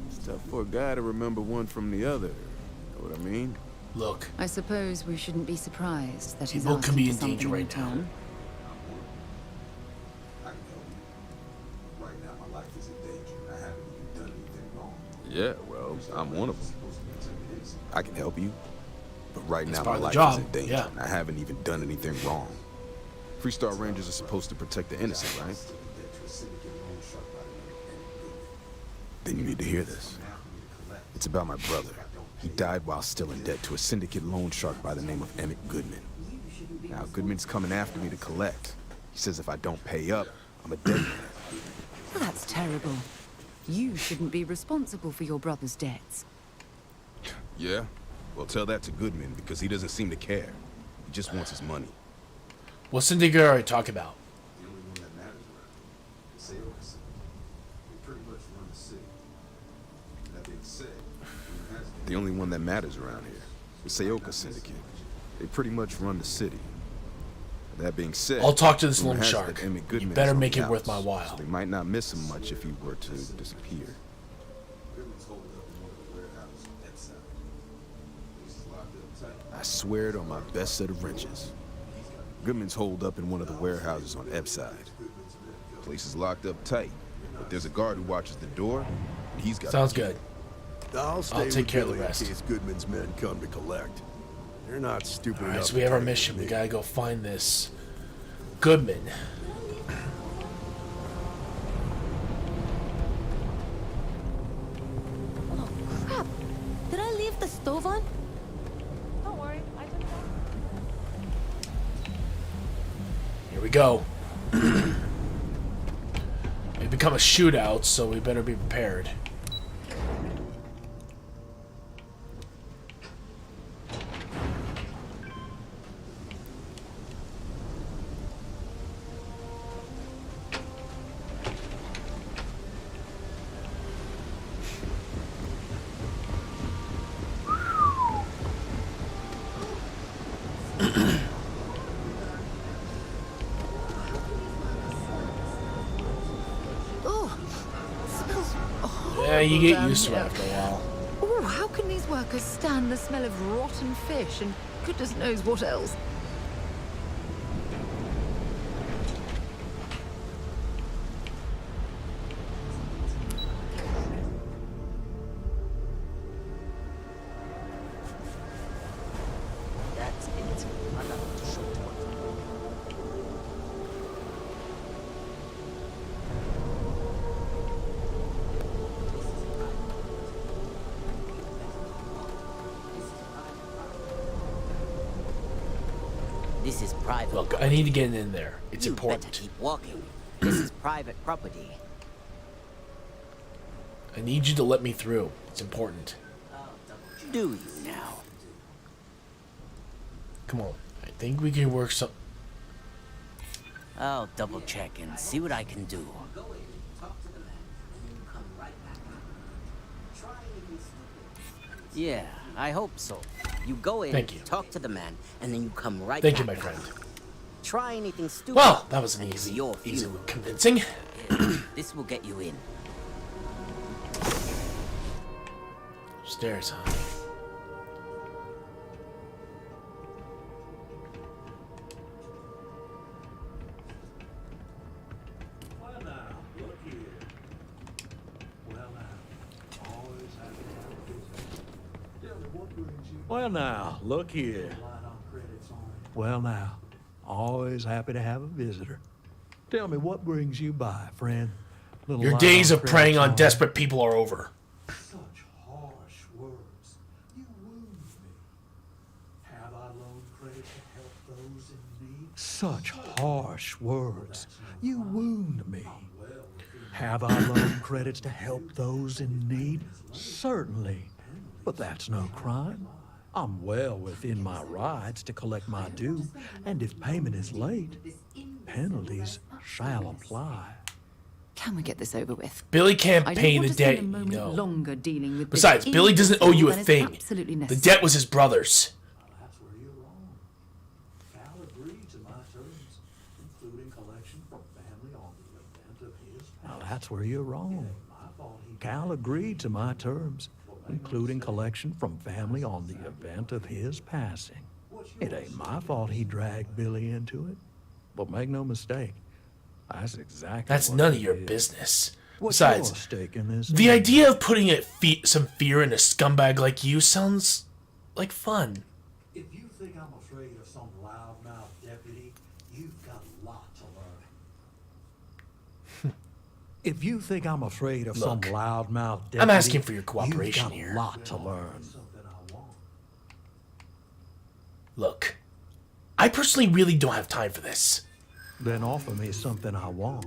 It's tough for a guy to remember one from the other. Know what I mean? Look. I suppose we shouldn't be surprised that he's People asking can be for in something danger right now. return. Yeah, well, I'm one of them. I can help you, but right now my part of the life job, is in danger, yeah. and I haven't even done anything wrong. Freestar Rangers are supposed to protect the innocent, right? Then you need to hear this. It's about my brother. He died while still in debt to a syndicate loan shark by the name of Emmett Goodman. Now, Goodman's coming after me to collect. He says if I don't pay up, I'm a dead man. Well, that's terrible. You shouldn't be responsible for your brother's debts. Yeah? Well, tell that to Goodman, because he doesn't seem to care. He just wants his money. What syndicate are we talking about? The only one that matters around here. The Seoka Syndicate. They pretty much run the city. That being said, I'll talk to this rumor loan has shark. that Emmett You Goodman better is on make the it worth my outs, while. so they might not miss him much if he were to disappear. I swear it on my best set of wrenches. Goodman's holed up in one of the warehouses on Epside. Place is locked up tight, but there's a guard who watches the door, and he's got Sounds the key. good. I'll stay take with care of the Billy rest. in case Goodman's men come to collect. They're not stupid Alright, enough so we to have our target mission. We me. gotta go find this Goodman. Oh, crap. Did I leave the stove on? Don't worry, I took that. Here we go. It become a shootout, so we better be prepared. Yeah, you get used to it after a while. Oh, how can these workers stand the smell of rotten fish and goodness knows what else? That's it. Another short one. This is private. Look, I need to get in there. It's You important. better keep walking. This is private property. I need you to let me through. It's important. Do you now? Come on. I think we can work some. I'll double check and see what I can do. Yeah, I hope so. You go in, Thank you. talk to the man, and then you come right Thank back. you, my friend. Try anything stupid. Well, that was an and it's easy, your easy, funeral. convincing. This will get you in. Stairs, huh? Well now, look here. Well now, always happy to have a visitor. Tell me, what brings you by, friend? Little Your light days on of preying credits on only. desperate people are over. Such harsh words. You wound me. Have I loaned credit to help those in need? Such harsh words. You wound me. Have I loaned credits to help those in need? Certainly. But that's no crime. I'm well within my rights to collect my due, and if payment is late, penalties shall apply. Can we get this over with? Billy can't I don't pay want the to spend debt, a moment you know. longer dealing with this Besides, Billy doesn't owe you a than is thing. absolutely The necessary. debt was his brother's. That's where you're wrong. Cal agreed to my terms, including collection from family on the event of his passing. Now that's where you're wrong. Cal agreed to my terms, including collection from family on the event of his passing. It ain't my fault he dragged Billy into it. But make no mistake, that's exactly That's what none of he your did. business. Besides, stake in this? the idea of putting some fear in a scumbag like you sounds like fun. If you think I'm afraid of some loudmouth deputy, you've got a lot to learn. If you think I'm afraid of some loudmouth deputy, I'm asking for your cooperation you've got here. a lot to learn. Look, I personally really don't have time for this. Then offer me something I want.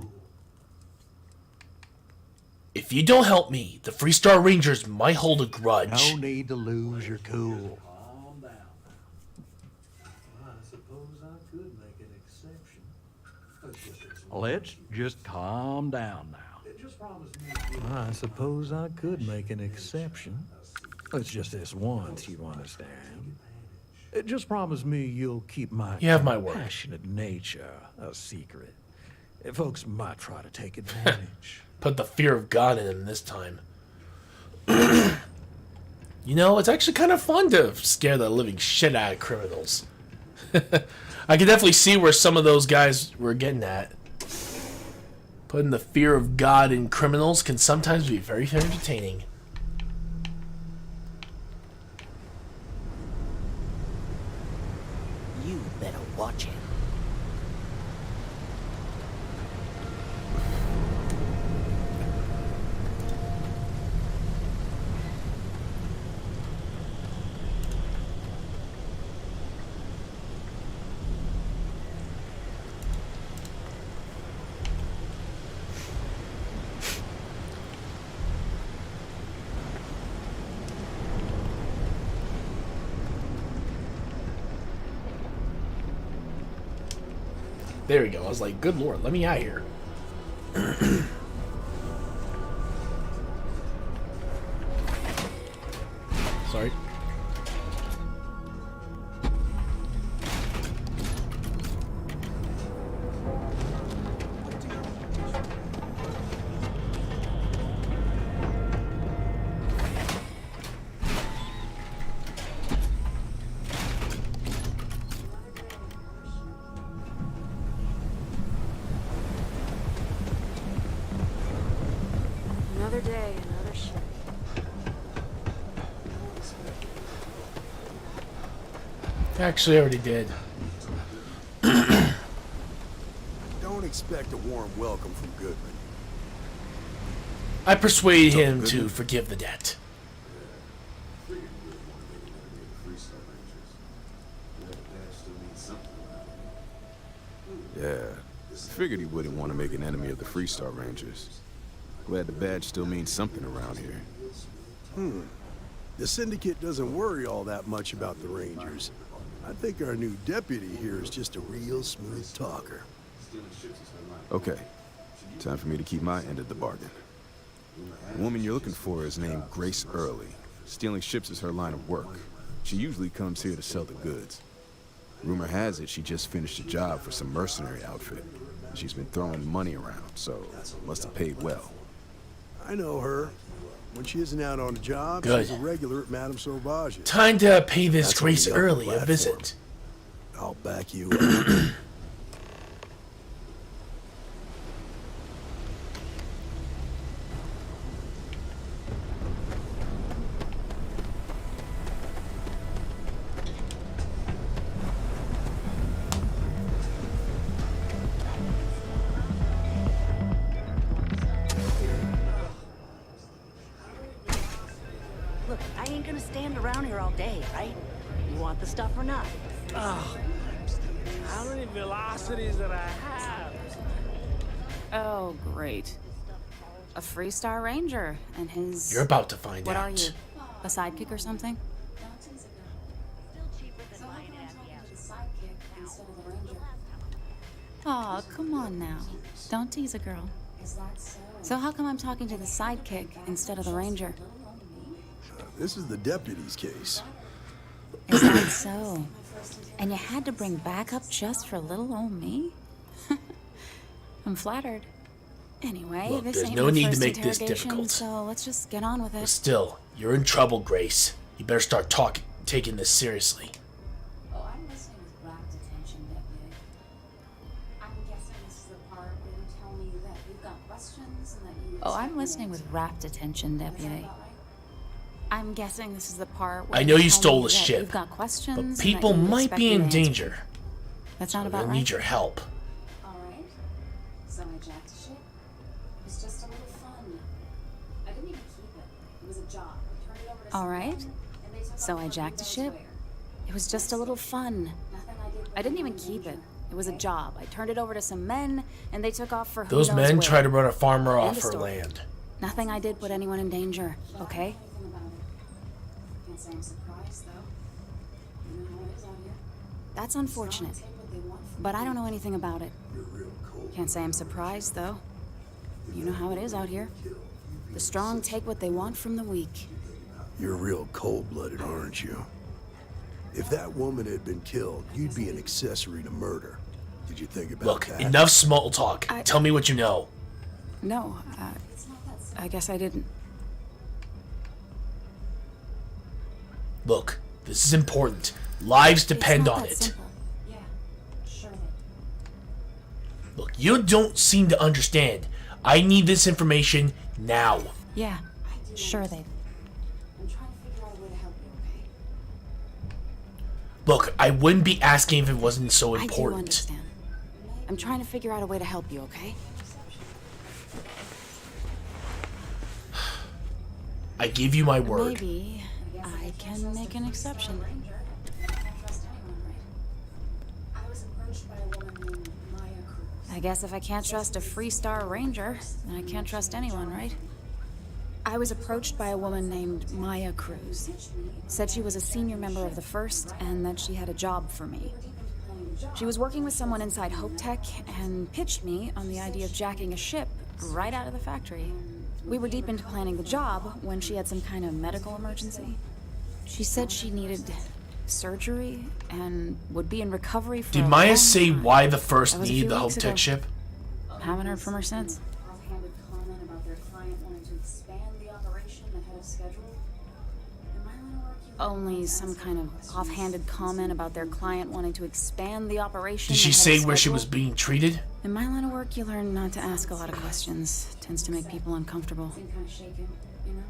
If you don't help me, the Freestar Rangers might hold a grudge. No need to lose your cool. Calm down. I suppose I could make an exception. Let's just calm down now. Just promise me. I suppose I could make an exception. It's just this once, you understand. Just promise me you'll keep my You have my word. passionate nature a secret. Folks might try to take advantage. Put the fear of God in him this time. You know, it's actually kind of fun to scare the living shit out of criminals. I can definitely see where some of those guys were getting at. Putting the fear of God in criminals can sometimes be very, very entertaining. You better watch it. There we go. I was like, good lord, let me out of here. Sorry. Another day, another ship. Actually, I already did. Don't expect a warm welcome from Goodman. I persuade him to forgive the debt. Yeah, figured he wouldn't want to make an enemy of the Freestar Rangers. Glad the badge still means something around here. The Syndicate doesn't worry all that much about the Rangers. I think our new deputy here is just a real smooth talker. Okay, time for me to keep my end of the bargain. The woman you're looking for is named Grace Early. Stealing ships is her line of work. She usually comes here to sell the goods. Rumor has it she just finished a job for some mercenary outfit. She's been throwing money around, so must have paid well. I know her. When she isn't out on a job, Good. she's a regular at Madame Sauvage's. Time to pay this That's Grace on the upper Early a platform. visit. I'll back you up. Look, I ain't gonna stand around here all day, right? You want the stuff or not? Oh, how many velocities did I have? Oh, great. A Freestar Ranger and his... You're about to find What out. are you? A sidekick or something? Aw, come on now. Don't tease a girl. So how come I'm talking to the sidekick instead of the ranger? This is the deputy's case. Is that so? And you had to bring backup just for little old me? I'm flattered. Anyway, Look, this there's ain't no my need to first make this interrogation, difficult. so let's just get on with But it. still, you're in trouble, Grace. You better start taking this seriously. Oh, I'm listening with rapt attention, Deputy. I'm guessing this is the part where you tell me that you've got Oh, I'm listening with rapt attention, Deputy. I'm guessing this is the part where I know you tell stole me the that ship, you've got questions but and that people you might expect be me in to answer. danger. That's So not I'm about gonna right. need your help. Alright. So I jacked a ship. It was just a little fun. I didn't even keep it. It was a job. I turned it over to some All right. men, and they took So off I for jacked a who ship. knows where. It was just a little fun. Nothing I did I didn't even put keep anyone it. in It was a danger, job. I turned it over to some men, and they took off for who Those knows men where. try to run a farmer End off of her story. land. Nothing I did put anyone in danger, okay? Anything about it. Can't say I'm surprised, though. You know how it is out here. That's unfortunate. Take what they want from But I you. don't know anything about it. Can't say I'm surprised, though. You know how it is out here. The strong take what they want from the weak. You're real cold-blooded, aren't you? If that woman had been killed, you'd be an accessory to murder. Did you think about Look, that? enough small talk. Tell me what you know. No, I guess I didn't. Look, this is important. Lives depend It's not on that it. simple. Yeah, sure they. Look, you don't seem to understand. I need this information now. Yeah, sure they. I'm trying to figure out a way to help you, okay? Look, I wouldn't be asking if it wasn't so I do important. understand. I'm trying to figure out a way to help you, okay? I give you my word. Maybe I can make an exception. I can't trust anyone, right? I was approached by a woman named Maya Cruz. I guess if I can't trust a Freestar Ranger, then I can't trust anyone, right? I was approached by a woman named Maya Cruz. Said she was a senior member of the First and that she had a job for me. She was working with someone inside Hope Tech and pitched me on the idea of jacking a ship right out of the factory. We were deep into planning the job when she had some kind of medical emergency. She said she needed surgery and would be in recovery for Did a Maya long say time. why the That First was a needed few the Hope weeks Tech ago. ship? Haven't heard from her since. Offhanded comment about their client wanting to expand the operation ahead of schedule. Am I gonna work you Only some kind of offhanded comment about their client wanting to expand the operation. Did she ahead say of where she schedule. was being treated? In my line of work, you learn not to ask a lot of questions. Tends to make people uncomfortable. seem kind of shaken, you know?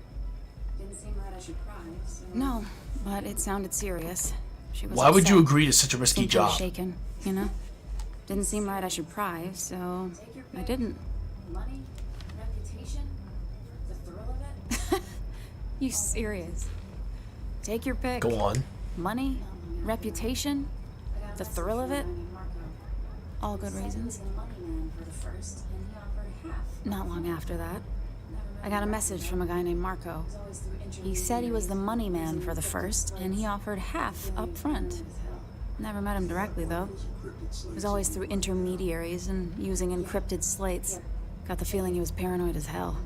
Didn't seem right I should cry, so... No, but it sounded serious. She was Why would you upset. agree to such a risky Seemed kinda job? shaken, you know? Didn't seem right I should pry, so I didn't. Money? Reputation? The thrill of it? You serious? Take your pick. Go on. Money? Reputation? The thrill of it? All good reasons. Not long after that, I got a message from a guy named Marco. He said he was the money man for the First, and he offered half up front. Never met him directly, though. It was always through intermediaries and using encrypted slates. Got the feeling he was paranoid as hell.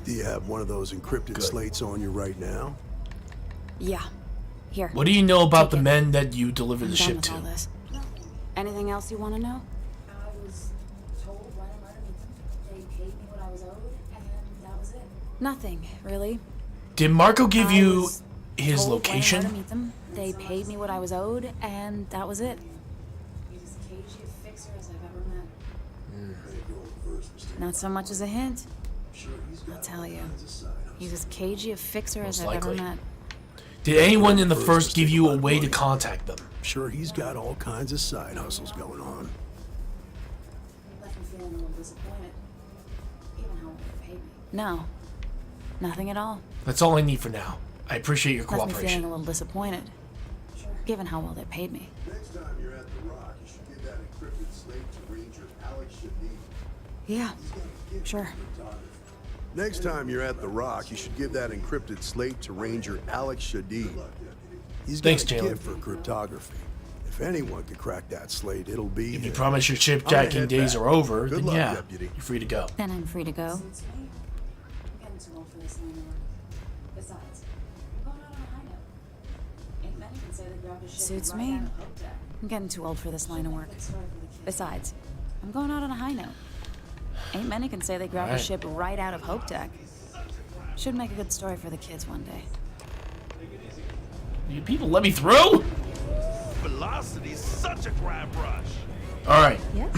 Do you have one of those encrypted slates on you right now? Yeah. Here. What do you know about the men that you delivered I'm the done ship with to? all this. Anything else you want to know? I was told when and where to meet them. They paid me what I was owed, and that was it. Nothing, really. Did Marco give I you was his told when and where location? to meet them. They paid me what I was owed, and that was it. He's as cagey a fixer as I've ever met. Not so much as a hint. I'll tell you. He's as cagey a fixer as I've ever likely. met. Did anyone in the First give you a way to contact them? Sure, he's got all kinds of side hustles going on. Left me feeling a little disappointed. Even how well they paid me. No. Nothing at all. That's all I need for now. I appreciate your Left me feeling cooperation. a little disappointed. Given how well they paid me. Next time you're at the Rock, you should give that encrypted slate to Ranger Alex Shadid. Yeah. Sure. Next time you're at the Rock, you should give that encrypted slate to Ranger Alex Shadid. He's got Thanks, a Jalen. gift for cryptography. If anyone can crack that slate, it'll be. If you promise your ship I'm gonna jacking head days back. are over, Good then luck, yeah, Deputy. you're free to go. Then I'm free to go. Suits me. I'm getting too old for this line of work. Besides, I'm going out on a high note. Ain't many can say they grabbed a ship Suits right me. out of Hope Tech. I'm getting too old for this line of work. Besides, I'm going out on a high note. Ain't many can say they grabbed a Alright. ship right out of Hope Tech. Should make a good story for the kids one day. You people let me through? Velocity's such a grab rush. Alright. Yes?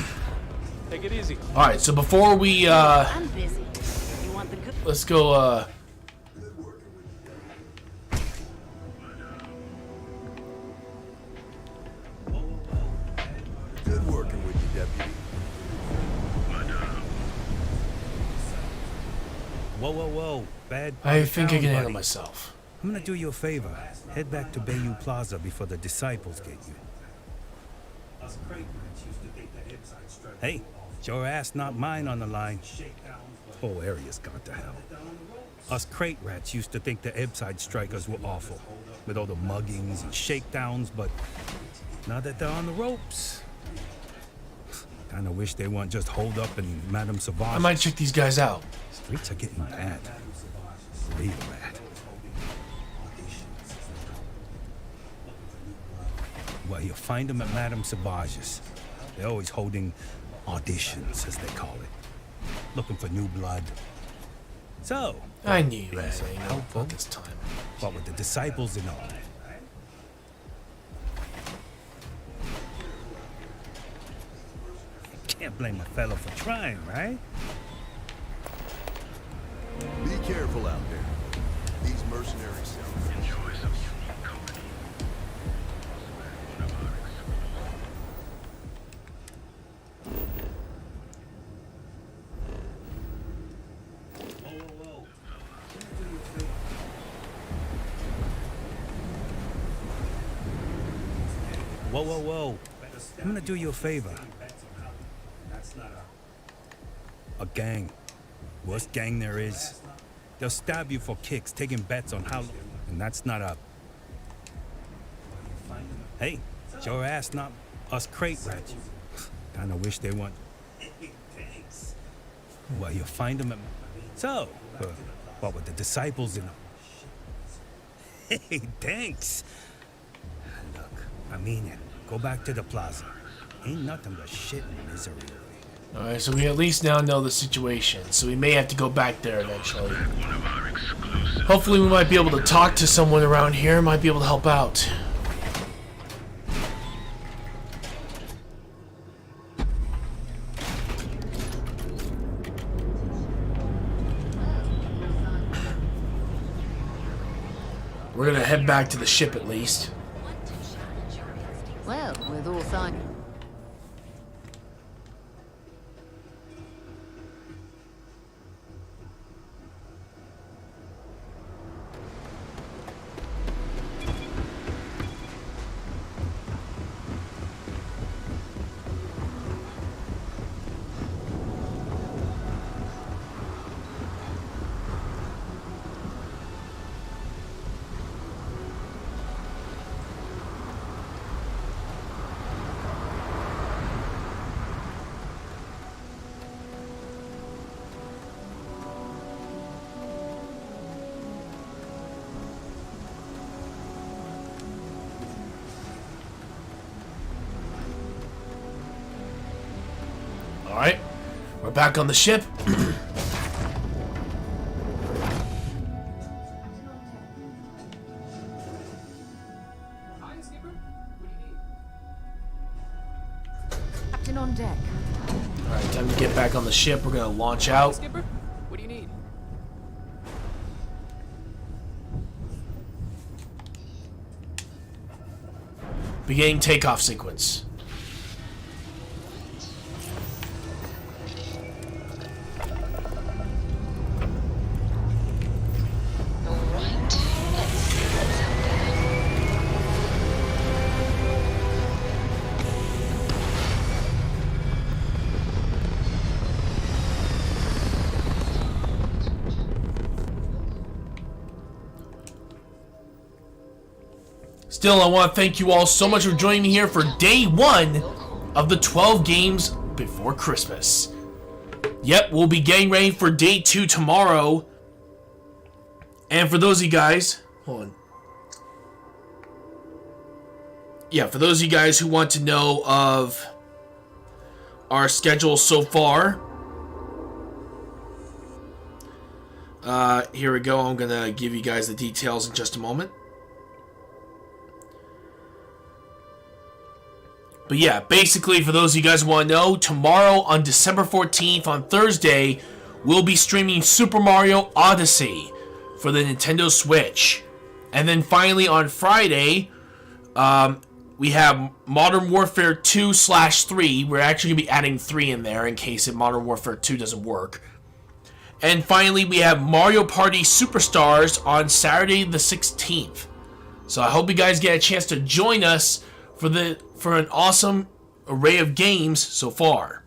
Take it easy. All right, so before we I'm busy. You want the good? let's go Good working with you, Deputy. Whoa, whoa, whoa. Bad. I think I can handle buddy. myself. I'm gonna do you a favor. Head back to Bayou Plaza before the disciples get you. Hey, it's your ass, not mine on the line. Whole area's gone to hell. Us crate rats used to think the Ebbside strikers were awful, with all the muggings and shakedowns, but now that they're on the ropes, kinda wish they weren't just holed up in Madame Sauvage. I might check these guys out. Streets are getting bad. Real bad. Well, you'll find them at Madame Sauvage's. They're always holding auditions, as they call it. Looking for new blood. So, I knew you had helpful this time. What with the disciples and all. Can't blame a fellow for trying, right? Be careful out there. These mercenaries sound enjoy some unique company. Whoa, whoa, whoa. I'm gonna do you a favor. A gang. Worst gang there is. They'll stab you for kicks, taking bets on how... And that's not up. Hey, it's your ass, not us crate rats. Kinda wish they weren't... Well, you'll find them at... So, what with the disciples and... Hey, thanks. Look, I mean it. Go back to the plaza. Ain't nothing but shit and misery. Alright, so we at least now know the situation, so we may have to go back there eventually. Hopefully we might be able to talk to someone around here, might be able to help out. We're gonna head back to the ship at least. Well, with all signs. Alright, we're back on the ship. Captain on deck. Alright, time to get back on the ship. We're gonna launch out. Skipper, what do you need? Beginning takeoff sequence. Still, I want to thank you all so much for joining me here for day 1 of the 12 games before Christmas. Yep, we'll be getting ready for day 2 tomorrow. And for those of you guys, hold on. Yeah, for those of you guys who want to know of our schedule so far, here we go. I'm gonna give you guys the details in just a moment. But But yeah, basically, for those of you guys who want to know, tomorrow on December 14th, on Thursday, we'll be streaming Super Mario Odyssey for the Nintendo Switch. And then finally on Friday, we have Modern Warfare 2/3. We're actually going to be adding 3 in there in case Modern Warfare 2 doesn't work. And finally, we have Mario Party Superstars on Saturday the 16th. So I hope you guys get a chance to join us for an awesome array of games so far.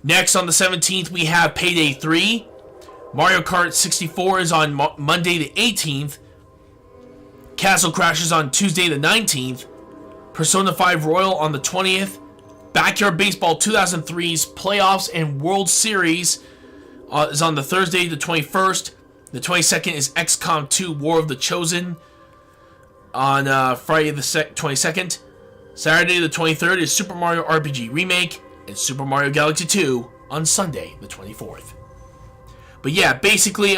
Next on the 17th, we have Payday 3. Mario Kart 64 is on Monday the 18th. Castle Crashers on Tuesday the 19th. Persona 5 Royal on the 20th. Backyard Baseball 2003's Playoffs and World Series is on the Thursday the 21st. The 22nd is XCOM 2 War of the Chosen on Friday the 22nd. Saturday the 23rd is Super Mario RPG Remake and Super Mario Galaxy 2 on Sunday the 24th. But yeah, basically,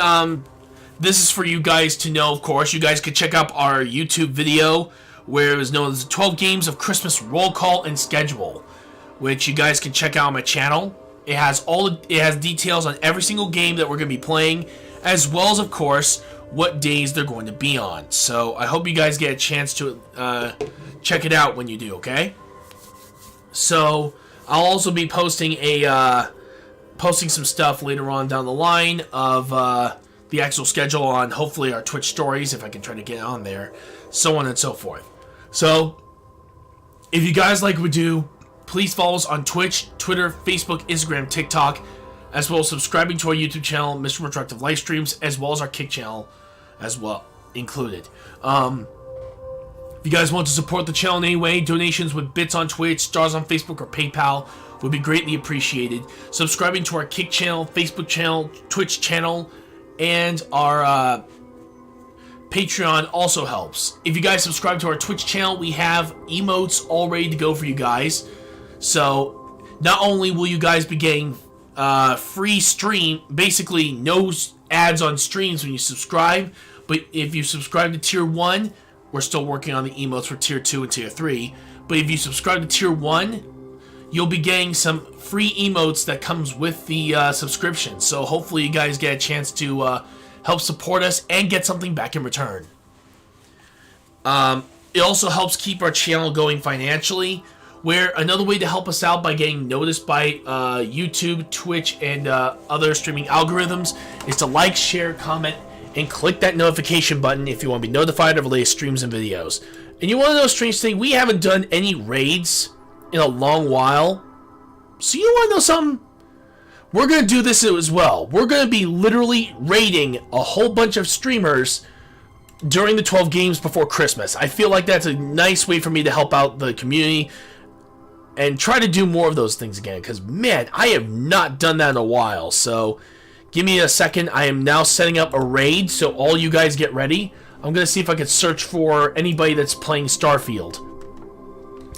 this is for you guys to know, of course. You guys can check out our YouTube video where it was known as 12 Games of Christmas Roll Call and Schedule, which you guys can check out on my channel. It has details on every single game that we're going to be playing, as well as, of course, what days they're going to be on. So I hope you guys get a chance to check it out when you do, okay? So I'll also be posting some stuff later on down the line of the actual schedule on hopefully our Twitch stories, if I can try to get on there, so on and so forth. So if you guys like what we do, please follow us on Twitch, Twitter, Facebook, Instagram, TikTok, as well as subscribing to our YouTube channel, Mr. RetroActive Livestreams, as well as our Kick channel as well included. If you guys want to support the channel in any way, donations with bits on Twitch, stars on Facebook, or PayPal would be greatly appreciated. Subscribing to our Kick channel, Facebook channel, Twitch channel, and our Patreon also helps. If you guys subscribe to our Twitch channel, we have emotes all ready to go for you guys. So not only will you guys be getting free stream, basically no ads on streams when you subscribe, but if you subscribe to Tier 1, we're still working on the emotes for Tier 2 and Tier 3, but if you subscribe to Tier 1, you'll be getting some free emotes that comes with the subscription. So hopefully you guys get a chance to help support us and get something back in return. It also helps keep our channel going financially, where another way to help us out by getting noticed by YouTube, Twitch, and other streaming algorithms is to like, share, comment, and click that notification button if you want to be notified of the latest streams and videos. And you want to know a strange thing? We haven't done any raids in a long while. So you want to know something? We're going to do this as well. We're going to be literally raiding a whole bunch of streamers during the 12 games before Christmas. I feel like that's a nice way for me to help out the community and try to do more of those things again, because man, I have not done that in a while. So give me a second. I am now setting up a raid, so all you guys get ready. I'm going to see if I can search for anybody that's playing Starfield.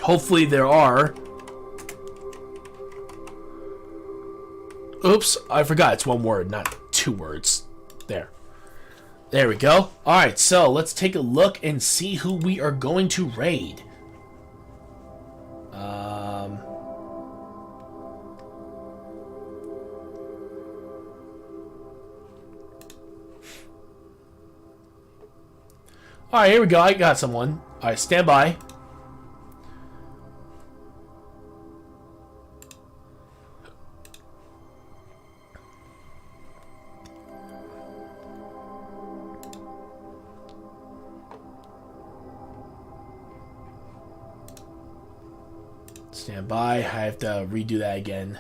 Hopefully there are. Oops, I forgot. It's one word, not 2 words. There we go. Alright, so let's take a look and see who we are going to raid. Alright, here we go. I got someone. Alright, stand by. Stand by. I have to redo that again.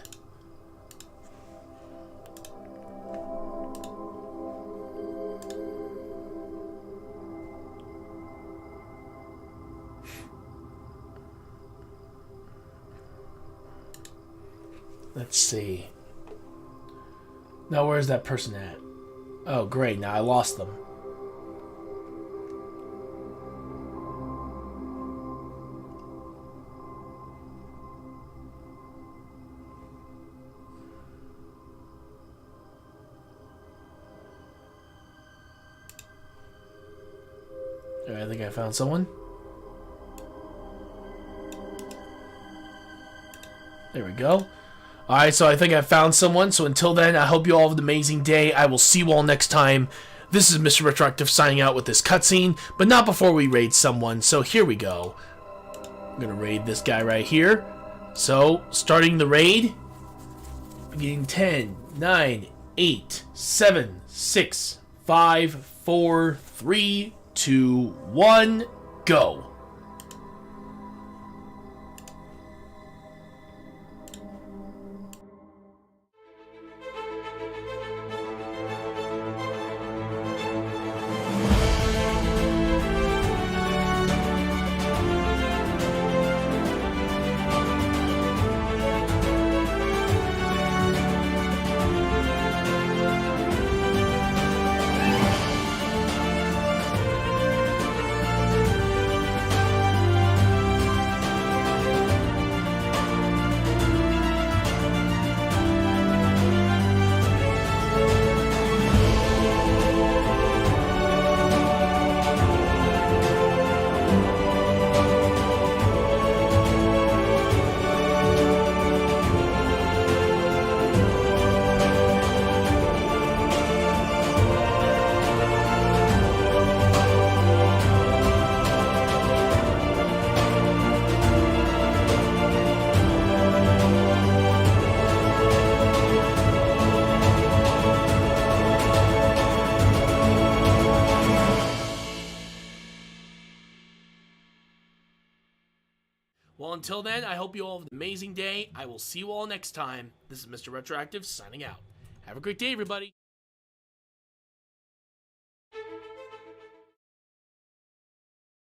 Let's see. Now where's that person at? Oh, great. Now I lost them. I think I found someone. There we go. Alright, so I think I found someone. So until then, I hope you all have an amazing day. I will see you all next time. This is Mr. RetroActive signing out with this cutscene, but not before we raid someone. So here we go. I'm going to raid this guy right here. So, starting the raid. Beginning 10, 9, 8, 7, 6, 5, 4, 3, 2, 1, go. Well, until then, I hope you all have an amazing day. I will see you all next time. This is Mr. RetroActive signing out. Have a great day, everybody.